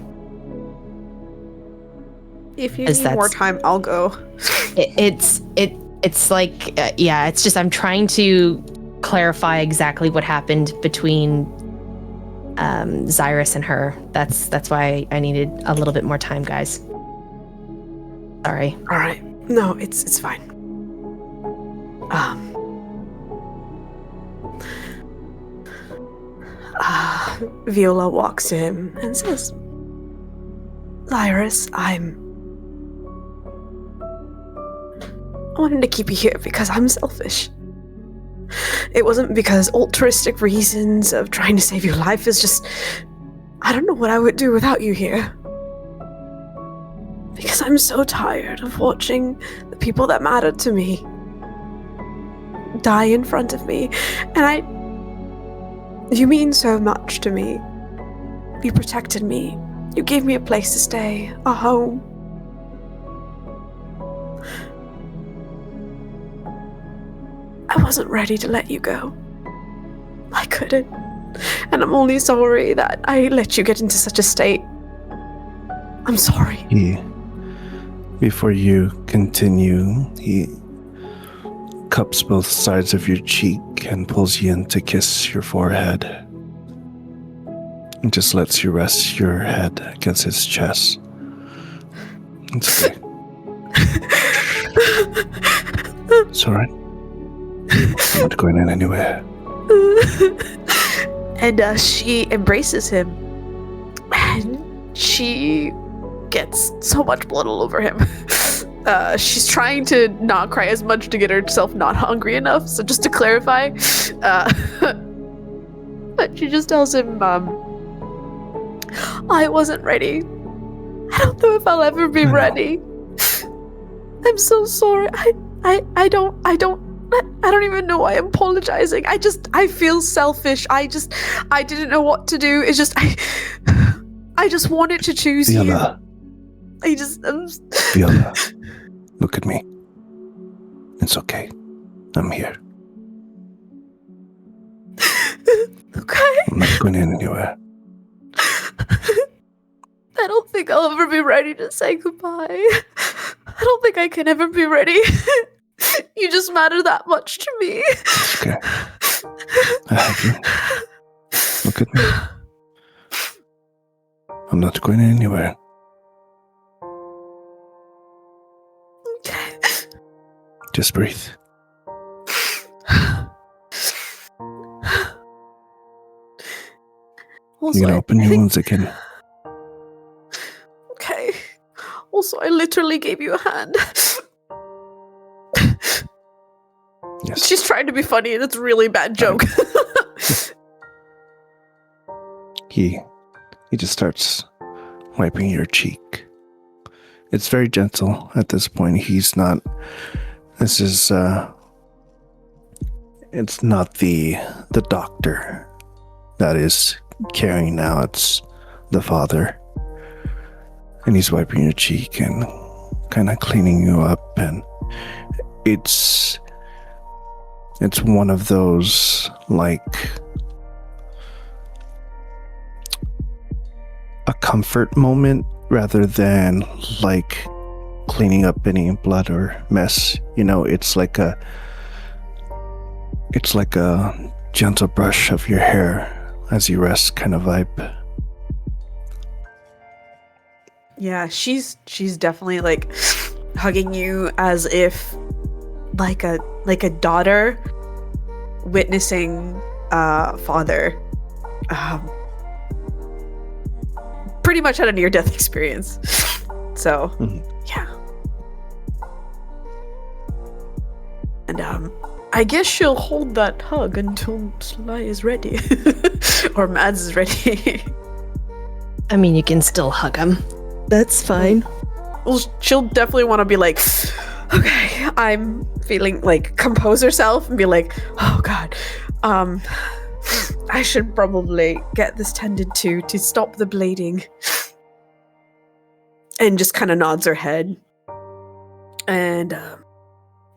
If you As need more that's- time, I'll go. It's like it's just I'm trying to clarify exactly what happened between Xirus and her. That's why I needed a little bit more time, guys. Sorry. All right. No, it's fine. Viola walks in and says, "Xirus, I wanted to keep you here because I'm selfish. It wasn't because altruistic reasons of trying to save your life. It's just, I don't know what I would do without you here. Because I'm so tired of watching the people that mattered to me die in front of me. And you mean so much to me. You protected me. You gave me a place to stay, a home. I wasn't ready to let you go. I couldn't. And I'm only sorry that I let you get into such a state. I'm sorry." Before you continue, he cups both sides of your cheek and pulls you in to kiss your forehead. And just lets you rest your head against his chest. It's okay. It's alright. I'm not going in anywhere. And she embraces him. And she gets so much blood all over him. she's trying to not cry as much to get herself not hungry enough. So just to clarify, but she just tells him, I wasn't ready. I don't know if I'll ever be ready. I'm so sorry. I don't even know why I'm apologizing. I feel selfish. I didn't know what to do. It's just, I just wanted to choose Viola. you. Viola, look at me. It's okay. I'm here. Okay. I'm not going anywhere. I don't think I'll ever be ready to say goodbye. I don't think I can ever be ready. You just matter that much to me. It's okay. I have you. Look at me. I'm not going anywhere. Okay. Just breathe. Also, You can open your wounds again. Okay. Also, I literally gave you a hand. Yes. She's trying to be funny, and it's a really bad joke. He just starts wiping your cheek. It's very gentle at this point. It's not the doctor that is caring now. It's the father. And he's wiping your cheek and kind of cleaning you up, and it's one of those, like, a comfort moment rather than like cleaning up any blood or mess. It's like a gentle brush of your hair as you rest kind of vibe. Yeah, she's definitely like hugging you as if like a daughter witnessing father. Pretty much had a near-death experience. So, yeah. And I guess she'll hold that hug until Sly is ready. Or Mads is ready. I mean, you can still hug him. That's fine. Well, she'll definitely want to be like, okay, I'm feeling like compose herself and be like, oh god, I should probably get this tended to stop the bleeding. And just kind of nods her head. And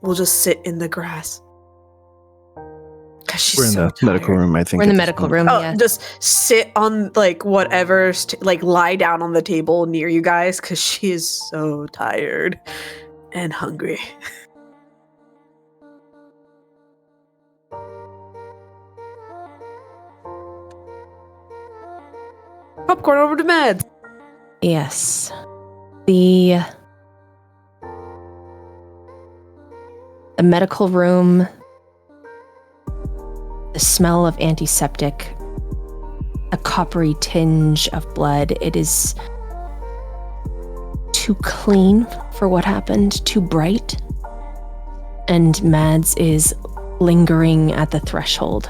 we'll just sit in the grass. She's We're in the medical room, I think. We're in the medical room, yeah. Just sit on like whatever, like lie down on the table near you guys because she is so tired and hungry. Popcorn over to Mads. Yes. The medical room, the smell of antiseptic, a coppery tinge of blood. It is too clean for what happened, too bright. And Mads is lingering at the threshold,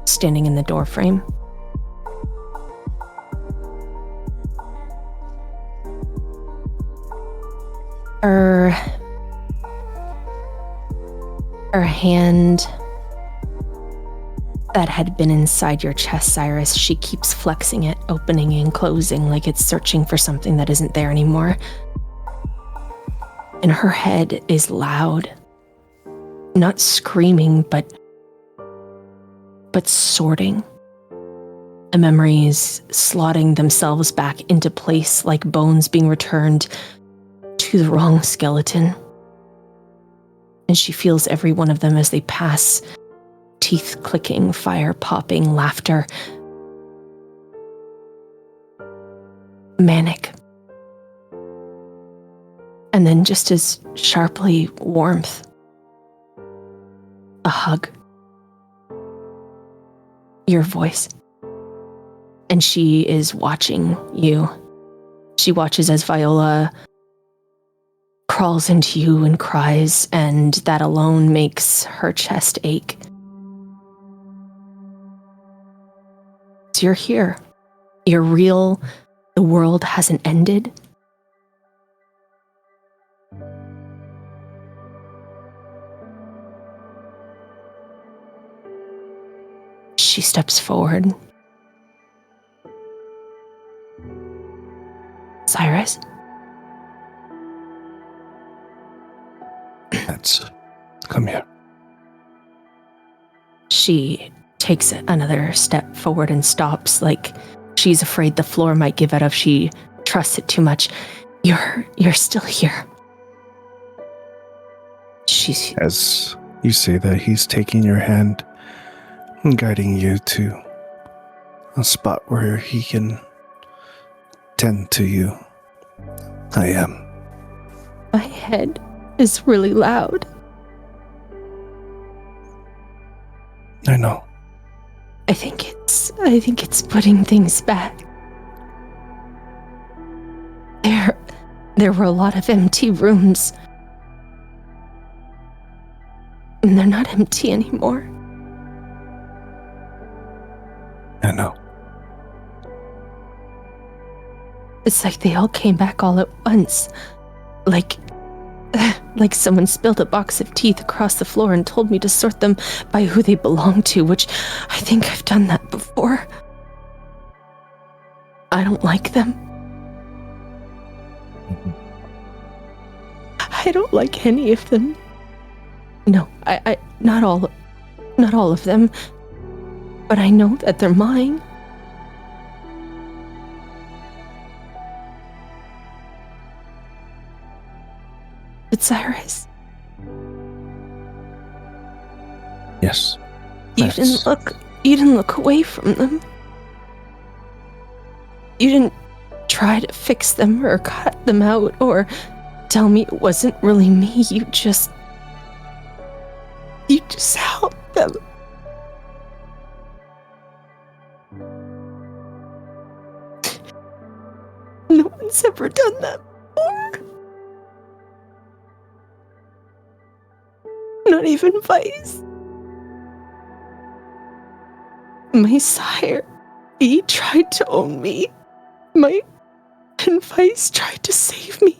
standing in the doorframe. Her hand that had been inside your chest, Cyrus, she keeps flexing it, opening and closing like it's searching for something that isn't there anymore. And her head is loud. Not screaming, but sorting. The memories slotting themselves back into place like bones being returned to the wrong skeleton. And she feels every one of them as they pass, teeth clicking, fire popping, laughter. Manic. And then just as sharply, warmth. A hug. Your voice. And she is watching you. She watches as Viola crawls into you and cries, and that alone makes her chest ache. So you're here. You're real. The world hasn't ended. She steps forward. Xirus? Come here. She takes another step forward and stops, like she's afraid the floor might give out if she trusts it too much. You're still here. She's... As you say that, he's taking your hand and guiding you to a spot where he can tend to you. I am. My head is really loud. I know. I think it's putting things back. There were a lot of empty rooms. And they're not empty anymore. I know. It's like they all came back all at once. Like someone spilled a box of teeth across the floor and told me to sort them by who they belong to, which I think I've done that before. I don't like them. I don't like any of them. No, I not all of them. But I know that they're mine. But Xirus, Yes. you didn't look away from them. You didn't try to fix them or cut them out or tell me it wasn't really me. You just helped them. No one's ever done that before. Not even Vice. My sire, he tried to own me. And Vice tried to save me.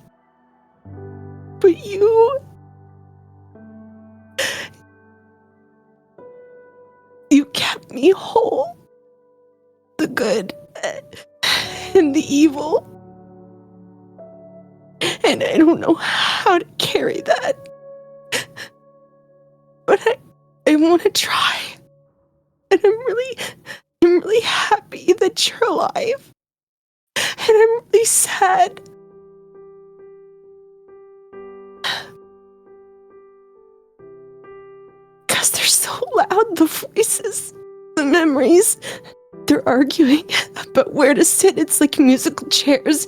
But you kept me whole. The good and the evil. And I don't know how to carry that. But I want to try. And I'm really happy that you're alive. And I'm really sad. Because they're so loud, the voices, the memories. They're arguing about where to sit. It's like musical chairs.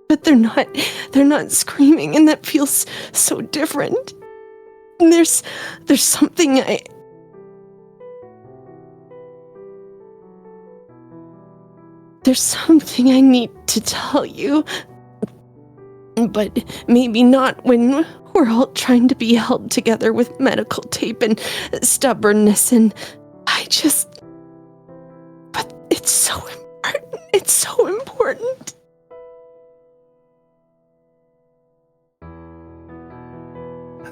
But they're not screaming, and that feels so different. And there's something I need to tell you. But maybe not when we're all trying to be held together with medical tape and stubbornness, and but it's so important. It's so important.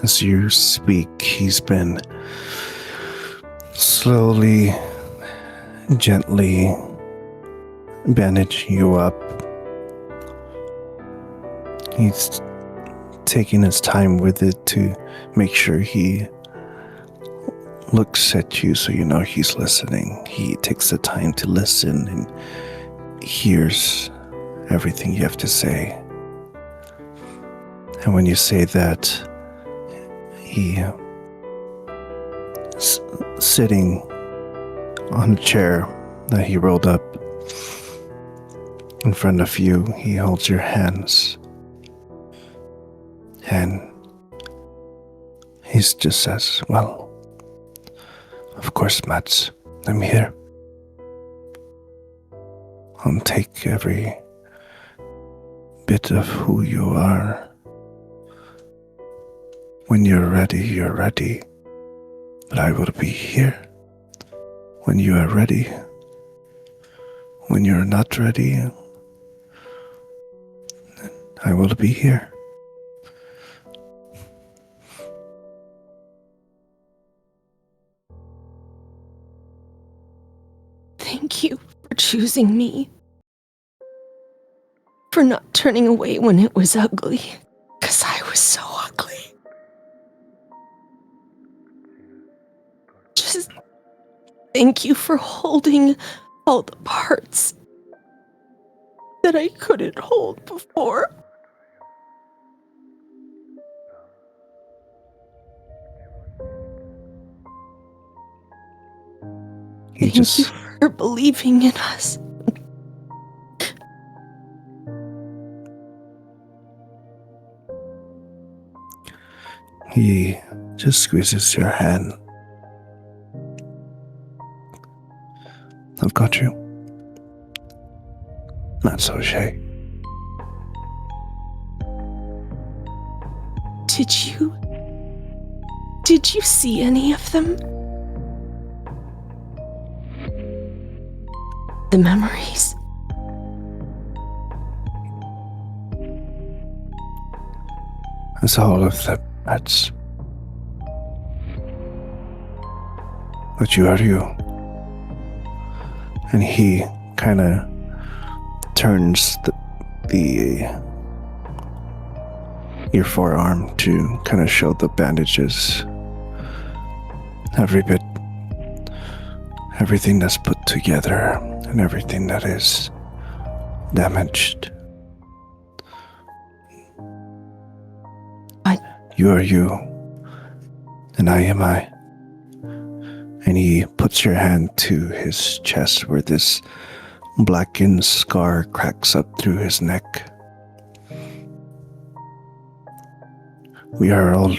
As you speak, he's been slowly, gently bandaging you up. He's taking his time with it to make sure he looks at you so you know he's listening. He takes the time to listen and hears everything you have to say. And when you say that, he sitting on a chair that he rolled up in front of you, he holds your hands and he just says, well, of course, Mats, I'm here. I'll take every bit of who you are When you're ready, you're ready. But I will be here. When you are ready. When you're not ready, I will be here. Thank you for choosing me. For not turning away when it was ugly. 'Cause I was so ugly. Just thank you for holding all the parts that I couldn't hold before. Thank you for believing in us. He just squeezes your hand. I've got you. Not so, Shay. Did you see any of them? The memories? I saw all of them. That's... But you are you. And he kind of turns your forearm to kind of show the bandages. Every bit, everything that's put together and everything that is damaged. You are you, and I am I. And he puts your hand to his chest where this blackened scar cracks up through his neck. We are all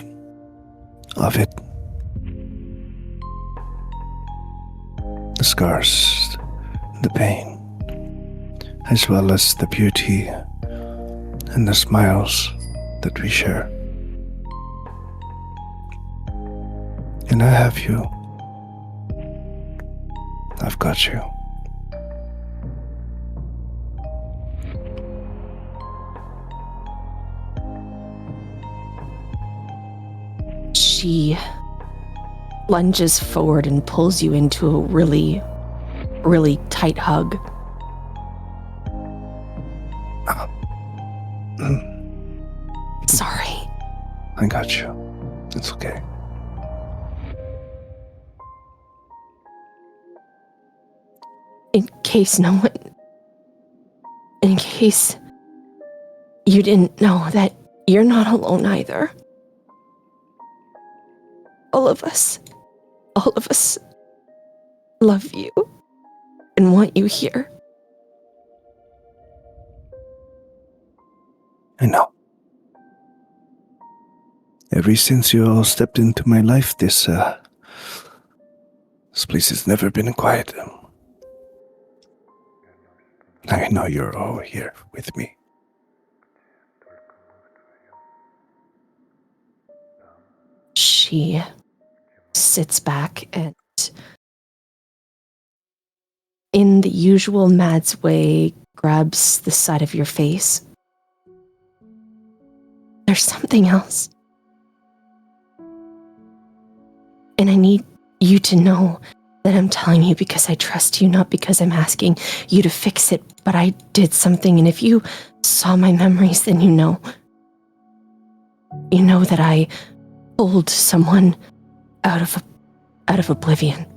of it. The scars, the pain, as well as the beauty and the smiles that we share. And I have you. I've got you. She lunges forward and pulls you into a really, really tight hug. Sorry. I got you. It's okay. In case you didn't know, that you're not alone either. All of us love you and want you here. I know. Ever since you all stepped into my life, this place has never been quiet. I know you're all here with me. She sits back and, in the usual Mads way, grabs the side of your face. There's something else. And I need you to know that I'm telling you because I trust you, not because I'm asking you to fix it, but I did something, and if you saw my memories, then you know. You know that I pulled someone out of oblivion.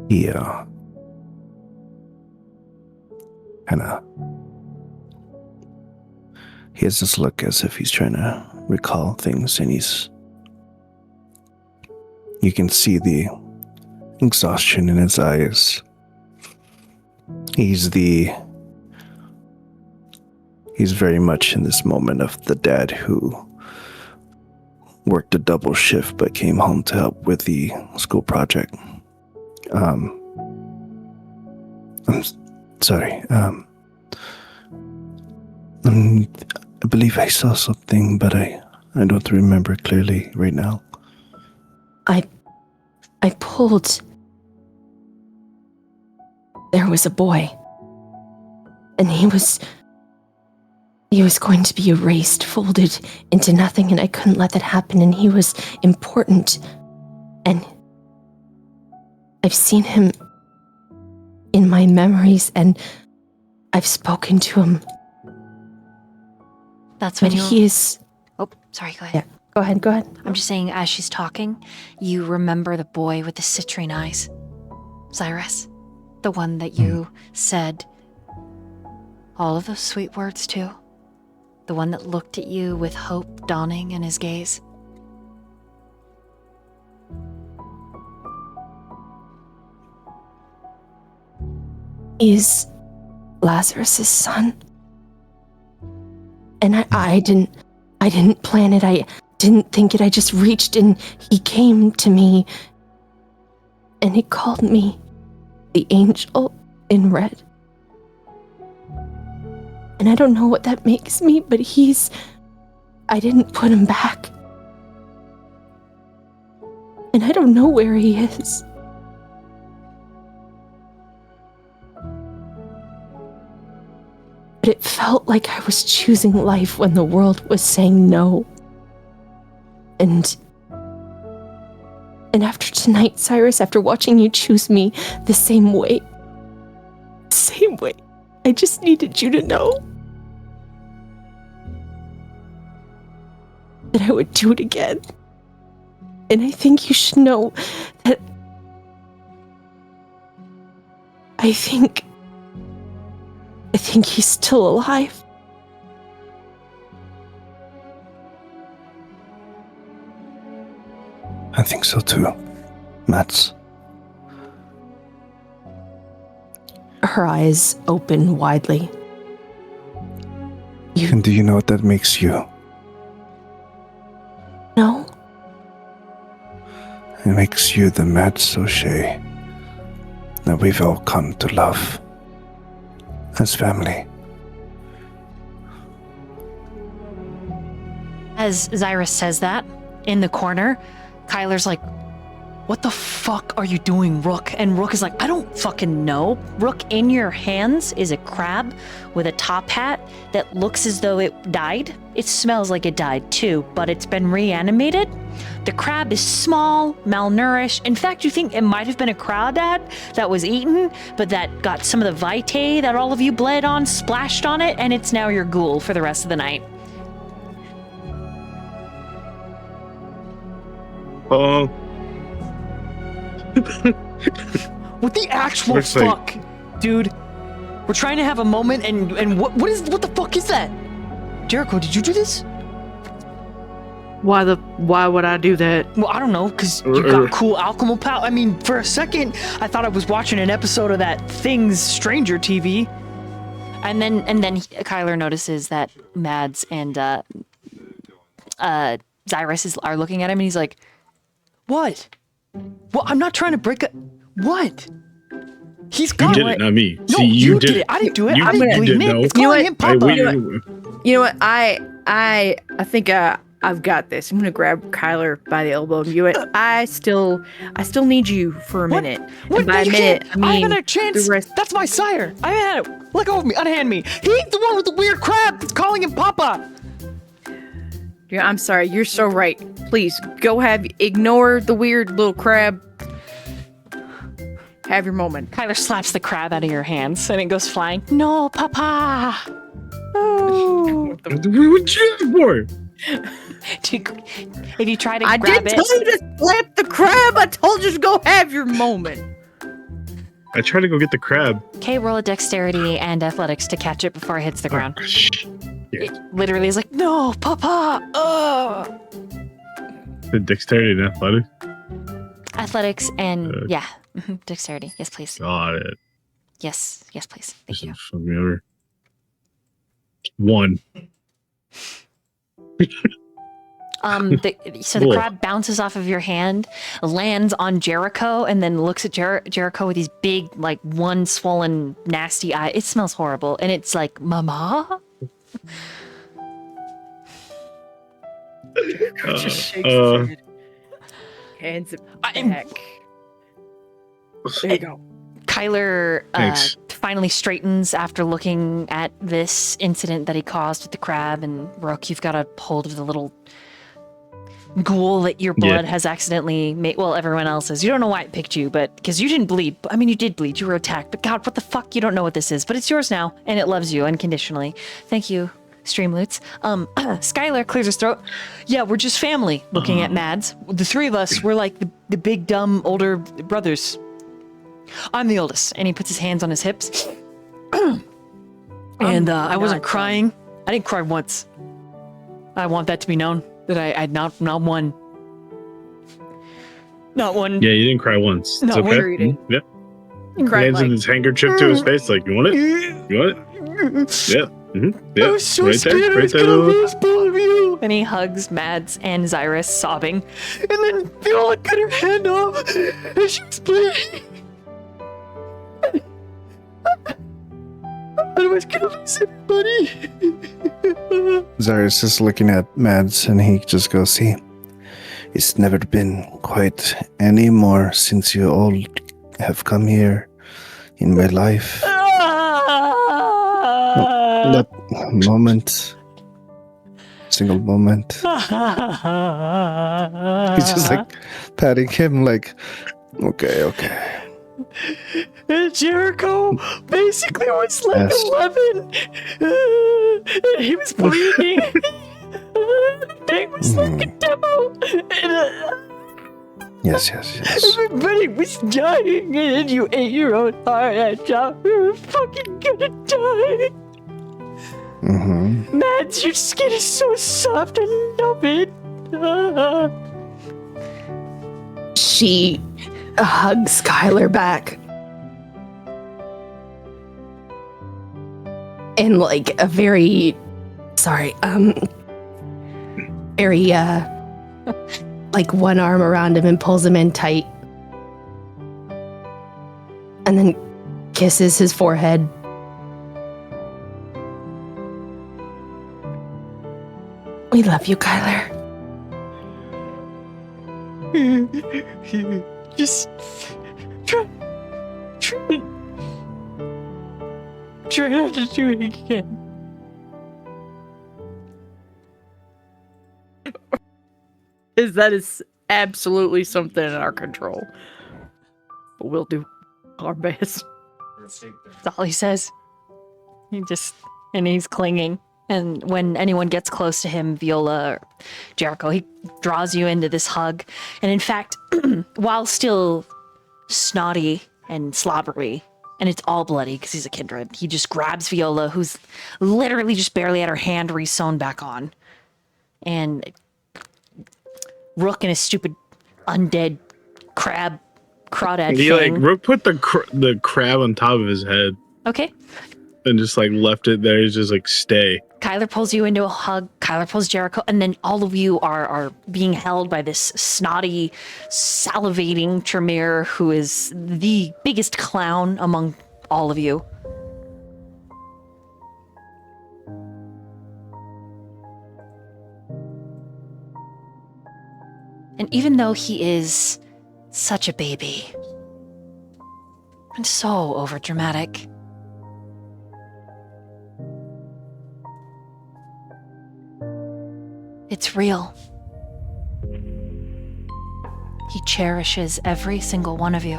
Yeah. He has this look as if he's trying to recall things, and you can see the exhaustion in his eyes. He's very much in this moment of the dad who worked a double shift but came home to help with the school project. I'm sorry. I believe I saw something, but I don't remember clearly right now. I pulled. There was a boy. And he was going to be erased, folded into nothing, and I couldn't let that happen, and he was important. And I've seen him in my memories, and I've spoken to him. That's when But he is... Oh, sorry, go ahead. Yeah, go ahead. I'm just saying, as she's talking, you remember the boy with the citrine eyes. Xirus. The one that you said all of those sweet words to. The one that looked at you with hope dawning in his gaze. Is Lazarus's son. And I didn't plan it. I didn't think it. I just reached and he came to me. And he called me the angel in red. And I don't know what that makes me, but I didn't put him back. And I don't know where he is. But it felt like I was choosing life when the world was saying no. And after tonight, Xirus, after watching you choose me the same way, I just needed you to know that I would do it again. And I think you should know that I think he's still alive. I think so too, Mats. Her eyes open widely. And do you know what that makes you? No? It makes you the Mats O'Shea that we've all come to love as family. As Xirus says that, in the corner, Kyler's like, "What the fuck are you doing, Rook?" And Rook is like, "I don't fucking know." Rook, in your hands is a crab with a top hat that looks as though it died. It smells like it died too, but it's been reanimated. The crab is small, malnourished. In fact, you think it might have been a crawdad that was eaten, but that got some of the vitae that all of you bled on splashed on it, and it's now your ghoul for the rest of the night. What the actual Looks like- fuck, dude? We're trying to have a moment, and what the fuck is that? Jericho, did you do this? Why would I do that? Well, I don't know, because you got cool alchemical power. I mean, for a second, I thought I was watching an episode of that Things Stranger TV. And then Kyler notices that Mads and Xirus are looking at him, and he's like, What? Well, I'm not trying to break a... What? He's You got did it, not me. No, See, you did it. I didn't do it. You I didn't did believe me. know. It's calling him Papa. You know what? I think I've got this. I'm gonna grab Kyler by the elbow and you it. I still need you for a What? minute. What? And by No, a you minute, can't. I haven't had a chance. the rest. That's my sire. I haven't had it. Let go of me. Unhand me. He's the one with the weird crab that's calling him Papa. Yeah, I'm sorry. You're so right. Please go ignore the weird little crab. Have your moment. Kyler slaps the crab out of your hands, and it goes flying. No, Papa. Oh. What would you have for? If you try to I grab did it, tell you to slap the crab. I told you to go have your moment. I tried to go get the crab. okay, roll a dexterity and athletics to catch it before it hits the ground. Oh, shit. It literally is like, no, Papa. The dexterity and athletics. Athletics and dexterity. Yes, please. Got it. Yes, please. Thank you. Fuck me over. 1. So the crab bounces off of your hand, lands on Jericho, and then looks at Jericho with these big, like, one swollen, nasty eye. It smells horrible, and it's like, Mama? Just shakes his head. Hands it back. There you go. Kyler Thanks. finally straightens after looking at this incident that he caused with the crab, and Rook, you've got a hold of the little ghoul that your blood has accidentally made. Well, everyone else's. You don't know why it picked you, but because you didn't bleed. I mean, you did bleed. You were attacked. But God, what the fuck? You don't know what this is. But it's yours now, and it loves you unconditionally. Thank you, Streamloots. Skylar clears his throat. Yeah, we're just family. Looking at Mads, the three of us, we're like the big dumb older brothers. I'm the oldest, and he puts his hands on his hips. And I wasn't crying. I didn't cry once. I want that to be known. That I'd not one. Not one. Yeah, you didn't cry once. It's Not okay. one reading. Yeah. You cried Hands in like his handkerchief to his face, like, you want it? You want it? Yeah. Yeah. I was so right scared there. I was Right gonna there. lose both of you. And he hugs Mads and Xirus, sobbing. And then Viola cut her hand off, and she was bleeding. I was gonna lose everybody. Xirus is looking at Mads and he just goes, see, it's never been quite any more since you all have come here in my life. That moment, single moment. He's just like patting him like, okay. Jericho basically was like Yes. 11. And he was bleeding. The thing was like a demo. Yes. Everybody was dying, and then you ate your own heart out. We were fucking gonna die. Mm-hmm. Mads, your skin is so soft. I love it. She hugs Skylar back. In like a very like one arm around him and pulls him in tight. And then kisses his forehead. We love you, Kyler. Just try not to do it again. That is absolutely something in our control. But we'll do our best. That's all he says. He's clinging. And when anyone gets close to him, Viola or Jericho, he draws you into this hug. And in fact, while still snotty and slobbery, and it's all bloody because he's a kindred, he just grabs Viola, who's literally just barely had her hand re-sewn back on. And Rook and his stupid undead crab crawdad He thing. Rook put the crab on top of his head Okay. and just like left it there. He's just like, stay. Kyler pulls you into a hug. Kyler pulls Jericho, and then all of you are being held by this snotty, salivating Tremere, who is the biggest clown among all of you. And even though he is such a baby and so overdramatic, it's real. He cherishes every single one of you.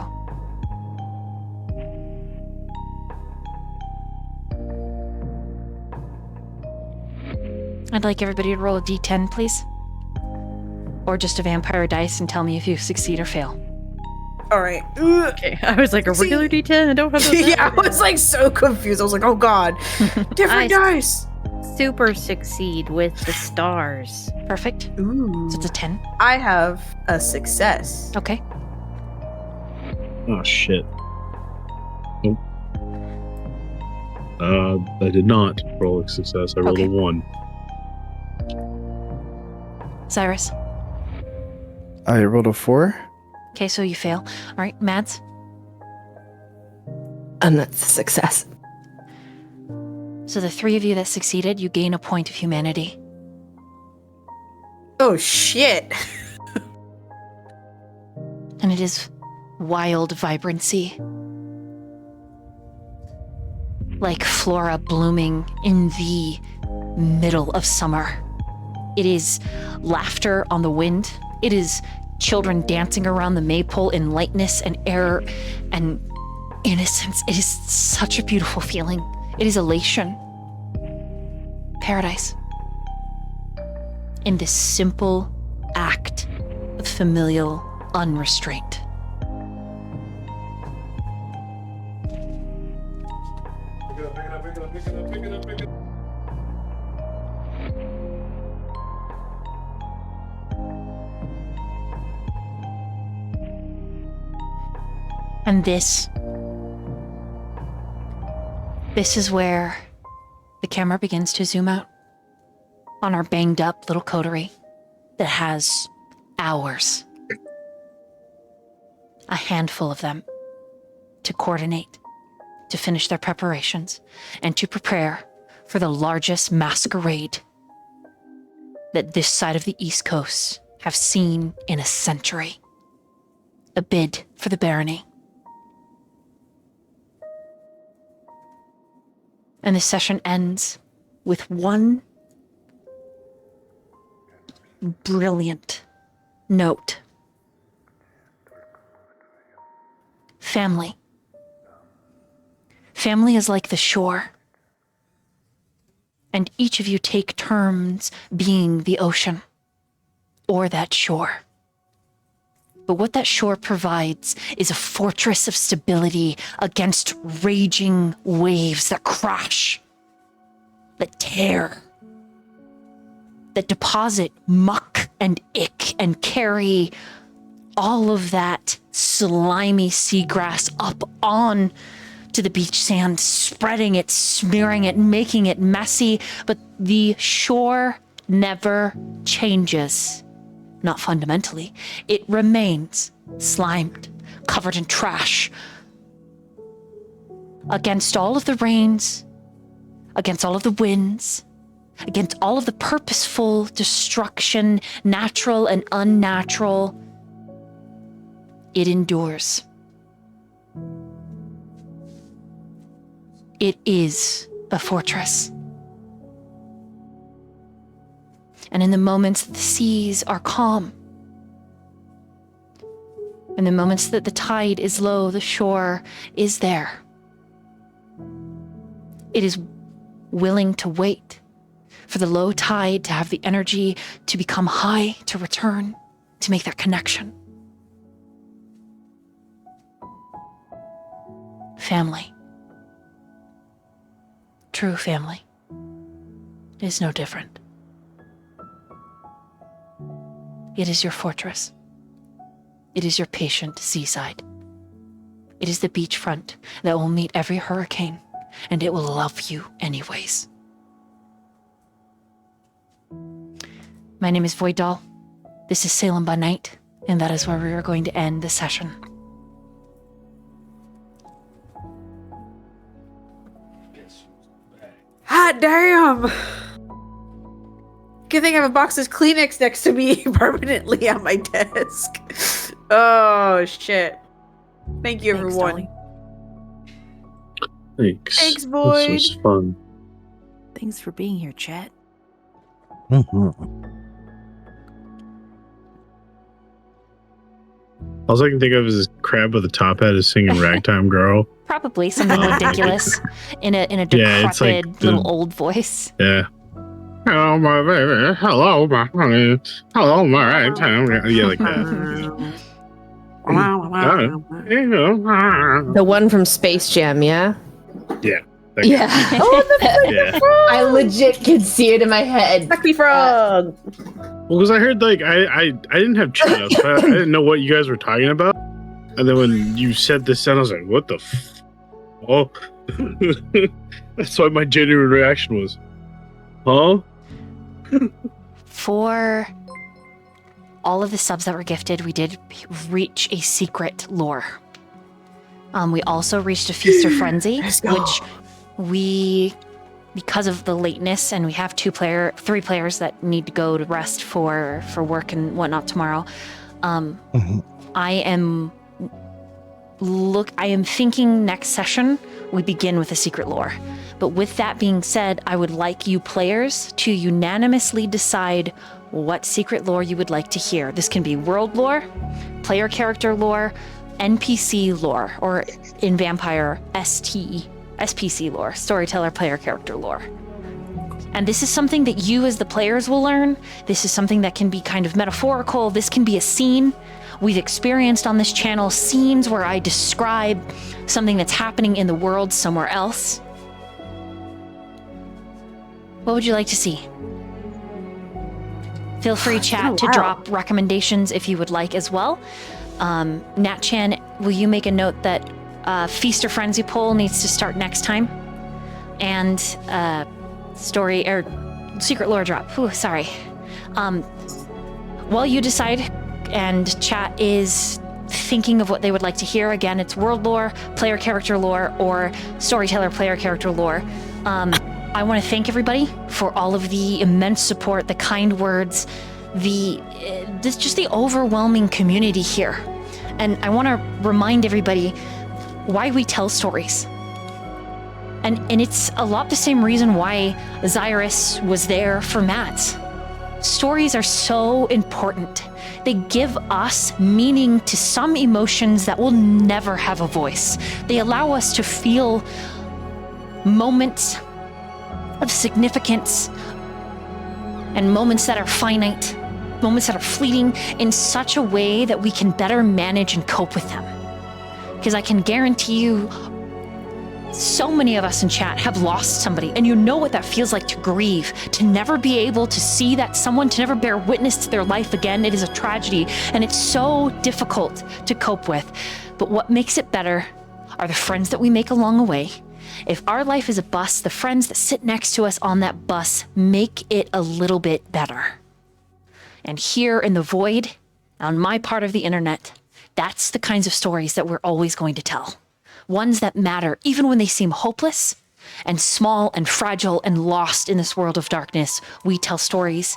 I'd like everybody to roll a d10, please. Or just a vampire dice and tell me if you succeed or fail. All right. Okay, I was like, a regular D10? I don't have those. Yeah, I was like so confused. I was like, oh god, different dice. Super succeed with the stars. Perfect. Ooh. So it's a 10. I have a success. Okay. Oh shit. Nope. I did not roll a success. I rolled Okay. a 1. Xirus. I rolled a 4. Okay, so you fail. All right, Mads. And that's a success. So the three of you that succeeded, you gain a point of humanity. Oh shit. And it is wild vibrancy. Like flora blooming in the middle of summer. It is laughter on the wind. It is children dancing around the maypole in lightness and air and innocence. It is such a beautiful feeling. It is elation. Paradise. In this simple act of familial unrestraint. And this is where the camera begins to zoom out on our banged up little coterie that has hours, a handful of them, to coordinate, to finish their preparations, and to prepare for the largest masquerade that this side of the East Coast have seen in a century. A bid for the barony. And the session ends with one brilliant note. Family. Family is like the shore. And each of you take turns being the ocean or that shore. But what that shore provides is a fortress of stability against raging waves that crash, that tear, that deposit muck and ick and carry all of that slimy seagrass up on to the beach sand, spreading it, smearing it, making it messy. But the shore never changes. Not fundamentally. It remains slimed, covered in trash. Against all of the rains, against all of the winds, against all of the purposeful destruction, natural and unnatural, it endures. It is a fortress. And in the moments that the seas are calm, in the moments that the tide is low, the shore is there. It is willing to wait for the low tide to have the energy to become high, to return, to make that connection. Family. True family is no different. It is your fortress. It is your patient seaside. It is the beachfront that will meet every hurricane, and it will love you anyways. My name is Void Doll. This is Salem by night, and that is where we are going to end the session. Hot damn! Good thing I have a box of Kleenex next to me permanently on my desk. Oh shit. Thank you, Thanks, everyone. darling. Thanks. Thanks, Boyd. This was fun. Thanks for being here, chat. All I can think of is this crab with a top hat is singing Ragtime Girl. Probably something ridiculous in a decrepit Yeah, it's like little old voice. Yeah. Hello, my baby. Hello, my honey. Hello, my ragtime girl. Yeah, like that. The one from Space Jam, yeah? Yeah. Yeah. Yeah. I legit could see it in my head. Lucky frog. Well, because I heard I didn't have chat up, so I didn't know what you guys were talking about. And then when you said this, I was like, "What the f?" Oh, that's why my genuine reaction was, "Huh?" For all of the subs that were gifted, we did reach a secret lore. We also reached a Feast or Frenzy, which because of the lateness, and we have 3 players that need to go to rest for work and whatnot tomorrow. I am thinking next session we begin with a secret lore. But with that being said, I would like you players to unanimously decide what secret lore you would like to hear. This can be world lore, player character lore, NPC lore, or in Vampire, SPC lore, storyteller player character lore. And this is something that you as the players will learn. This is something that can be kind of metaphorical. This can be a scene. We've experienced on this channel scenes where I describe something that's happening in the world somewhere else. What would you like to see? Feel free, chat, to drop recommendations if you would like as well. Nat Chan, will you make a note that Feast or Frenzy poll needs to start next time? And story or secret lore drop. Ooh, sorry. While you decide and chat is thinking of what they would like to hear, again, it's world lore, player character lore, or storyteller player character lore. I want to thank everybody for all of the immense support, the kind words, just the overwhelming community here. And I want to remind everybody why we tell stories. And it's a lot the same reason why Xirus was there for Matt. Stories are so important. They give us meaning to some emotions that will never have a voice. They allow us to feel moments of significance and moments that are finite, moments that are fleeting, in such a way that we can better manage and cope with them. Because I can guarantee you, so many of us in chat have lost somebody, and you know what that feels like to grieve, to never be able to see that someone, to never bear witness to their life again. It is a tragedy, and it's so difficult to cope with. But what makes it better are the friends that we make along the way. If our life is a bus, the friends that sit next to us on that bus make it a little bit better. And here in the void, on my part of the internet, that's the kinds of stories that we're always going to tell. Ones that matter, even when they seem hopeless and small and fragile and lost in this world of darkness. We tell stories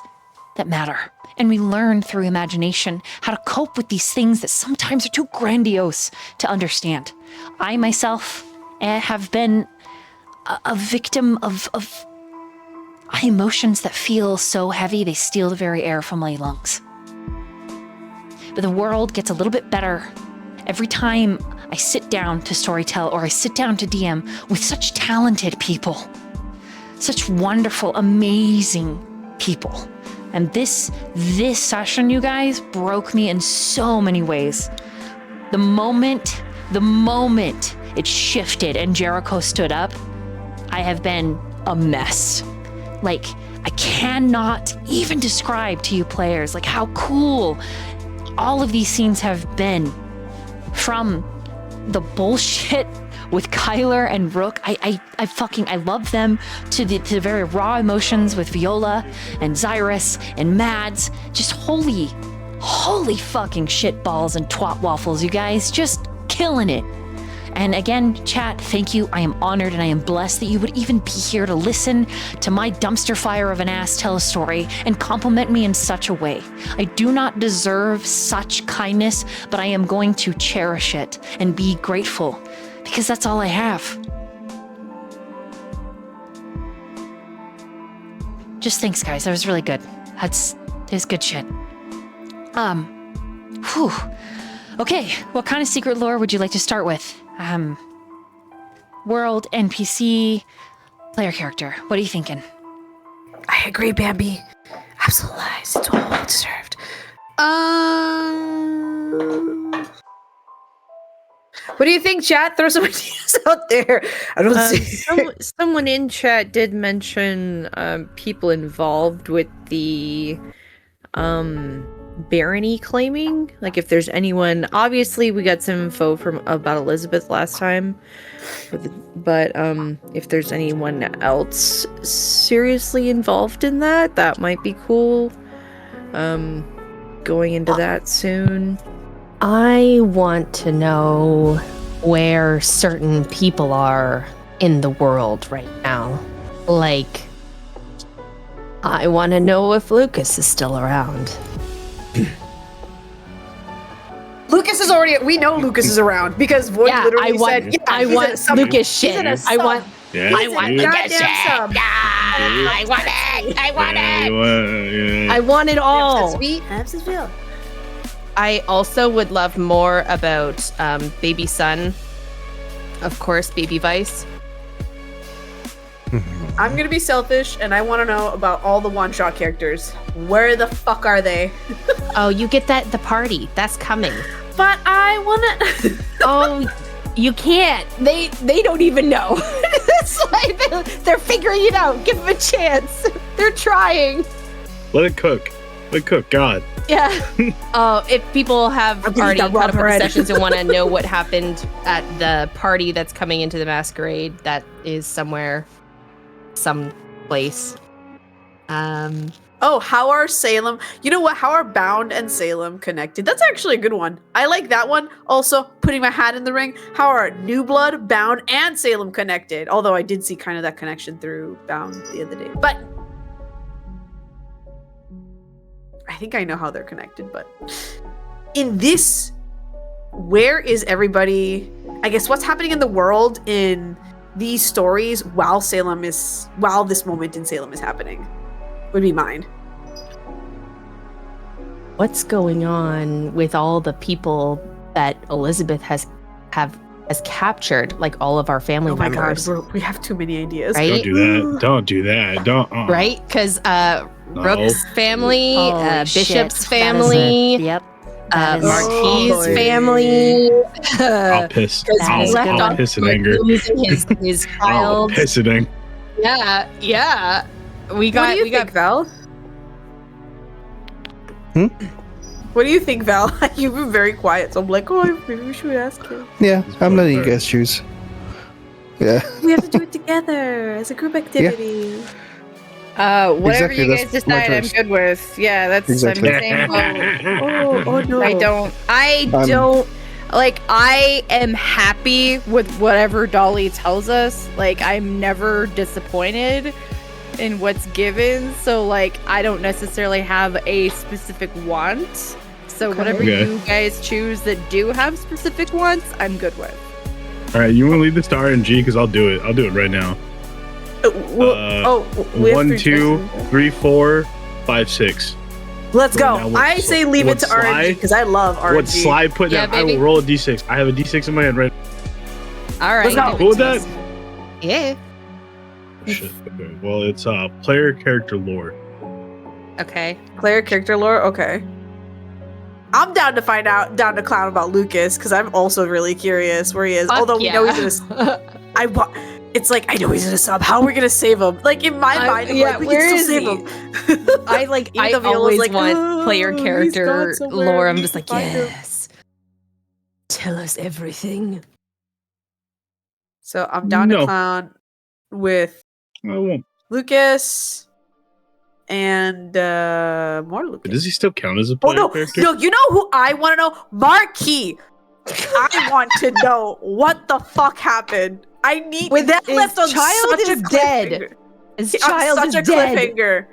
that matter. And we learn through imagination how to cope with these things that sometimes are too grandiose to understand. I myself have been a victim of emotions that feel so heavy they steal the very air from my lungs. But the world gets a little bit better every time I sit down to storytell or I sit down to DM with such talented people, such wonderful, amazing people. And this session, you guys, broke me in so many ways. The moment it shifted and Jericho stood up, I have been a mess. Like, I cannot even describe to you players like how cool all of these scenes have been. From the bullshit with Kyler and Rook, I love them, to the very raw emotions with Viola and Xirus and Mads. Just holy fucking shit balls and twat waffles, you guys, just killing it. And again, chat, thank you. I am honored and I am blessed that you would even be here to listen to my dumpster fire of an ass tell a story and compliment me in such a way. I do not deserve such kindness, but I am going to cherish it and be grateful because that's all I have. Just thanks, guys. That was really good. It was good shit. Okay, what kind of secret lore would you like to start with? World, NPC, player character. What are you thinking? I agree, Bambi. Absolute lies. It's all well deserved. What do you think, chat? Throw some ideas out there. I don't see. Someone in chat did mention people involved with the barony claiming, like if there's anyone. Obviously we got some info about Elizabeth last time, but if there's anyone else seriously involved in that might be cool, going into that soon. I want to know where certain people are in the world right now. Like, I want to know if Lucas is still around. Lucas is already. We know Lucas is around because Void literally said, I he's want in a sub- Lucas he's shit. in a I sub. want Yeah, He's in a goddamn sub. I want it. I want yeah. I want it all. Sweet, have some feel. I also would love more about Baby Son. Of course, Baby Vice. I'm gonna be selfish, and I want to know about all the one-shot characters. Where the fuck are they? Oh, you get that at the party. That's coming. But I wanna. Oh, you can't. They don't even know. It's like they're figuring it out. Give them a chance. They're trying. Let it cook. Let it cook. God. Yeah. If people have I'm gonna already eat that caught up raw with the bread. sessions and want to know what happened at the party that's coming into the Masquerade, that is somewhere, some place. Oh, how are Salem? You know what? How are Bound and Salem connected? That's actually a good one. I like that one. Also, putting my hat in the ring. How are New Blood, Bound, and Salem connected? Although I did see kind of that connection through Bound the other day. But I think I know how they're connected. But in this, where is everybody? I guess what's happening in the world in these stories while this moment in Salem is happening would be mine. What's going on with all the people that Elizabeth has captured, like all of our family Oh my god, members? we have too many ideas. Right? Don't do that. Don't do that. Don't. Right? Because Rook's family, Holy shit. Bishop's That family, is Yep. That is- Marquis' boy. family. I'll piss. That is a good I'll one. piss in anger. Losing his I'll child. piss in anger. Yeah. We What do you think, Val? What do you think, Val? You've been very quiet, so I'm like, oh, maybe we should ask him. Yeah, I'm letting you guys choose. Yeah. We have to do it together as a group activity. Whatever Exactly, you guys that's my decide, I'm choice. good with. Yeah, that's Exactly. I'm the same boat. Oh no. I don't like I am happy with whatever Dolly tells us. Like I'm never disappointed in what's given. So like I don't necessarily have a specific want. So whatever Okay. you guys choose that do have specific wants, I'm good with. All right, you want to lead this to RNG? Because I'll do it. I'll do it right now. We have 1, three 2, choices. 3, 4, 5, 6. Let's Now go. what I say leave it what to RNG slide? because I love RNG. What slide put Yeah, down? I baby. will roll a d6. I have a d6 in my hand right All right. Let's go. give it Cool with to that? us. Yeah. now. Shit. Okay. Well, it's player character lore. Okay. Player character lore? Okay. I'm down to find out, down to clown about Lucas because I'm also really curious where he is. Fuck Although we know yeah. he's in a. It's like I know he's in a sub. How are we gonna save him? Like in my mind, I'm yeah, like we where can still is save him. I like. Even I though Viola's always like, want "Oh, player he's character gone somewhere, lore. we I'm need just to like, find him." yes. Tell us everything. So I'm down to No. clown with I won't. Lucas and more Lucas. Does he still count as a Oh player no! character? No, you know who I want to know? Marquis. I want to know what the fuck happened. I need With that his left on child such is a dead. cliffhanger. His On child such is a dead. cliffhanger.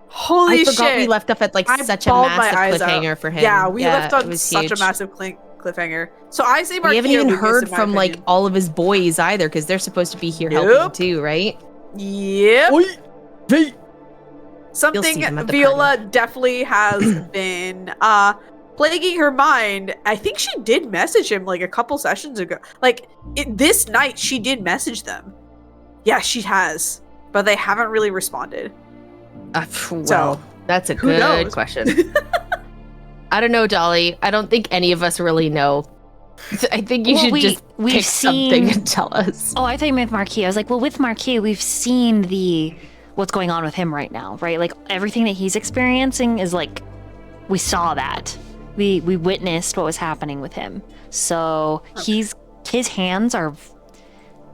Holy I forgot shit! we left off at like I such a bawled my massive eyes out. cliffhanger for him. Yeah, we left it on was such huge. a massive cliffhanger. So I say Marquis. We haven't or even Lucas, heard in my from like opinion. all of his boys either, because they're supposed to be here Yep. helping too, right? Yep. Oi! Hey! You'll see Something them at the Viola definitely has been plaguing her mind. I think she did message him like a couple sessions ago. Like this night she did message them. Yeah, she has. But they haven't really responded. Well, that's a who good knows? question. I don't know, Dolly. I don't think any of us really know. I think you Well, should just we've pick something seen- and tell us. Oh, I thought you meant Marquis. I was like, well, with Marquis, we've seen what's going on with him right now, right? Like everything that he's experiencing is like, we saw that. We witnessed what was happening with him. So his hands are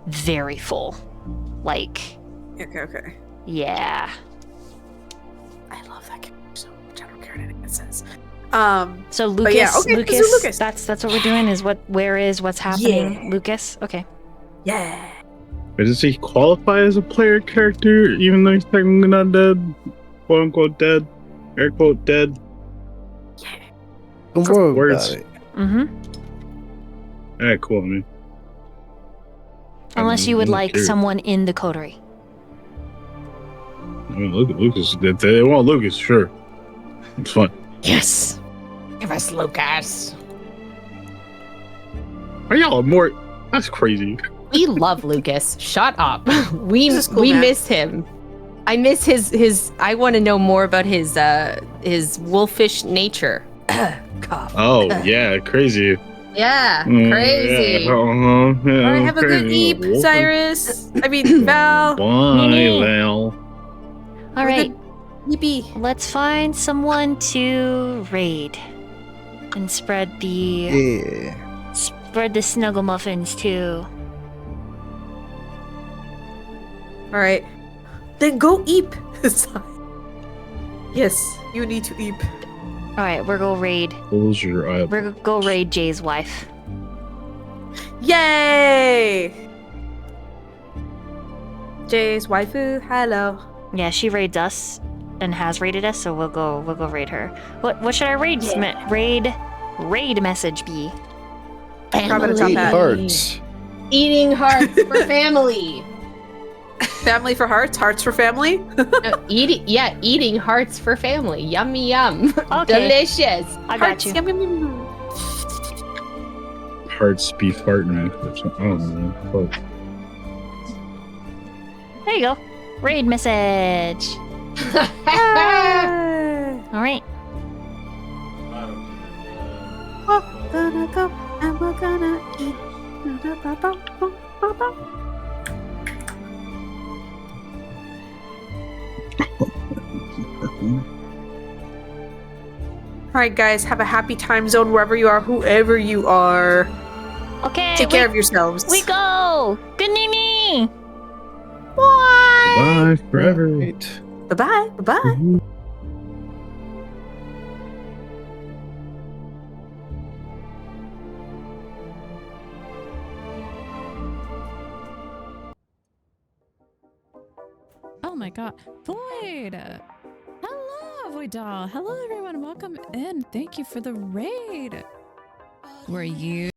very full. Like, Okay. yeah. I love that character so much. I don't care what anyone says. So but Lucas, yeah, okay, Lucas, so Lucas. that's what we're doing. Is what's happening? Yeah. Lucas. Okay. Yeah. But does he qualify as a player character even though he's technically not dead? Quote unquote dead. Air quote dead. Don't worry Words. about it. Mm-hmm. Alright, cool, man. Unless you would I'm like curious. someone in the coterie. I mean, look at Lucas. They want Lucas, sure. It's fun. Yes. Give us Lucas. Are y'all more? That's crazy. We love Lucas. Shut up. We This is cool, man. miss him. I miss his I want to know more about his wolfish nature. Cough. Oh yeah, crazy. Yeah, Mm, crazy. Yeah, yeah, All right, have a good crazy. eep, Xirus. I mean, Val. Bye, Nene. Val. All right. Eepy. Let's find someone to raid and spread the Yeah. snuggle muffins to. All right. Then go eep. Yes, you need to eep. All right, we're gonna raid. Close your eye. We're gonna go raid Jay's wife. Yay! Jay's waifu, hello. Yeah, she raids us and has raided us, so we'll go raid her. What should our raid message be? Probably the top Eat hat. hearts. Eating hearts for family. Family for hearts, hearts for family. Eating hearts for family. Yummy yum. Okay. Delicious. I got Hearts, you. yum, yum, yum, yum. Hearts be farting or something. I don't know. Fuck. There you go. Raid message. All right. We're gonna go and we're gonna eat. All right, guys, have a happy time zone wherever you are, whoever you are. Okay. Take care of yourselves. We go. Good nini. Bye forever. Right. Bye-bye. Bye-bye. Oh my god. Void! Hello, Void Doll. Hello, everyone. Welcome in. Thank you for the raid. Were you